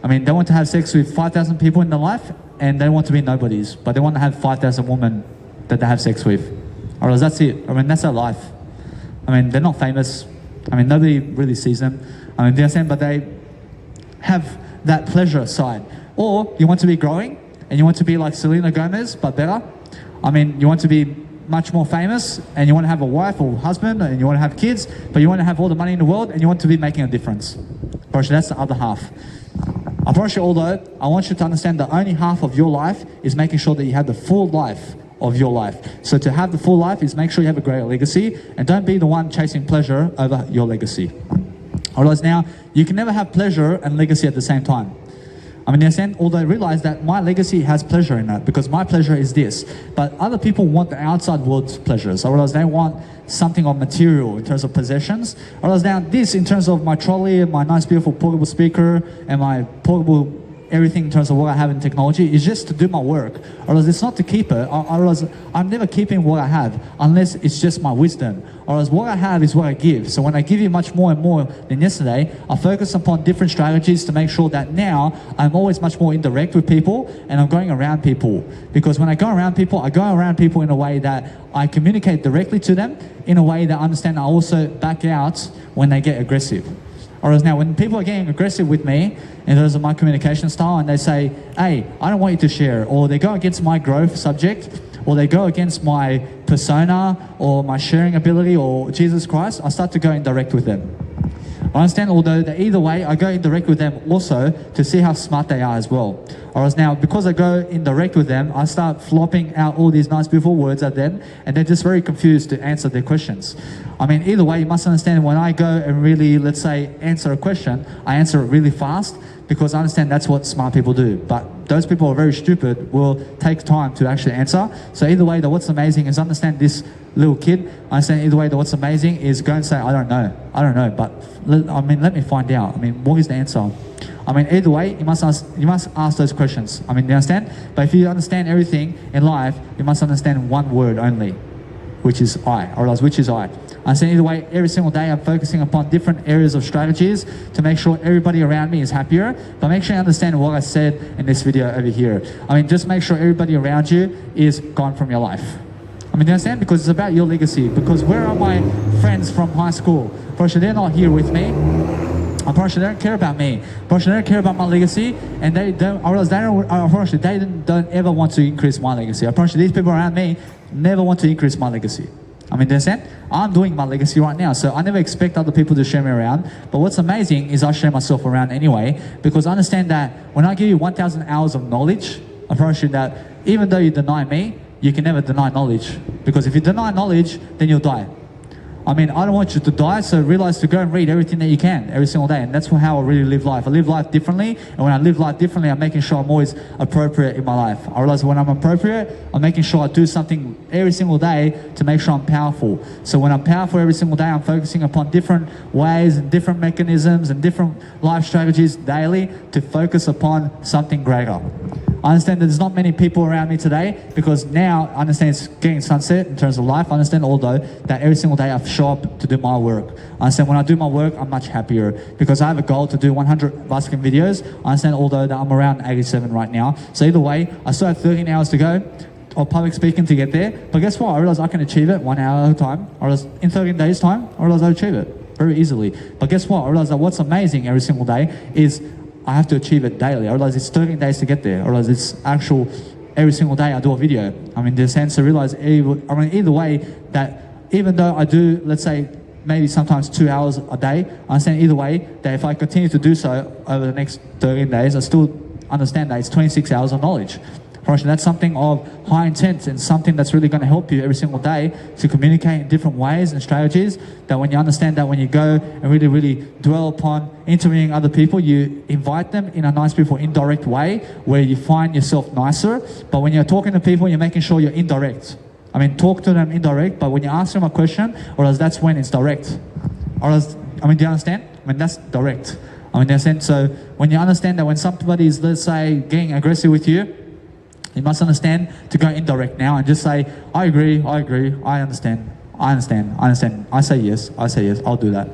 I mean, they want to have sex with 5,000 people in their life, and they want to be nobodies, but they want to have 5,000 women that they have sex with. Or else that's it. I mean, that's their life. I mean, they're not famous. I mean, nobody really sees them. I mean, do you understand? But they have that pleasure side. Or you want to be growing, and you want to be like Selena Gomez, but better. I mean, you want to be much more famous, and you want to have a wife or husband, and you want to have kids, but you want to have all the money in the world, and you want to be making a difference. Actually, that's the other half. I promise you, although, I want you to understand the only half of your life is making sure that you have the full life of your life. So to have the full life is make sure you have a greater legacy, and don't be the one chasing pleasure over your legacy. I realize now, you can never have pleasure and legacy at the same time. I mean, in a sense, although I realize that my legacy has pleasure in it because my pleasure is this, but other people want the outside world's pleasures. I realize they want something of material in terms of possessions. I realize now this in terms of my trolley, my nice beautiful portable speaker, and my portable everything in terms of what I have in technology is just to do my work. I realize it's not to keep it. I realize I'm never keeping what I have unless it's just my wisdom. I realize what I have is what I give. So when I give you much more and more than yesterday, I focus upon different strategies to make sure that now I'm always much more indirect with people and I'm going around people. Because when I go around people, I go around people in a way that I communicate directly to them in a way that I understand I also back out when they get aggressive. Whereas now when people are getting aggressive with me in terms of my communication style and they say, hey, I don't want you to share, or they go against my growth subject, or they go against my persona or my sharing ability or Jesus Christ, I start to go indirect with them. I understand, although that either way, I go indirect with them also to see how smart they are as well. Whereas now, because I go indirect with them, I start flopping out all these nice, beautiful words at them, and they're just very confused to answer their questions. I mean, either way, you must understand when I go and really, let's say, answer a question, I answer it really fast because I understand that's what smart people do. But those people who are very stupid will take time to actually answer. So either way, that what's amazing is understand this little kid. I understand either way that what's amazing is go and say, I don't know, but let me find out. I mean, what is the answer? I mean, either way, you must ask those questions. I mean, you understand? But if you understand everything in life, you must understand one word only, which is I, or else which is I. I say either way, every single day I'm focusing upon different areas of strategies to make sure everybody around me is happier, but make sure you understand what I said in this video over here. I mean, just make sure everybody around you is gone from your life. I mean, you understand? Because it's about your legacy. Because where are my friends from high school? Probably they're not here with me. Probably they don't care about me. Probably they don't care about my legacy, and they don't. I realize they don't ever want to increase my legacy. I promise you, these people around me never want to increase my legacy. I mean, you understand? I'm doing my legacy right now, so I never expect other people to share me around. But what's amazing is I share myself around anyway, because I understand that when I give you 1,000 hours of knowledge, I promise you that even though you deny me, you can never deny knowledge. Because if you deny knowledge, then you'll die. I mean, I don't want you to die, so realize to go and read everything that you can every single day. And that's how I really live life. I live life differently, and when I live life differently, I'm making sure I'm always appropriate in my life. I realize when I'm appropriate, I'm making sure I do something every single day to make sure I'm powerful. So when I'm powerful every single day, I'm focusing upon different ways and different mechanisms and different life strategies daily to focus upon something greater. I understand that there's not many people around me today because now I understand it's getting sunset in terms of life. I understand although that every single day I show up to do my work. I understand when I do my work, I'm much happier because I have a goal to do 100 Basking videos. I understand although that I'm around 87 right now. So either way, I still have 13 hours to go of public speaking to get there. But guess what? I realize I can achieve it 1 hour at a time. I realize in 13 days time, I realize I achieve it very easily. But guess what? I realize that what's amazing every single day is I have to achieve it daily. I realize it's 13 days to get there. I realize it's actual every single day I do a video. I mean, in the sense I realize either way that even though I do, let's say, maybe sometimes 2 hours a day, I understand either way that if I continue to do so over the next 13 days, I still understand that it's 26 hours of knowledge. That's something of high intent and something that's really going to help you every single day to communicate in different ways and strategies that when you understand that when you go and really, really dwell upon interviewing other people, you invite them in a nice, beautiful, indirect way where you find yourself nicer. But when you're talking to people, you're making sure you're indirect. I mean, talk to them indirect, but when you ask them a question, or else that's when it's direct. Or else, I mean, do you understand? I mean, that's direct. I mean, in a sense, so when you understand that when somebody is, let's say, getting aggressive with you, you must understand to go indirect now and just say, I agree, I understand, I say yes, I'll do that.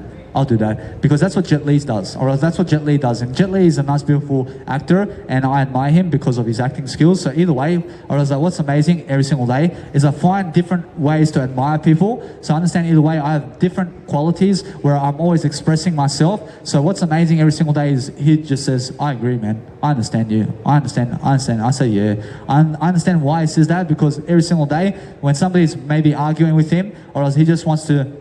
Because that's what Jet Li does, or else that's what Jet Li does. And Jet Li is a nice, beautiful actor, and I admire him because of his acting skills. So either way, or else what's amazing every single day is I find different ways to admire people. So I understand either way, I have different qualities where I'm always expressing myself. So what's amazing every single day is he just says, I agree, man. I understand you. I understand. I say yeah. I understand why he says that, because every single day when somebody's maybe arguing with him, or else he just wants to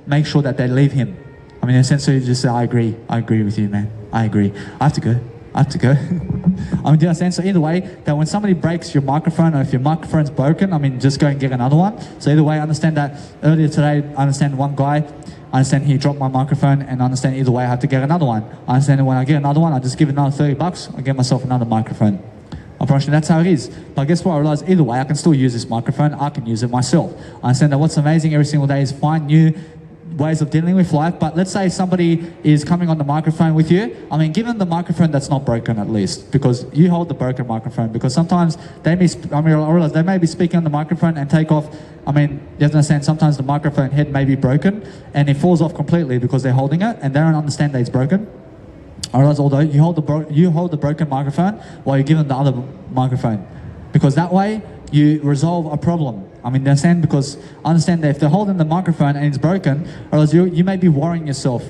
make sure that they leave him. I mean, in a sense, so you just say, I agree with you, man. I agree. I have to go. I mean, do you understand? So either way, that when somebody breaks your microphone, or if your microphone's broken, I mean, just go and get another one. So either way, I understand that earlier today, I understand one guy I understand he dropped my microphone, and I understand either way I have to get another one. I understand when I get another one, I just give another $30, I get myself another microphone. I promise you, that's how it is. But guess what? I realize either way, I can still use this microphone. I can use it myself. I understand that what's amazing every single day is find new ways of dealing with life. But let's say somebody is coming on the microphone with you. I mean, give them the microphone that's not broken at least, because you hold the broken microphone. Because sometimes they may, I realize they may be speaking on the microphone and take off. I mean, you have to understand sometimes the microphone head may be broken and it falls off completely because they're holding it and they don't understand that it's broken. I realize although you hold the broken microphone while you give them the other microphone, because that way you resolve a problem. I mean, understand, because I understand that if they're holding the microphone and it's broken, or else you may be worrying yourself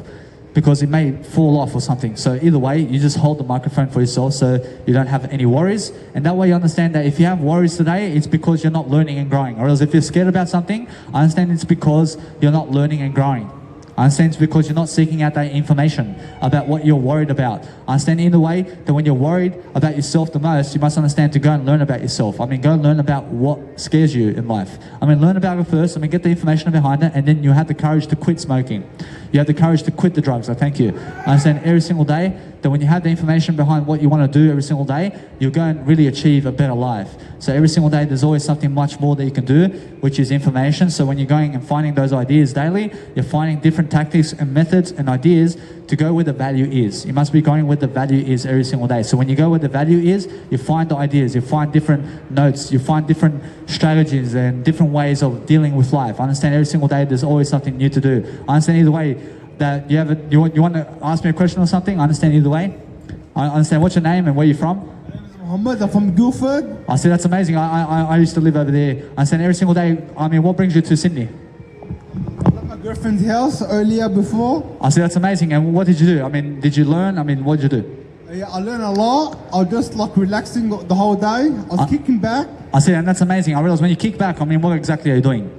because it may fall off or something. So either way, you just hold the microphone for yourself so you don't have any worries. And that way you understand that if you have worries today, it's because you're not learning and growing. Or else if you're scared about something, I understand it's because you're not learning and growing. I understand it's because you're not seeking out that information about what you're worried about. I understand either way that when you're worried about yourself the most, you must understand to go and learn about yourself. I mean, go and learn about what scares you in life. I mean, learn about it first. I mean, get the information behind it, and then you have the courage to quit smoking. You have the courage to quit the drugs. I thank you. I understand every single day that when you have the information behind what you want to do every single day, you'll go and really achieve a better life. So every single day, there's always something much more that you can do, which is information. So when you're going and finding those ideas daily, you're finding different tactics and methods and ideas to go where the value is. You must be going where the value is every single day. So when you go where the value is, you find the ideas, you find different notes, you find different strategies and different ways of dealing with life. I understand every single day there's always something new to do. I understand either way that you want to ask me a question or something. I understand either way. I understand what's your name and where you're from. Muhammad, I'm from Guildford. I see, that's amazing. I used to live over there. I understand every single day. I mean, what brings you to Sydney? I left my girlfriend's house earlier before. I see, that's amazing. And what did you do? I mean, did you learn? I mean, what did you do? Yeah, I learned a lot. I was just like relaxing the whole day. I was kicking back. I see, and that's amazing. I realize when you kick back, I mean, what exactly are you doing?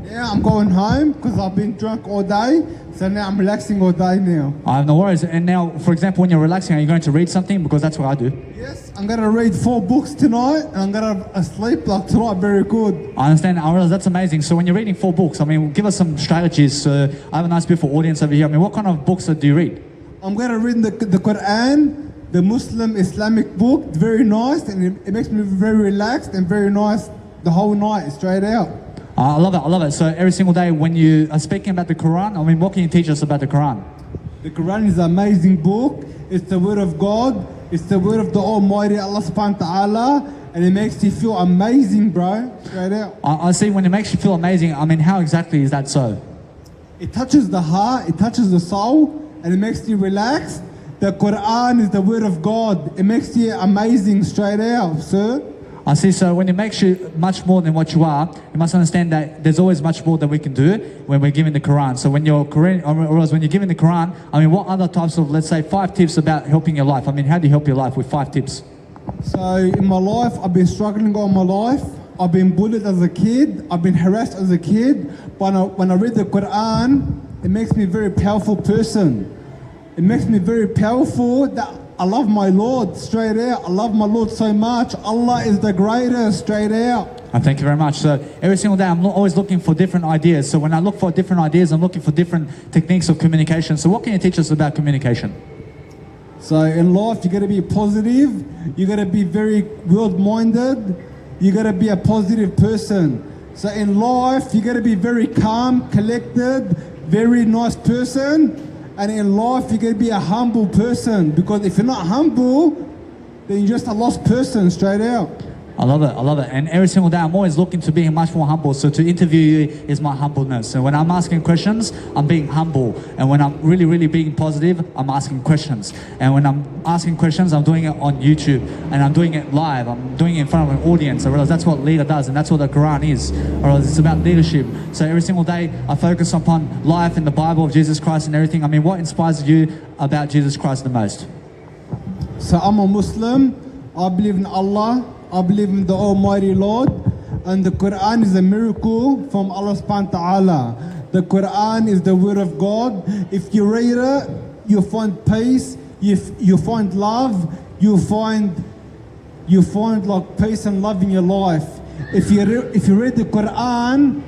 Yeah, I'm going home because I've been drunk all day. So now I'm relaxing all day now. I have no worries. And now, for example, when you're relaxing, are you going to read something? Because that's what I do. Yes, I'm going to read 4 books tonight and I'm going to sleep like tonight very good. I understand. I realize that's amazing. So when you're reading 4 books, I mean, give us some strategies. I have a nice beautiful audience over here. I mean, what kind of books do you read? I'm going to read the Quran, the Muslim Islamic book. It's very nice and it makes me very relaxed and very nice the whole night, straight out. I love it. I love it. So every single day when you are speaking about the Quran, I mean, what can you teach us about the Quran? The Quran is an amazing book. It's the word of God. It's the word of the Almighty Allah subhanahu wa ta'ala. And it makes you feel amazing, bro. Straight out. I see, when it makes you feel amazing, I mean, how exactly is that so? It touches the heart, it touches the soul, and it makes you relax. The Quran is the word of God. It makes you amazing, straight out, sir. I see, so when it makes you much more than what you are, you must understand that there's always much more that we can do when we're giving the Quran. So when you're giving the Quran, I mean, what other types of, let's say, 5 tips about helping your life? I mean, how do you help your life with 5 tips? So in my life, I've been struggling all my life. I've been bullied as a kid. I've been harassed as a kid. But when I read the Quran, it makes me a very powerful person. It makes me very powerful that I love my Lord, straight out. I love my Lord so much. Allah is the greatest, straight out. Thank you very much. So every single day I'm always looking for different ideas. So when I look for different ideas, I'm looking for different techniques of communication. So what can you teach us about communication? So in life, you got to be positive. You got to be very world-minded. You got to be a positive person. So in life, you got to be very calm, collected, very nice person. And in life, you got to be a humble person. Because if you're not humble, then you're just a lost person, straight out. I love it. I love it. And every single day, I'm always looking to being much more humble. So to interview you is my humbleness. And when I'm asking questions, I'm being humble. And when I'm really, really being positive, I'm asking questions. And when I'm asking questions, I'm doing it on YouTube. And I'm doing it live. I'm doing it in front of an audience. I realize that's what leader does. And that's what the Quran is. I realize it's about leadership. So every single day, I focus upon life and the Bible of Jesus Christ and everything. I mean, what inspires you about Jesus Christ the most? So I'm a Muslim. I believe in Allah. I believe in the Almighty Lord, and the Quran is a miracle from Allah subhanahu wa ta'ala. The Quran is the word of God. If you read it, you find peace, you find love, you find like peace and love in your life. If you read the Quran,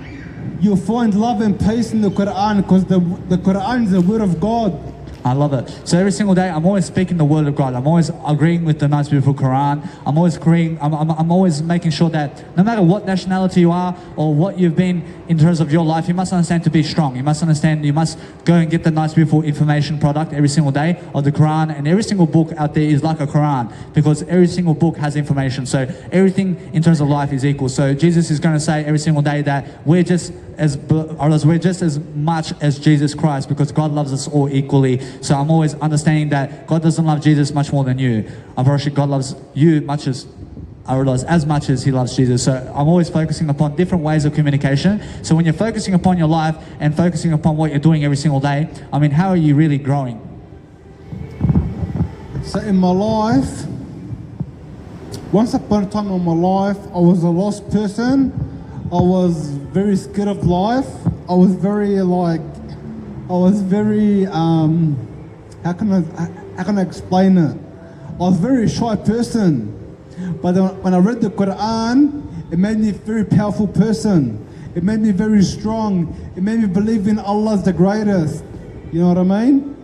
you'll find love and peace in the Quran, because the Quran is the word of God. I love it. So every single day, I'm always speaking the word of God. I'm always agreeing with the nice, beautiful Quran. I'm always agreeing. I'm always making sure that no matter what nationality you are or what you've been in terms of your life, you must understand to be strong. You must understand. You must go and get the nice, beautiful information product every single day of the Quran. And every single book out there is like a Quran, because every single book has information. So everything in terms of life is equal. So Jesus is going to say every single day that we're just as much as Jesus Christ, because God loves us all equally. So I'm always understanding that God doesn't love Jesus much more than you. Unfortunately, God loves you as much as He loves Jesus. So I'm always focusing upon different ways of communication. So when you're focusing upon your life and focusing upon what you're doing every single day, I mean, how are you really growing? So in my life, once upon a time in my life, I was a lost person. I was very scared of life. I was very how can I explain it? I was a very shy person. But when I read the Quran, it made me a very powerful person. It made me very strong. It made me believe in Allah is the greatest. You know what I mean?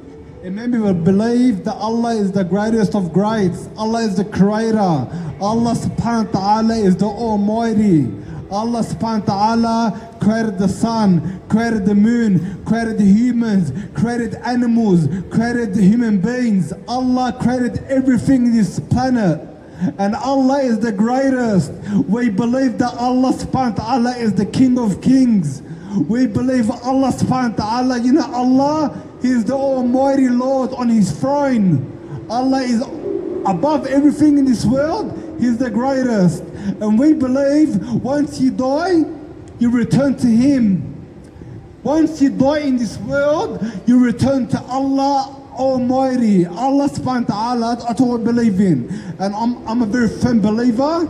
It made me believe that Allah is the greatest of greats. Allah is the creator. Allah subhanahu wa ta'ala is the almighty. Allah subhanahu wa ta'ala created the sun, created the moon, created the humans, created animals, created the human beings. Allah created everything in this planet. And Allah is the greatest. We believe that Allah subhanahu wa ta'ala is the King of Kings. We believe Allah subhanahu wa ta'ala, you know Allah, He is the Almighty Lord on His throne. Allah is above everything in this world. He's the greatest. And we believe once you die, you return to Him. Once you die in this world, you return to Allah Almighty. Allah subhanahu wa ta'ala, that's what I believe in. And I'm a very firm believer.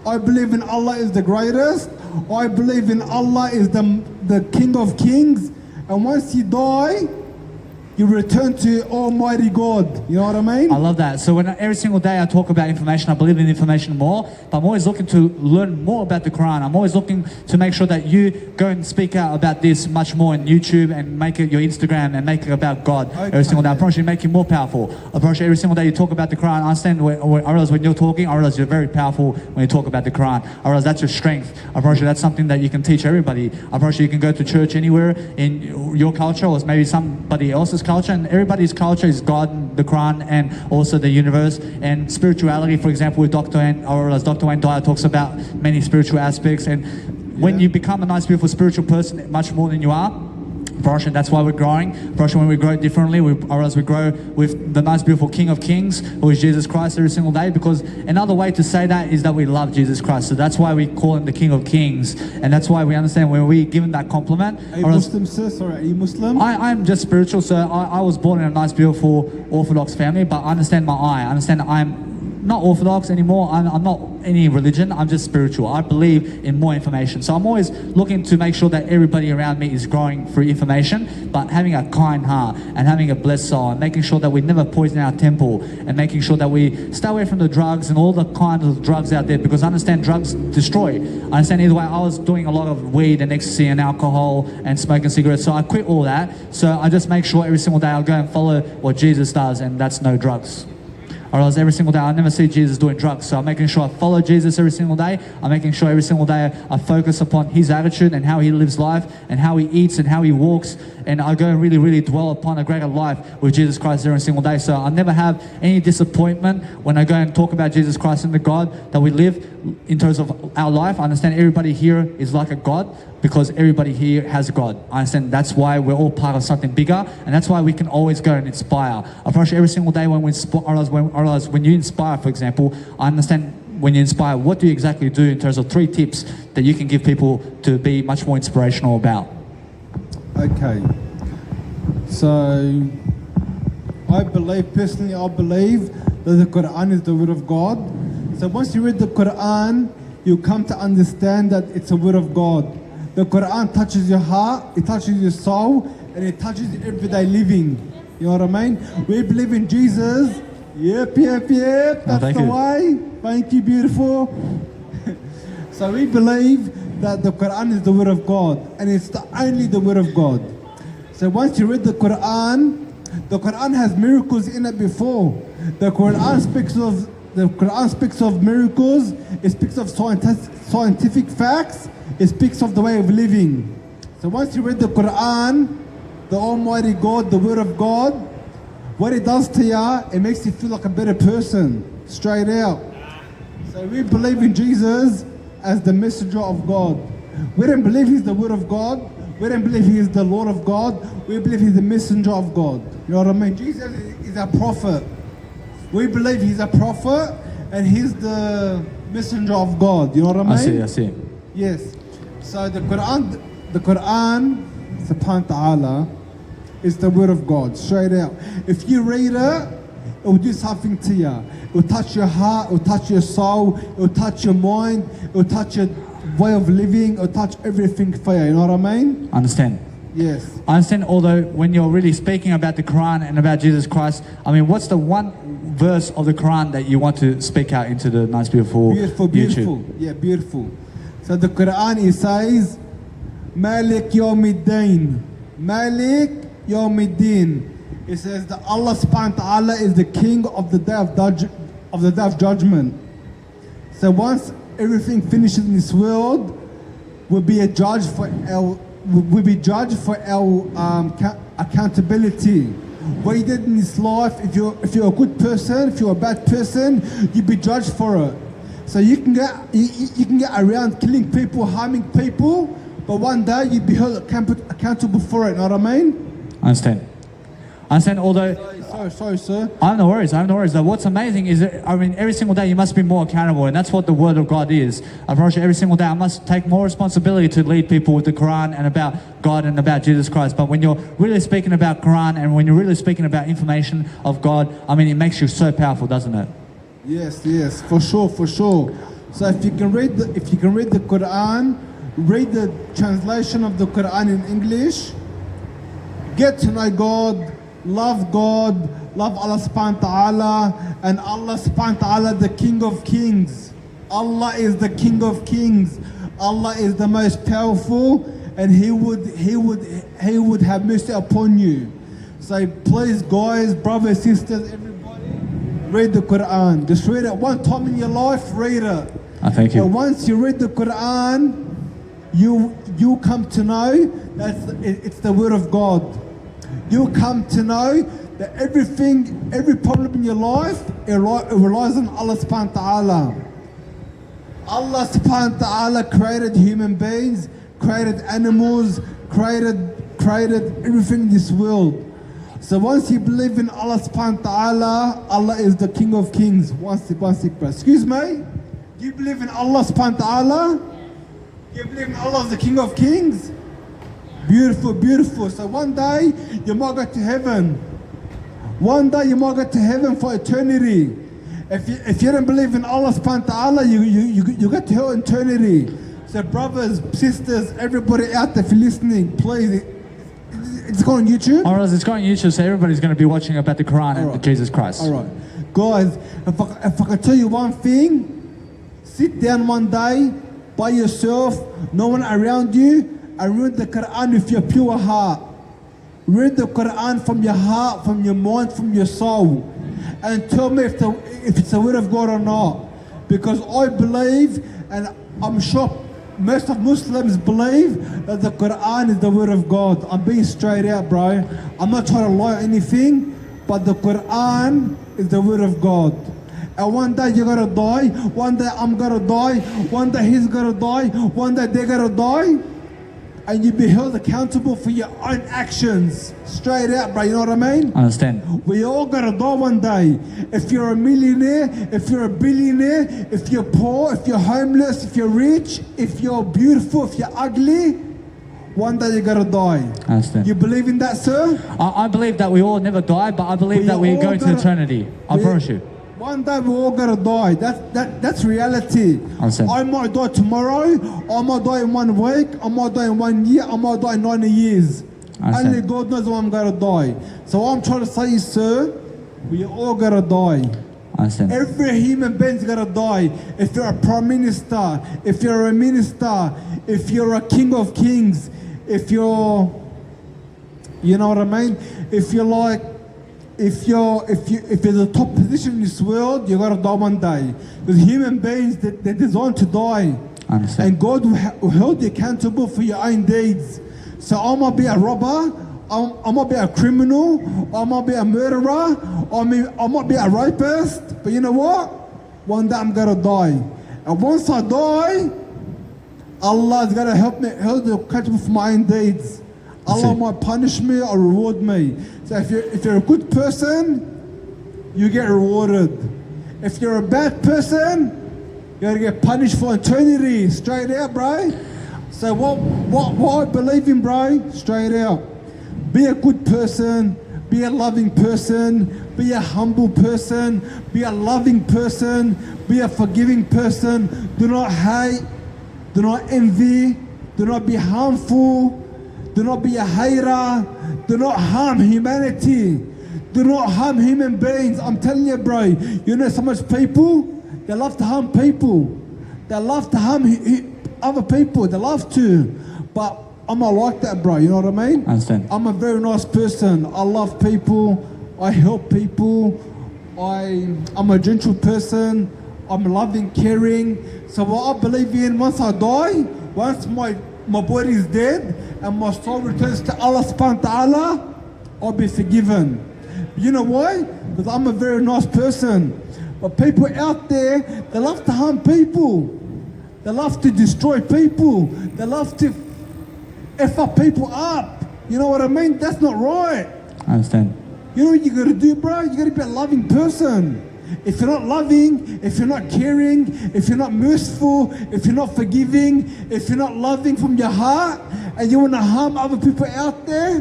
I believe in Allah is the greatest. I believe in Allah is the King of Kings. And once you die, you return to Almighty God. You know what I mean? I love that. So when every single day I talk about information, I believe in information more, but I'm always looking to learn more about the Quran. I'm always looking to make sure that you go and speak out about this much more on YouTube and make it your Instagram and make it about God every single day. I promise you, make you more powerful. I promise you, every single day you talk about the Quran. I understand, I realize when you're talking, I realize you're very powerful when you talk about the Quran. I realize that's your strength. I promise you, that's something that you can teach everybody. I promise you, you can go to church anywhere in your culture or maybe somebody else's culture, and everybody's culture is God, the Quran, and also the universe and spirituality. For example, with Dr. Wayne Dyer talks about many spiritual aspects, and when you become a nice, beautiful spiritual person, much more than you are, that's why we're growing. When we grow differently, we grow with the nice, beautiful King of Kings, who is Jesus Christ, every single day. Because another way to say that is that we love Jesus Christ. So that's why we call Him the King of Kings, and that's why we understand when we give Him that compliment. Are you Muslim, sir? Sorry, are you Muslim? I'm just spiritual. So I was born in a nice, beautiful Orthodox family, but I understand I understand I'm not Orthodox anymore. I'm not any religion. I'm just spiritual. I believe in more information. So I'm always looking to make sure that everybody around me is growing through information, but having a kind heart and having a blessed soul, and making sure that we never poison our temple, and making sure that we stay away from the drugs and all the kinds of drugs out there, because I understand drugs destroy. I understand either way. I was doing a lot of weed and ecstasy and alcohol and smoking cigarettes, so I quit all that. So I just make sure every single day I'll go and follow what Jesus does, and that's no drugs. Or else every single day I never see Jesus doing drugs. So I'm making sure I follow Jesus every single day. I'm making sure every single day I focus upon His attitude and how He lives life and how He eats and how He walks. And I go and really, really dwell upon a greater life with Jesus Christ every single day. So I never have any disappointment when I go and talk about Jesus Christ and the God that we live in terms of our life. I understand everybody here is like a God, because everybody here has God. I understand that's why we're all part of something bigger, and that's why we can always go and inspire. I promise you, every single day when when you inspire, for example, I understand when you inspire, what do you exactly do in terms of 3 tips that you can give people to be much more inspirational about? Okay. So I believe that the Quran is the word of God. So once you read the Quran, you come to understand that it's a word of God. The Quran touches your heart, it touches your soul, and it touches everyday living. You know what I mean? We believe in Jesus. Yep. That's the way. Thank you, beautiful. So we believe that the Quran is the word of God, and it's only the word of God. So once you read the Quran has miracles in it before. The Quran speaks of miracles. It speaks of scientific facts. It speaks of the way of living. So once you read the Quran, the Almighty God, the Word of God, what it does to you, it makes you feel like a better person, straight out. So we believe in Jesus as the messenger of God. We don't believe he's the Word of God. We don't believe he is the Lord of God. We believe he's the messenger of God. You know what I mean? Jesus is a prophet. We believe he's a prophet and he's the messenger of God. You know what I mean? I see. Yes. So the Quran, subhanahu wa ta'ala, is the word of God, straight out. If you read it will do something to you. It will touch your heart, it will touch your soul, it will touch your mind, it will touch your way of living, it will touch everything for you. You know what I mean? Understand. Yes. I understand, although when you're really speaking about the Quran and about Jesus Christ, I mean, what's the one verse of the Quran that you want to speak out into the nice, beautiful YouTube? Beautiful. Yeah, beautiful. So the Quran, it says, Malik Yawmiddin. Malik Yawmiddin. It says that Allah subhanahu wa ta'ala is the king of the day of judgment. So once everything finishes in this world, we'll be judged for our accountability. What you did in this life, if you're a good person, if you're a bad person, you'll be judged for it. So you can get around killing people, harming people, but one day you'll be held accountable for it. Know what I mean? Understand, although... Sorry, sir. I have no worries. Though what's amazing is that, I mean, every single day you must be more accountable, and that's what the Word of God is. I promise you, every single day I must take more responsibility to lead people with the Quran and about God and about Jesus Christ. But when you're really speaking about Quran and when you're really speaking about information of God, I mean, it makes you so powerful, doesn't it? Yes, for sure. So if you can read the Quran, read the translation of the Quran in English, get to know God, love Allah subhanahu wa ta'ala, and Allah subhanahu wa ta'ala the King of Kings. Allah is the King of Kings. Allah is the most powerful, and He would have mercy upon you. So please, guys, brothers, sisters, everybody, read the Quran. Just read it one time in your life. Read it. Thank you. And once you read the Quran, you come to know that it's the Word of God. You come to know that every problem in your life, it relies on Allah subhanahu wa ta'ala. Allah subhanahu wa ta'ala created human beings, created animals, created everything in this world. So once you believe in Allah subhanahu wa ta'ala, Allah is the King of Kings. One sec, bro. Excuse me? Do you believe in Allah subhanahu wa ta'ala? Do you believe in Allah as the King of Kings? Beautiful. So one day you might go to heaven. One day you might go to heaven for eternity. If you don't believe in Allah subhanahu wa ta'ala, you go to hell eternity. So brothers, sisters, everybody out there, if you're listening, please, it's going on YouTube? Alright, it's going on YouTube, so everybody's going to be watching about the Quran and Jesus Christ. Alright. Guys, if I can tell you one thing, sit down one day by yourself, no one around you, and read the Quran with your pure heart. Read the Quran from your heart, from your mind, from your soul. And tell me if it's the Word of God or not. Because I believe, and I'm sure most of Muslims believe, that the Quran is the Word of God. I'm being straight out, bro. I'm not trying to lie or anything, but the Quran is the Word of God. And one day you're gonna die, one day I'm gonna die, one day he's gonna die, one day they're gonna die. And you'll be held accountable for your own actions. Straight out, bro, you know what I mean? Understand. We all gotta die one day. If you're a millionaire, if you're a billionaire, if you're poor, if you're homeless, if you're rich, if you're beautiful, if you're ugly, one day you gotta die. Understand. You believe in that, sir? I believe that we all never die, but I believe that we go to eternity. I promise you. One day we all gotta die. That's reality. Understand. I might die tomorrow. I might die in 1 week. I might die in 1 year. I might die in 90 years. Understand. Only God knows when I'm gonna die. So what I'm trying to say is, sir, we all gotta die. Understand. Every human being's gonna die. If you're a prime minister, if you're a minister, if you're a king of kings, if you're, you know what I mean? If you're like, if you're the top position in this world, you're gonna die one day. Because human beings, they're designed to die. Understand. And God will hold you accountable for your own deeds. So I'm gonna be a robber, I'm gonna be a criminal, I'm gonna be a murderer, I might be a rapist, but you know what? One day I'm gonna die. And once I die, Allah is gonna hold me accountable for my own deeds. Allah it. might punish me or reward me. So if you're a good person, you get rewarded. If you're a bad person, you're gonna get punished for eternity. Straight out, bro. So what I believe in, bro, straight out. Be a good person, be a loving person, be a humble person, be a loving person, be a forgiving person. Do not hate, do not envy, do not be harmful, do not be a hater, do not harm humanity, do not harm human beings. I'm telling you, bro, you know so much people, they love to harm people. They love to harm other people, they love to. But I'm not like that, bro, you know what I mean? Understand. I'm a very nice person. I love people, I help people, I'm a gentle person, I'm loving, caring. So what I believe in, once I die, once my body is dead and my soul returns to Allah subhanahu wa ta'ala, I'll be forgiven. You know why? Because I'm a very nice person. But people out there, they love to harm people. They love to destroy people. They love to F up people up. You know what I mean? That's not right. I understand. You know what you gotta do, bro? You gotta be a loving person. If you're not loving, if you're not caring, if you're not merciful, if you're not forgiving, if you're not loving from your heart, and you wanna harm other people out there,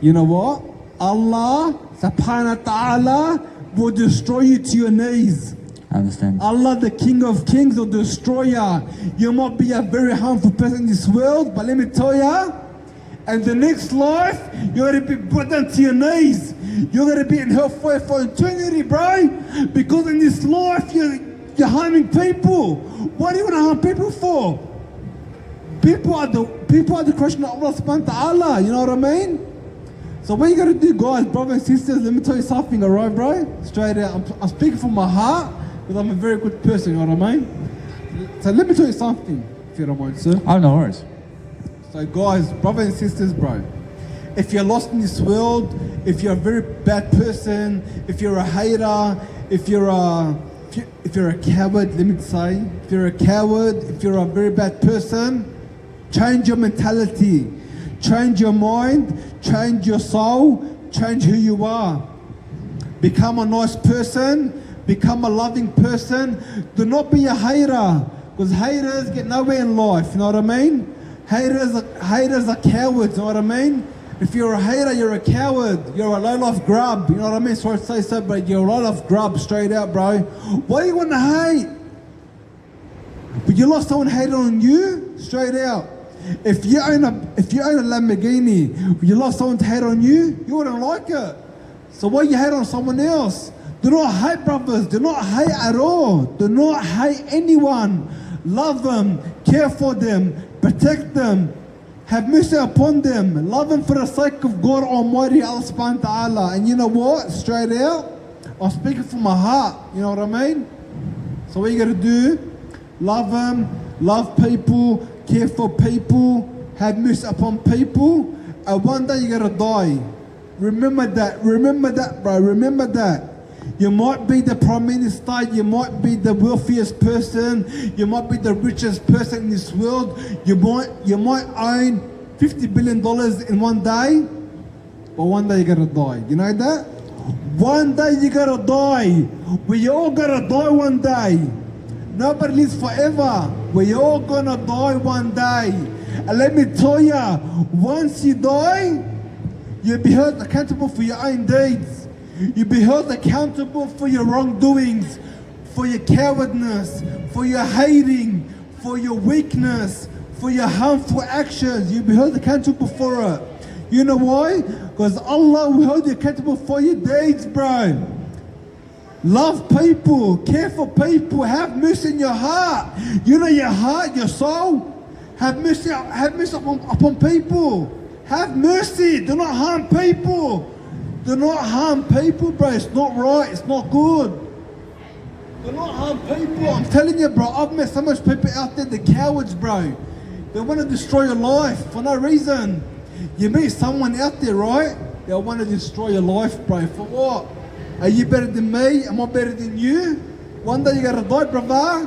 you know what? Allah subhanahu wa ta'ala will destroy you to your knees. I understand. Allah, the King of Kings, will destroy you. You might be a very harmful person in this world, but let me tell you, and the next life, you're going to be brought down to your knees. You're going to be in hellfire for eternity, bro. Because in this life, you're harming people. What do you want to harm people for? People are the creation of Allah subhanahu wa ta'ala. You know what I mean? So what you got to do, guys, brothers and sisters, let me tell you something, alright, bro? Straight out. I'm speaking from my heart. Because I'm a very good person, you know what I mean? So let me tell you something, if you don't mind, sir. Oh, no worries. So guys, brothers and sisters, bro, if you're lost in this world, if you're a very bad person, if you're a hater, if you're a coward, let me say, if you're a coward, if you're a very bad person, change your mentality, change your mind, change your soul, change who you are. Become a nice person. Become a loving person. Do not be a hater, because haters get nowhere in life, you know what I mean? Haters are cowards, you know what I mean? If you're a hater, you're a coward. You're a low-life grub, you know what I mean? Sorry to say so, but you're a low-life grub, straight out, bro. Why do you want to hate? But you lost someone hated on you, straight out. If you own a Lamborghini, you lost someone to hate on you, you wouldn't like it. So why you hate on someone else? Do not hate, brothers. Do not hate at all. Do not hate anyone. Love them. Care for them. Protect them. Have mercy upon them. Love them for the sake of God Almighty, Allah subhanahu wa ta'ala. And you know what? Straight out, I'm speaking from my heart. You know what I mean? So what you got to do? Love them. Love people. Care for people. Have mercy upon people. And one day you got to die. Remember that. Remember that, bro. Remember that. You might be the Prime Minister, you might be the wealthiest person, you might be the richest person in this world, you might own $50 billion in one day, but one day you're gonna die. You know that? One day you're gonna die. We all gonna die one day. Nobody lives forever. We all gonna die one day. And let me tell you, once you die, you'll be held accountable for your own deeds. You'll be held accountable for your wrongdoings, for your cowardness, for your hating, for your weakness, for your harmful actions. You'll be held accountable for it. You know why? Because Allah will hold you accountable for your deeds, bro. Love people, care for people, have mercy in your heart. You know your heart, your soul. Have mercy upon people. Have mercy. Do not harm people. Do not harm people, bro. It's not right. It's not good. Do not harm people. I'm telling you, bro. I've met so much people out there, the cowards, bro. They want to destroy your life for no reason. You meet someone out there, right? They want to destroy your life, bro. For what? Are you better than me? Am I better than you? One day you're gonna die, brother.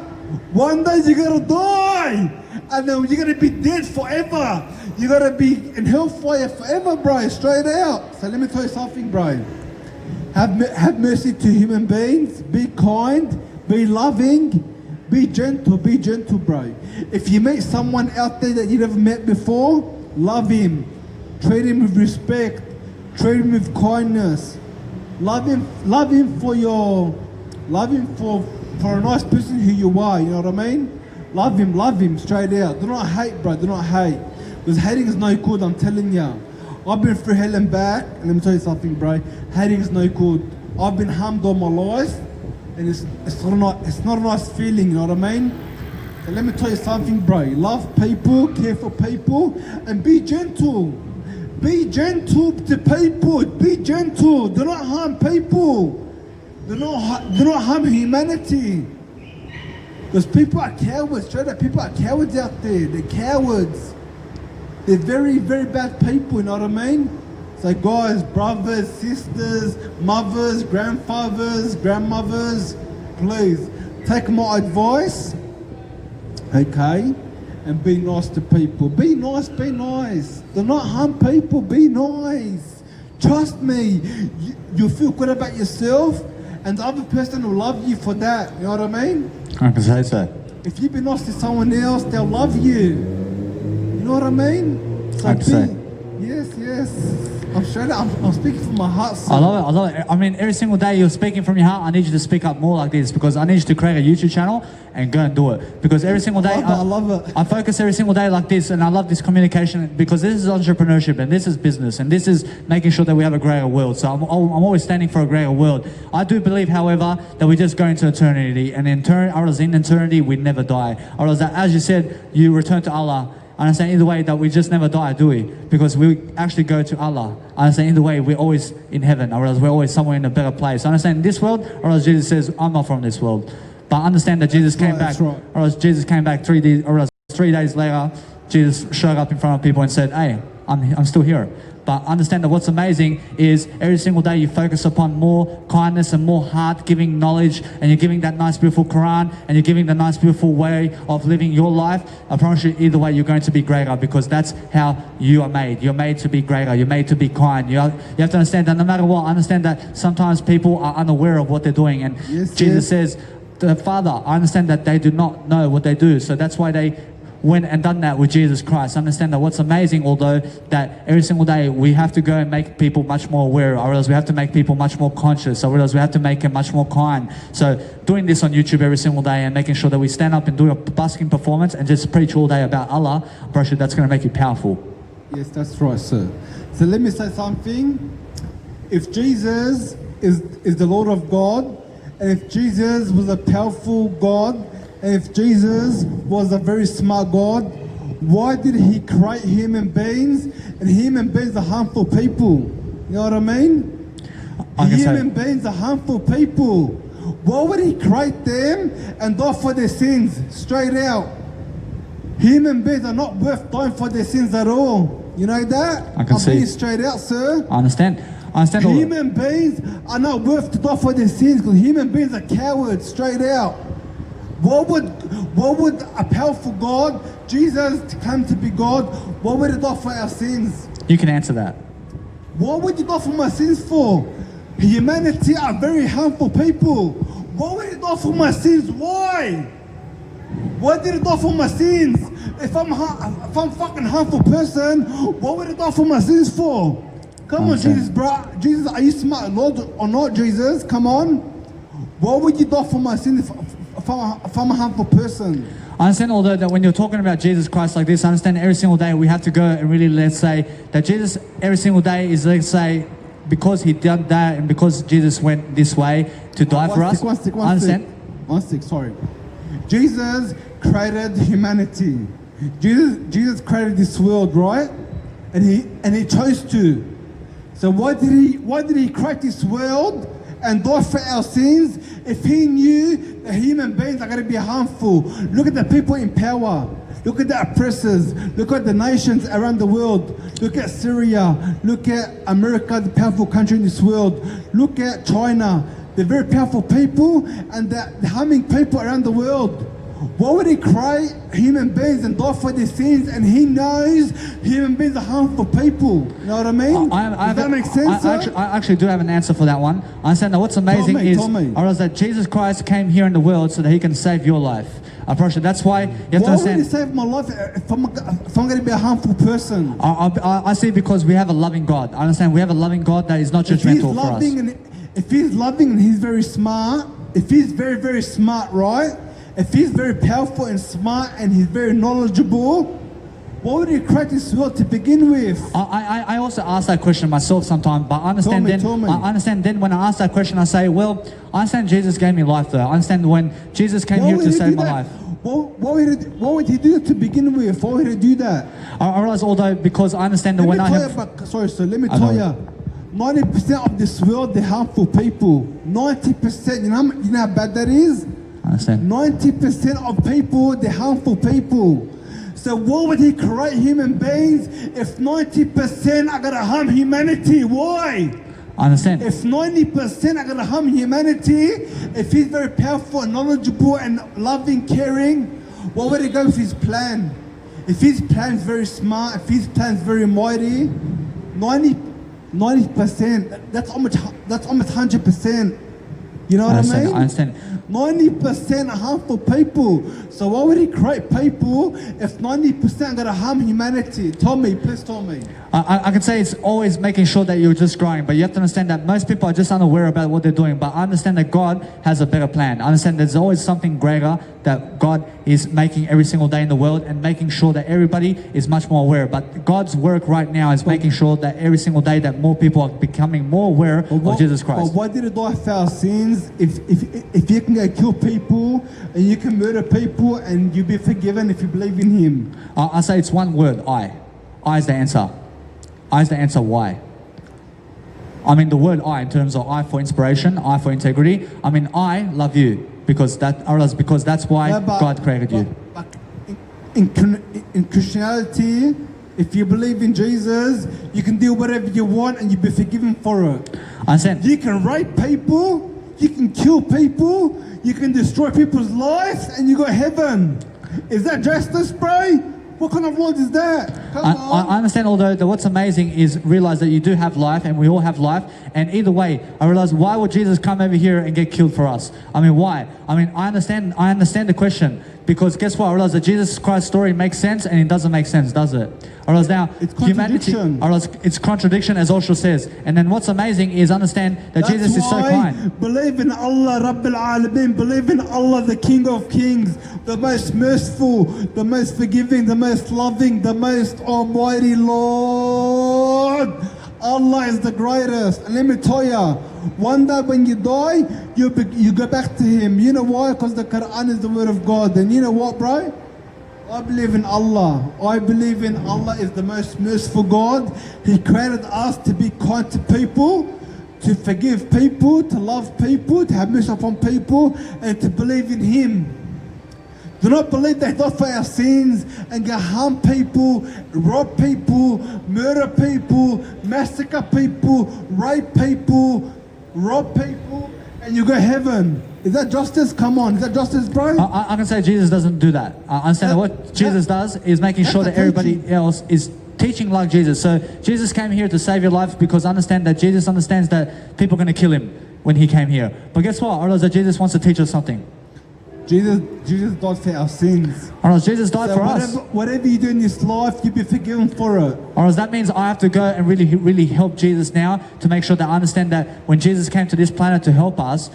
One day you're gonna die. And then you're gonna be dead forever. You're gonna be in hellfire forever, bro. Straight out. So let me tell you something, bro. Have mercy to human beings. Be kind. Be loving. Be gentle. Be gentle, bro. If you meet someone out there that you never met before, love him. Treat him with respect. Treat him with kindness. Love him for a nice person who you are, you know what I mean? Love him straight out. Do not hate, bro, do not hate. Because hating is no good, I'm telling you. I've been through hell and back, and let me tell you something, bro. Hating is no good. I've been harmed all my life, and it's not a nice feeling, you know what I mean? So let me tell you something, bro. Love people, care for people, and be gentle. Be gentle to people. Be gentle. Do not harm people. Do not harm humanity. Because people are cowards. Straight up, people are cowards out there. They're cowards. They're very, very bad people, you know what I mean? So guys, brothers, sisters, mothers, grandfathers, grandmothers, please take my advice, okay? And be nice to people. Be nice, be nice. Do not harm people, be nice. Trust me, you feel good about yourself, and the other person will love you for that, you know what I mean? I can say so. If you be nice to someone else, they'll love you. You know what I mean? So I can say. Yes. I'm straight up, I'm speaking from my heart, son. I love it. I mean, every single day you're speaking from your heart. I need you to speak up more like this, because I need you to create a YouTube channel and go and do it. Because every single day, I love it. I focus every single day like this, and I love this communication, because this is entrepreneurship and this is business and this is making sure that we have a greater world. So I'm always standing for a greater world. I do believe, however, that we just go into eternity, and in eternity we never die. Or else, as you said, you return to Allah. I understand either way that we just never die, do we? Because we actually go to Allah. I understand either way we're always in heaven, or else we're always somewhere in a better place. I understand in this world, or else Jesus says, I'm not from this world. But understand that Jesus came back, or else Jesus came back 3 days, or else 3 days later, Jesus showed up in front of people and said, hey, I'm still here. But understand that what's amazing is every single day you focus upon more kindness and more heart-giving knowledge, and you're giving that nice beautiful Quran, and you're giving the nice beautiful way of living your life. I promise you, either way you're going to be greater, because that's how you are made. You're made to be greater. You're made to be kind. You have to understand that no matter what, understand that sometimes people are unaware of what they're doing, and Jesus says, the Father, I understand that they do not know what they do, so that's why they went and done that with Jesus Christ. Understand that what's amazing, although, that every single day we have to go and make people much more aware, or else we have to make people much more conscious, or else we have to make them much more kind. So doing this on YouTube every single day and making sure that we stand up and do a busking performance and just preach all day about Allah, bro, that's going to make you powerful. Yes, that's right, sir. So let me say something. If Jesus is the Lord of God, and if Jesus was a powerful God, and if Jesus was a very smart God, why did he create human beings? And human beings are harmful people. You know what I mean? Human beings are harmful people. Why would he create them and die for their sins? Straight out. Human beings are not worth dying for their sins at all. You know that? I can see. I'm being straight out, sir. I understand. Human beings are not worth to die for their sins, because human beings are cowards. Straight out. What would a powerful God, Jesus claimed to be God, what would he die for our sins? You can answer that. What would you die for my sins for? Humanity are very harmful people. What would he die for my sins? Why? Why did he die for my sins? If I'm fucking harmful person, what would he die for my sins for? Come on, Jesus, bro. Jesus, are you smart, Lord, or not, Jesus? Come on. Why would you die for my sins if I'm a harmful person? I understand, although, that when you're talking about Jesus Christ like this, I understand every single day we have to go and really, let's say, that Jesus every single day is, let's say, because he done that and because Jesus went this way to die for us. Understand? One stick, sorry. Jesus created humanity. Jesus created this world, right? And he chose to. So why did he create this world and die for our sins if he knew that human beings are going to be harmful? Look at the people in power. Look at the oppressors. Look at the nations around the world. Look at Syria. Look at America, the powerful country in this world. Look at China. They're very powerful people and the harming people around the world. Why would he create human beings and die for their sins? And he knows human beings are harmful people. You know what I mean? Does that make sense? I actually do have an answer for that one. I understand that what's amazing Tell me. I realize that Jesus Christ came here in the world so that he can save your life. I promise you. That's why you have to Why would he understand. save my life if I'm going to be a harmful person? I see because we have a loving God. I understand we have a loving God that is not judgmental for us. If he's loving and he's very smart, if he's very, very smart, right? If he's very powerful and smart and he's very knowledgeable, why would he create this world to begin with? I also ask that question myself sometimes, but I understand Tell me. I understand then when I ask that question, I say, well, I understand Jesus gave me life though. I understand when Jesus came here to save my life. Why would he do it to begin with? Why would he do that? I realize although because I understand that when I have... Let me tell you. 90% of this world, they're harmful people. 90%, you know how bad that is? I understand. 90% of people, they're harmful people. So why would he create human beings if 90% are going to harm humanity? Why? I understand. If 90% are going to harm humanity, if he's very powerful and knowledgeable and loving, caring, why would he go with his plan? If his plan is very smart, if his plan is very mighty, 90%, that's almost 100%. You know what I mean? I understand. 90% are harmful people. So why would he create people if 90% are going to harm humanity? Please tell me. I can say it's always making sure that you're just growing, but you have to understand that most people are just unaware about what they're doing. But I understand that God has a better plan. I understand there's always something greater that God is making every single day in the world and making sure that everybody is much more aware. But God's work right now is making sure that every single day that more people are becoming more aware of Jesus Christ. But why did he die for our sins? If you can go kill people and you can murder people and you'll be forgiven if you believe in him. I say it's one word, I. I is the answer. I is the answer why. I mean the word I in terms of I for inspiration, I for integrity. I mean I love you because that's why God created you. But in Christianity, if you believe in Jesus, you can do whatever you want and you'll be forgiven for it. I understand. You can rape people, you can kill people, you can destroy people's lives and you go to heaven. Is that justice, bro? What kind of world is that? I understand, although that what's amazing is realize that you do have life and we all have life, and either way I realize why would Jesus come over here and get killed for us? I mean why? I mean I understand the question, because guess what? I realize that Jesus Christ's story makes sense and it doesn't make sense, does it? I realize now it's humanity, contradiction. I realize it's contradiction, as Osho says. And then what's amazing is understand that Jesus is so kind. Believe in Allah Rabbil Alameen, believe in Allah the King of Kings, the most merciful, the most forgiving, the most loving, the most almighty Lord. Allah is the greatest. And let me tell you, one day when you die, you go back to him. You know why? Because the Quran is the word of God. And you know what, bro? I believe in Allah. I believe in Allah is the most merciful God. He created us to be kind to people, to forgive people, to love people, to have mercy upon people, and to believe in him. Do not believe that he died for our sins and go harm people, rob people, murder people, massacre people, rape people, rob people, and you go to heaven. Is that justice? Come on, is that justice, bro? I can say Jesus doesn't do that. I understand that what Jesus does is making sure that everybody else is teaching like Jesus. So Jesus came here to save your life because understand that Jesus understands that people are going to kill him when he came here. But guess what? I realize that Jesus wants to teach us something. Jesus died for our sins. I realize Jesus died So for us. whatever you do in this life, you'll be forgiven for it. I realize that means I have to go and really help Jesus now to make sure that I understand that when Jesus came to this planet to help us,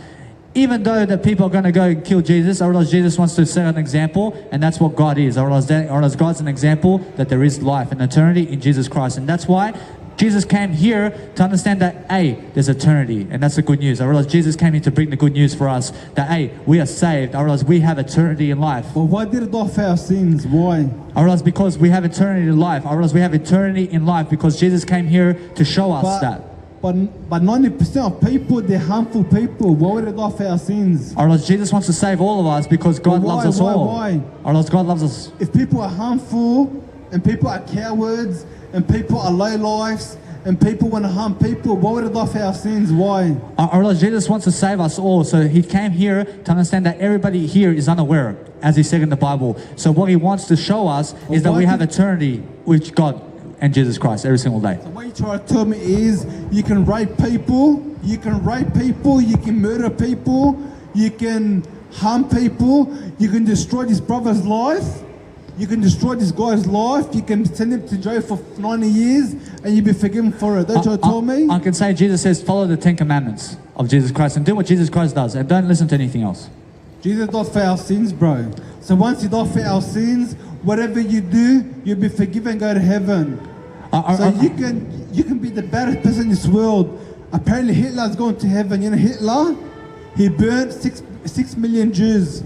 even though that people are going to go and kill Jesus, I realize Jesus wants to set an example, and that's what God is. I realize God's an example that there is life and eternity in Jesus Christ. And that's why Jesus came here to understand that, hey, there's eternity, and that's the good news. I realized Jesus came here to bring the good news for us, that, hey, we are saved. I realized we have eternity in life. But why did it die for our sins? Why? I realized because we have eternity in life. I realized we have eternity in life because Jesus came here to show us that. But 90% of people, they're harmful people. Why would it die for our sins? I realize Jesus wants to save all of us because God But why, loves us why, all. why? I realize God loves us. If people are harmful, and people are cowards, and people are low lives, and people want to harm people, why would it die for our sins? Why? I realize Jesus wants to save us all. So he came here to understand that everybody here is unaware, as he said in the Bible. So what he wants to show us is that why we have did- eternity with God and Jesus Christ every single day. So what you try to tell me is you can rape people, you can murder people, you can harm people, you can destroy this brother's life, you can destroy this guy's life, you can send him to jail for 90 years and you'll be forgiven for it. That's what you told me? I can say Jesus says follow the 10 commandments of Jesus Christ and do what Jesus Christ does and don't listen to anything else. Jesus died for our sins, bro. So once he died for our sins, whatever you do, you'll be forgiven and go to heaven. So you can be the baddest person in this world. Apparently Hitler's going to heaven. You know Hitler? He burnt 6 million Jews.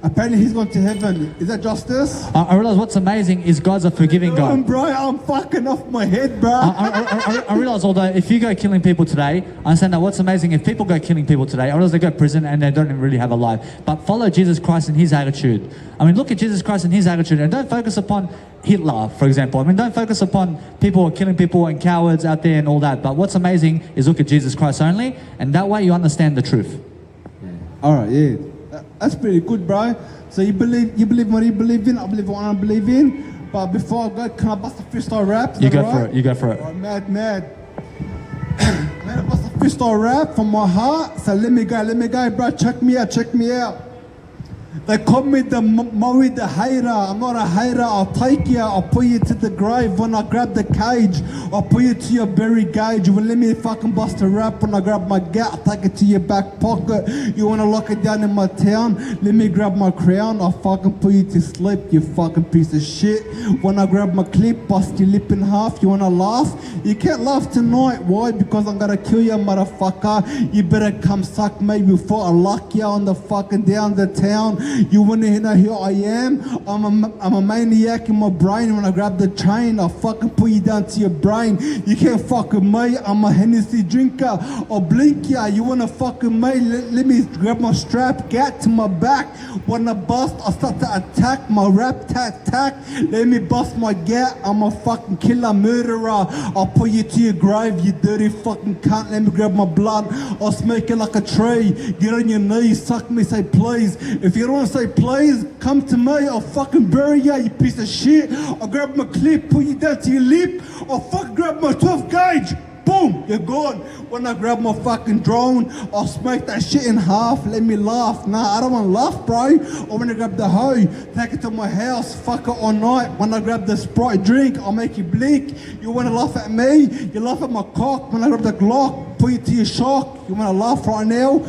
Apparently he's going to heaven. Is that justice? I realize what's amazing is God's a forgiving God. Bro, I'm fucking off my head, bro. I realize although if you go killing people today, I understand that what's amazing if people go killing people today, I realize they go to prison and they don't even really have a life. But follow Jesus Christ and his attitude. I mean, look at Jesus Christ and his attitude and don't focus upon Hitler, for example. I mean, don't focus upon people who are killing people and cowards out there and all that. But what's amazing is look at Jesus Christ only, and that way you understand the truth. All right, yeah. That's pretty good, bro. So you believe what you believe in, I believe what I believe in. But before I go, can I bust a freestyle rap? Is You that go for right? it. You go for it. Oh, mad. Man, I bust a freestyle rap from my heart. So let me go, bro. Check me out. They call me the Moe the hater. I'm not a hater. I'll take you. I'll put you to the grave when I grab the cage. I'll put you to your berry gauge. You will let me fucking bust a rap when I grab my gat. I'll take it to your back pocket. You wanna lock it down in my town? Let me grab my crown. I'll fucking put you to sleep, you fucking piece of shit. When I grab my clip, bust your lip in half. You wanna laugh? You can't laugh tonight. Why? Because I'm gonna kill you, motherfucker. You better come suck me before I lock you on the fucking down the town. You wanna know who I am? I'm a maniac in my brain. When I grab the chain, I'll fucking put you down to your brain. You can't fuck with me. I'm a Hennessy drinker. I'll blink ya. You wanna fuck with me? Let me grab my strap, get to my back. When I bust, I start to attack my rap tack. Let me bust my gat. I'm a fucking killer murderer. I'll put you to your grave, you dirty fucking cunt. Let me grab my blood. I'll smoke it like a tree. Get on your knees, suck me, say please. If you don't wanna say please, come to me. I'll fucking bury ya, you piece of shit. I'll grab my clip, put you down to your lip. I'll fucking grab my 12 gauge. Boom, you're gone. When I grab my fucking drone, I'll smack that shit in half. Let me laugh. Nah, I don't wanna laugh, bro. I wanna grab the hoe, take it to my house, fuck it all night. When I grab the Sprite drink, I'll make you blink. You wanna laugh at me? You laugh at my cock. When I grab the Glock, put you to your shock. You wanna laugh right now?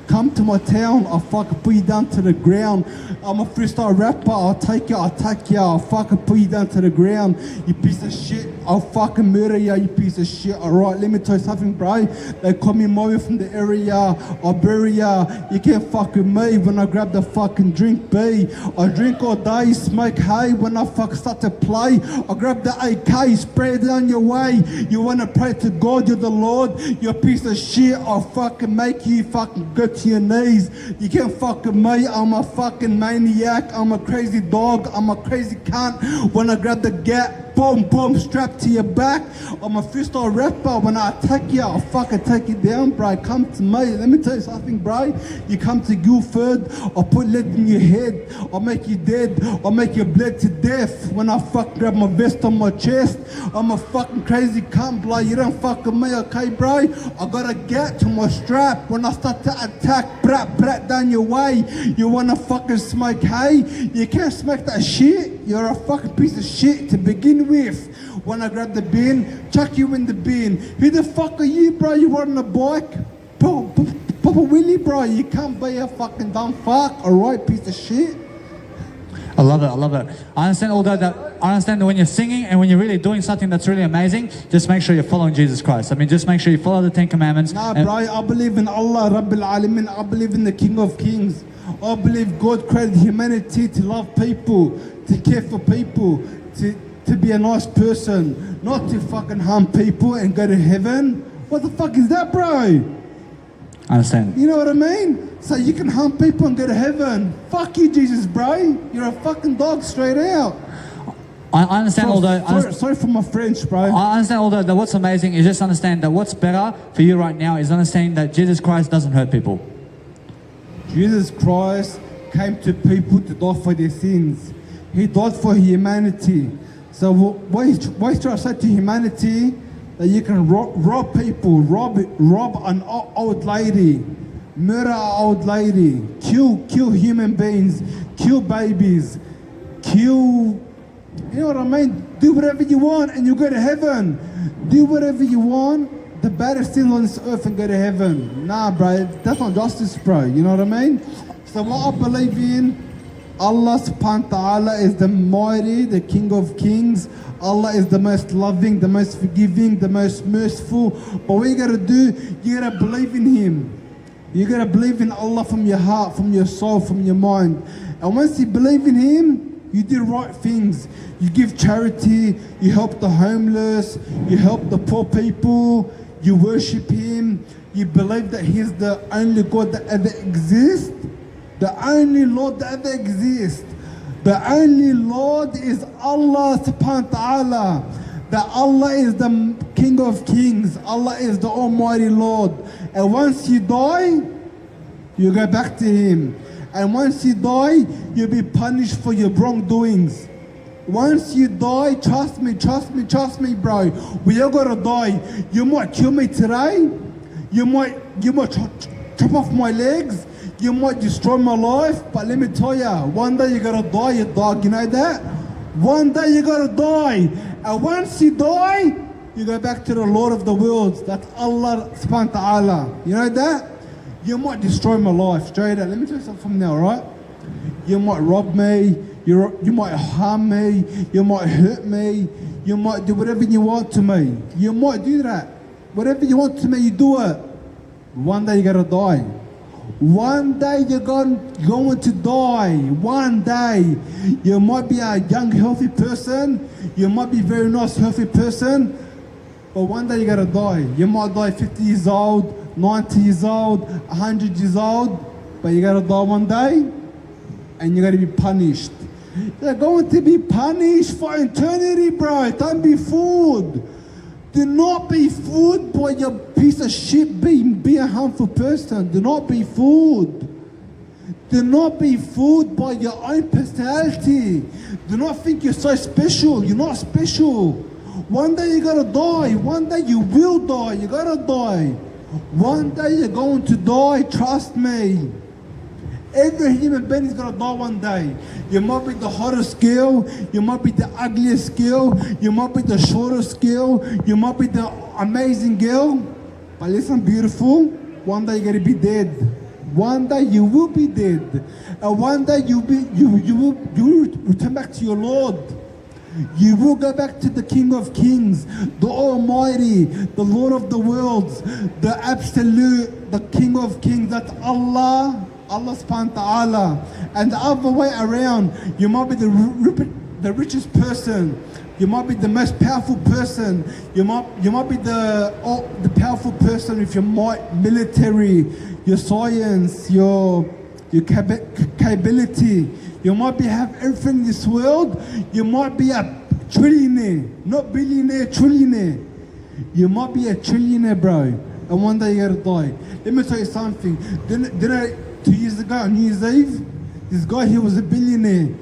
Come to my town, I'll fucking put you down to the ground. I'm a freestyle rapper, I'll take you, I'll fucking put you down to the ground. You piece of shit, I'll fucking murder you, you piece of shit. Alright, let me tell you something, bro. They call me Moe from the area, I'll bury ya. You can't fuck with me when I grab the fucking drink B. I drink all day, smoke hay when I fucking start to play. I grab the AK, spray it down your way. You wanna pray to God, you're the Lord. You piece of shit, I'll fucking make you fucking go to your knees. You can't fuck with me, I'm a fucking maniac. I'm a crazy dog, I'm a crazy cunt. When I grab the gat, boom, boom, strapped to your back. I'm a freestyle rapper. When I attack you, I'll fucking take you down, bro. Come to me. Let me tell you something, bro. You come to Guildford, I'll put lead in your head. I'll make you dead. I'll make you bled to death. When I fucking grab my vest on my chest, I'm a fucking crazy cunt, bro. You don't fuck with me, okay, bro? I got a gat to my strap. When I start to attack, brat down your way. You wanna fucking smoke hay? You can't smoke that shit. You're a fucking piece of shit to begin with. When I grab the bin, chuck you in the bin. Who the fuck are you, bro? You on a bike? Papa Willie, bro. You can't be a fucking dumb fuck, alright, piece of shit. I love it. I love it. I understand although that I understand that when you're singing and when you're really doing something that's really amazing, just make sure you're following Jesus Christ. I mean, just make sure you follow the 10 Commandments. Nah, and- bro, I believe in Allah, Rabbil Alamin. I believe in the King of Kings. I believe God created humanity to love people, to care for people, to be a nice person, not to fucking harm people and go to heaven. What the fuck is that, bro? I understand. You know what I mean? So you can harm people and go to heaven. Fuck you, Jesus, bro. You're a fucking dog straight out. I understand although. Sorry for my French, bro. I understand although that what's amazing is just understand that what's better for you right now is understanding that Jesus Christ doesn't hurt people. Jesus Christ came to people to die for their sins. He died for humanity. So what he's trying to say to humanity, that you can rob people, rob an old lady, murder an old lady, kill human beings, kill babies, kill, you know what I mean? Do whatever you want and you go to heaven. Do whatever you want, the baddest thing on this earth and go to heaven. Nah, bro, that's not justice, bro. You know what I mean? So what I believe in, Allah subhanahu wa ta'ala is the mighty, the King of Kings. Allah is the most loving, the most forgiving, the most merciful. But what you gotta do, you gotta believe in Him. You gotta believe in Allah from your heart, from your soul, from your mind. And once you believe in Him, you do right things. You give charity, you help the homeless, you help the poor people, you worship Him, you believe that He's the only God that ever exists, the only Lord that ever exists. The only Lord is Allah subhanahu wa ta'ala. That Allah is the King of Kings. Allah is the Almighty Lord. And once you die, you go back to Him. And once you die, you'll be punished for your wrongdoings. Once you die, trust me, bro. We all gotta die. You might kill me today. You might chop off my legs. You might destroy my life. But let me tell you, one day you gotta die, you dog. You know that? One day you gotta die. And once you die, you go back to the Lord of the worlds. That's Allah subhanahu wa ta'ala. You know that? You might destroy my life. Straight out. Let me tell you something from now, right? You might rob me. You might harm me. You might hurt me. You might do whatever you want to me. You might do that. Whatever you want to me, you do it. One day you gotta die. One day you're going to die. One day. You might be a young, healthy person. You might be a very nice, healthy person. But one day you gotta die. You might die 50 years old, 90 years old, 100 years old. But you gotta die one day. And you gotta be punished. You're going to be punished for eternity, bro. Don't be fooled. Do not be fooled by your piece of shit being a harmful person. Do not be fooled. Do not be fooled by your own personality. Do not think you're so special. You're not special. One day you gotta die. One day you will die. You gotta die. One day you're going to die. Trust me. Every human being is gonna die one day. You might be the hottest girl, you might be the ugliest girl, you might be the shortest girl, you might be the amazing girl. But listen, beautiful, one day you're gonna be dead. One day you will be dead. And one day you will return back to your Lord. You will go back to the King of Kings, the Almighty, the Lord of the worlds, the absolute, the King of Kings. That's Allah subhanahu wa ta'ala. And the other way around, you might be the richest person. You might be the most powerful person. You might be the powerful person with your might, military, your science, your capability. You might have everything in this world. You might be a trillionaire, not billionaire, trillionaire. You might be a trillionaire, bro. And one day you gotta die. Let me tell you something. Didn't I 2 years ago on New Year's Eve, this guy, he was a billionaire.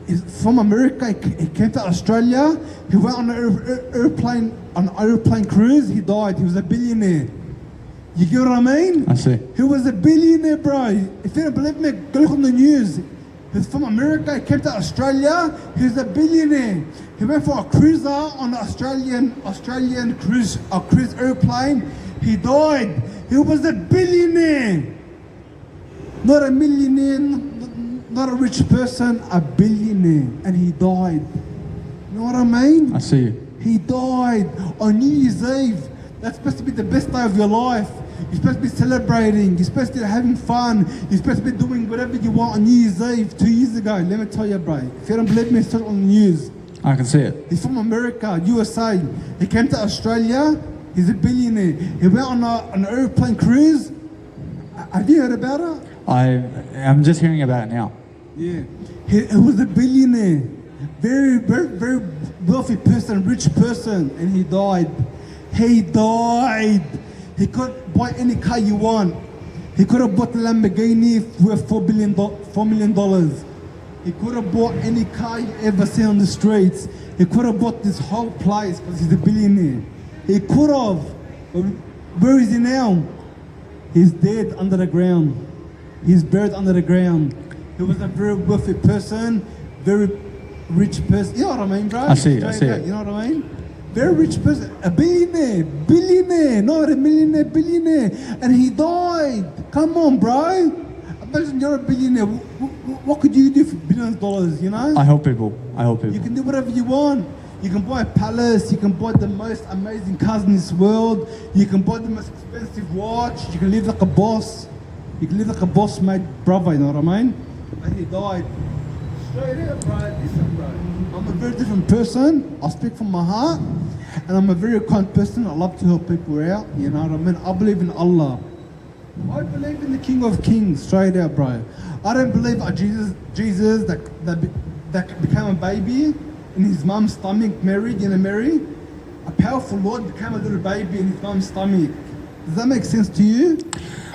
He's from America, he came to Australia, he went on an airplane cruise, he died, he was a billionaire. You get what I mean? I see. He was a billionaire, bro. If you don't believe me, go look on the news. He's from America, he came to Australia, he's a billionaire. He went for a cruiser on an Australian cruise airplane, he died. He was a billionaire. Not a millionaire, not a rich person, a billionaire, and he died. You know what I mean? I see you. He died on New Year's Eve. That's supposed to be the best day of your life. You're supposed to be celebrating. You're supposed to be having fun. You're supposed to be doing whatever you want on New Year's Eve 2 years ago. Let me tell you, bro. If you don't believe me, search on the news. I can see it. He's from America, USA. He came to Australia. He's a billionaire. He went on an airplane cruise. Have you heard about it? I'm just hearing about it now. Yeah. He was a billionaire. Very, very, very wealthy person, rich person, and he died. He died. He could buy any car you want. He could have bought a Lamborghini worth $4 million. He could have bought any car you ever see on the streets. He could have bought this whole place because he's a billionaire. He could have. But where is he now? He's dead under the ground. He's buried under the ground. He was a very wealthy person, very rich person. You know what I mean, bro? I see it. You know what I mean? Very rich person, a billionaire, not a millionaire, billionaire, and he died. Come on, bro. Imagine you're a billionaire. What could you do for billions of dollars? You know? I help people. You can do whatever you want. You can buy a palace. You can buy the most amazing cars in this world. You can buy the most expensive watch. You can live like a boss. You can live like a boss, mate, brother. You know what I mean? And he died. Straight up, bro. Listen, bro. I'm a very different person. I speak from my heart. And I'm a very kind person. I love to help people out. You know what I mean? I believe in Allah. I believe in the King of Kings. Straight out, bro. I don't believe Jesus that became a baby in his mum's stomach, Mary. A powerful Lord became a little baby in his mum's stomach. Does that make sense to you?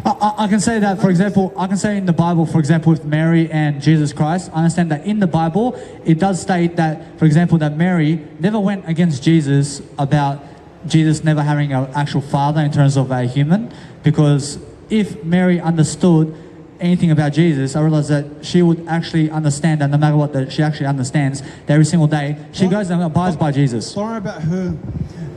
I can say that, for example, I can say in the Bible, for example, with Mary and Jesus Christ, I understand that in the Bible, it does state that, for example, that Mary never went against Jesus about Jesus never having an actual father in terms of a human, because if Mary understood anything about Jesus, I realized that she would actually understand that no matter what, that she actually understands that every single day, she goes and abides by Jesus. Sorry about her.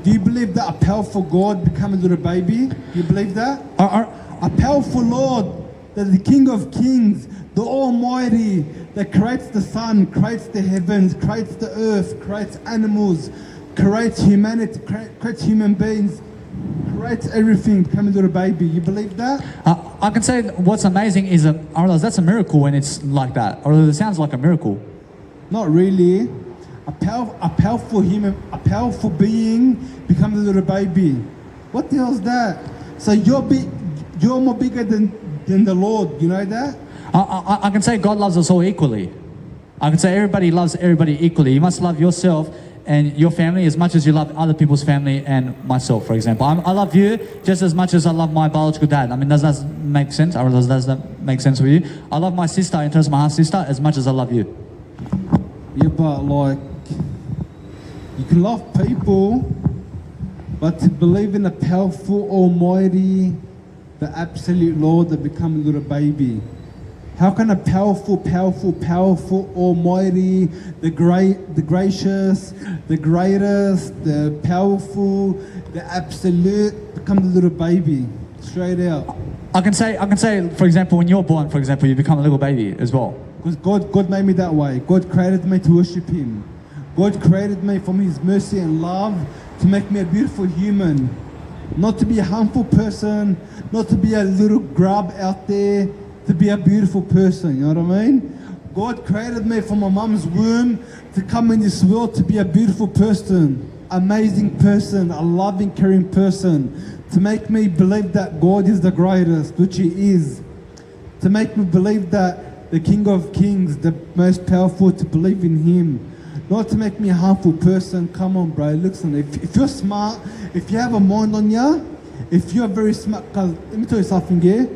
Do you believe that a powerful God became a little baby? Do you believe that? A powerful Lord, that the King of Kings, the Almighty, that creates the sun, creates the heavens, creates the earth, creates animals, creates humanity, creates human beings, creates everything, become a little baby. You believe that? I can say what's amazing is, I realize that's a miracle when it's like that, or it sounds like a miracle. Not really. A powerful human, a powerful being becomes a little baby. What the hell is that? So you're more bigger than the Lord, you know that? I can say God loves us all equally. I can say everybody loves everybody equally. You must love yourself and your family as much as you love other people's family and myself, for example. I love you just as much as I love my biological dad. I mean, does that make sense? I realize, does that make sense with you? I love my sister in terms of my half sister as much as I love you. Yeah, but like, you can love people, but to believe in a powerful, almighty, the absolute Lord that become a little baby. How can a powerful, almighty, the gracious, the greatest, the powerful, the absolute become a little baby? Straight out. I can say, for example, when you're born, for example, you become a little baby as well. Because God made me that way. God created me to worship Him. God created me from His mercy and love to make me a beautiful human. Not to be a harmful person, not to be a little grub out there, to be a beautiful person, you know what I mean? God created me from my mum's womb to come in this world to be a beautiful person, amazing person, a loving, caring person, to make me believe that God is the greatest, which He is. To make me believe that the King of Kings, the most powerful, to believe in Him. Not to make me a harmful person. Come on, bro. Listen, if you're smart, if you have a mind on you, if you're very smart, cause let me tell you something here.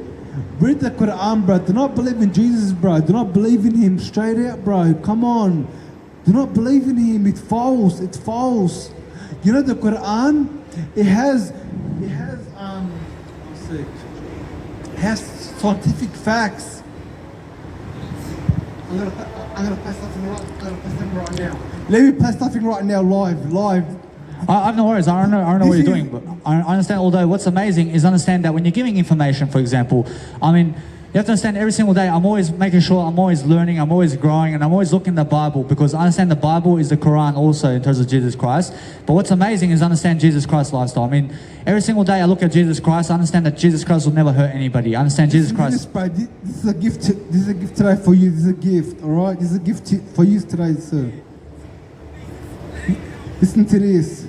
Read the Quran, bro. Do not believe in Jesus, bro. Do not believe in Him. Straight out, bro. Come on. Do not believe in Him. It's false. It's false. You know the Quran? It has scientific facts. I'm gonna play something right now. Let me play something right now, live. I have no worries. I don't know what you're doing, but I understand. Although what's amazing is understand that when you're giving information, for example, I mean, You have to understand every single day I'm always making sure I'm always learning, I'm always growing, and I'm always looking at the Bible because I understand the Bible is the Quran also in terms of Jesus Christ. But what's amazing is understand Jesus Christ's lifestyle. I mean, every single day I look at Jesus Christ, I understand that Jesus Christ will never hurt anybody. I understand Jesus Listen to Christ. this, bro. This is a gift. This is a gift today for you. This is a gift, all right? This is a gift for you today, sir. Listen to this.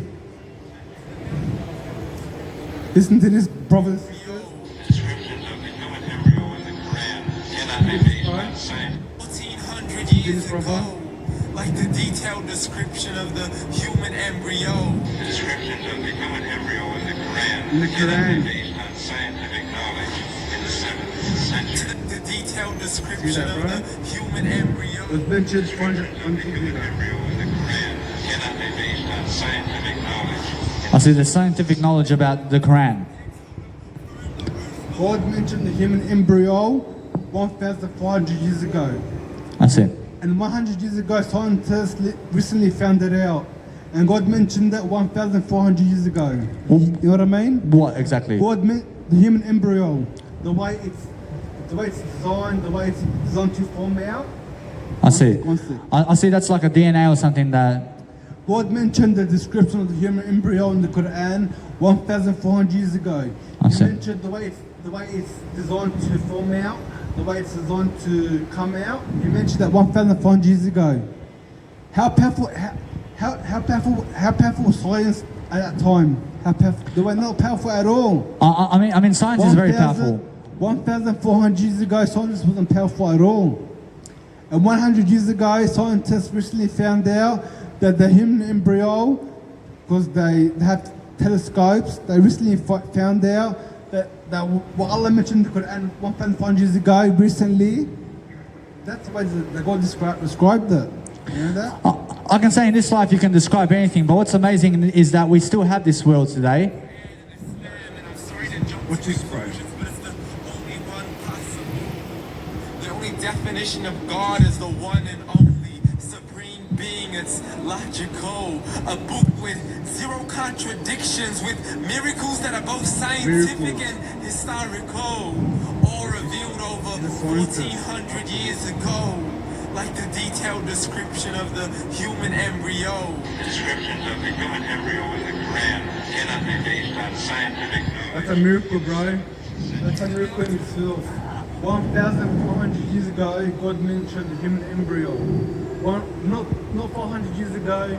Listen to this, brothers. Descriptions of the human embryo in the Quran cannot be based on science. 1400 years ago, like the detailed description of the human embryo. Descriptions of the human embryo in the Quran In the cannot Quran. be based on scientific knowledge in the 7th century. The detailed description that, of bro? the human embryo. Adventures The human embryo in the Quran cannot be based on scientific knowledge. I see the scientific knowledge about the Quran. God mentioned the human embryo 1,400 years ago. That's it. And 100 years ago, scientists recently found it out. And God mentioned that 1,400 years ago. You know what I mean? What exactly? God meant the human embryo, the way it's designed, the way it's designed to form out. I see. One sec. I see that's like a DNA or something that. God mentioned the description of the human embryo in the Quran 1,400 years ago. I He see. mentioned the way it's designed to form out, the way it's designed to come out. He mentioned that 1,400 years ago. How powerful was science at that time? How powerful? They were not powerful at all. I mean, science is very powerful. 1,400 years ago, science wasn't powerful at all. And 100 years ago, scientists recently found out that the human embryo, because they have telescopes, they recently found out that what Allah mentioned in the Quran 1,500 years ago, recently, that's the way that God described it. You know that? I can say in this life you can describe anything, but what's amazing is that we still have this world today. What's this, bro? But it's the only one possible. The only definition of God is the one and only supreme being. It's logical. A book with zero contradictions, with miracles that are both scientific and historical. All revealed over 1,400 years ago. Like the detailed description of the human embryo. Descriptions of the human embryo in the Quran cannot be based on scientific knowledge. That's a miracle, bro. That's a miracle in itself. 1,400 years ago, God mentioned the human embryo. Not 400 years ago,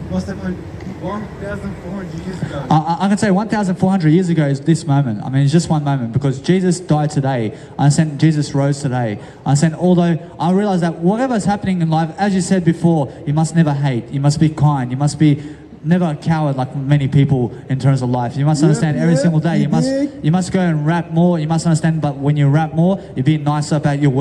1,400 years ago. I can say 1,400 years ago is this moment. I mean, it's just one moment because Jesus died today. I understand Jesus rose today. I understand, although I realize that whatever's happening in life, as you said before, you must never hate. You must be kind. You must be never a coward like many people in terms of life. You must understand every single day. You must go and rap more. You must understand, but when you rap more, you be nicer about your work.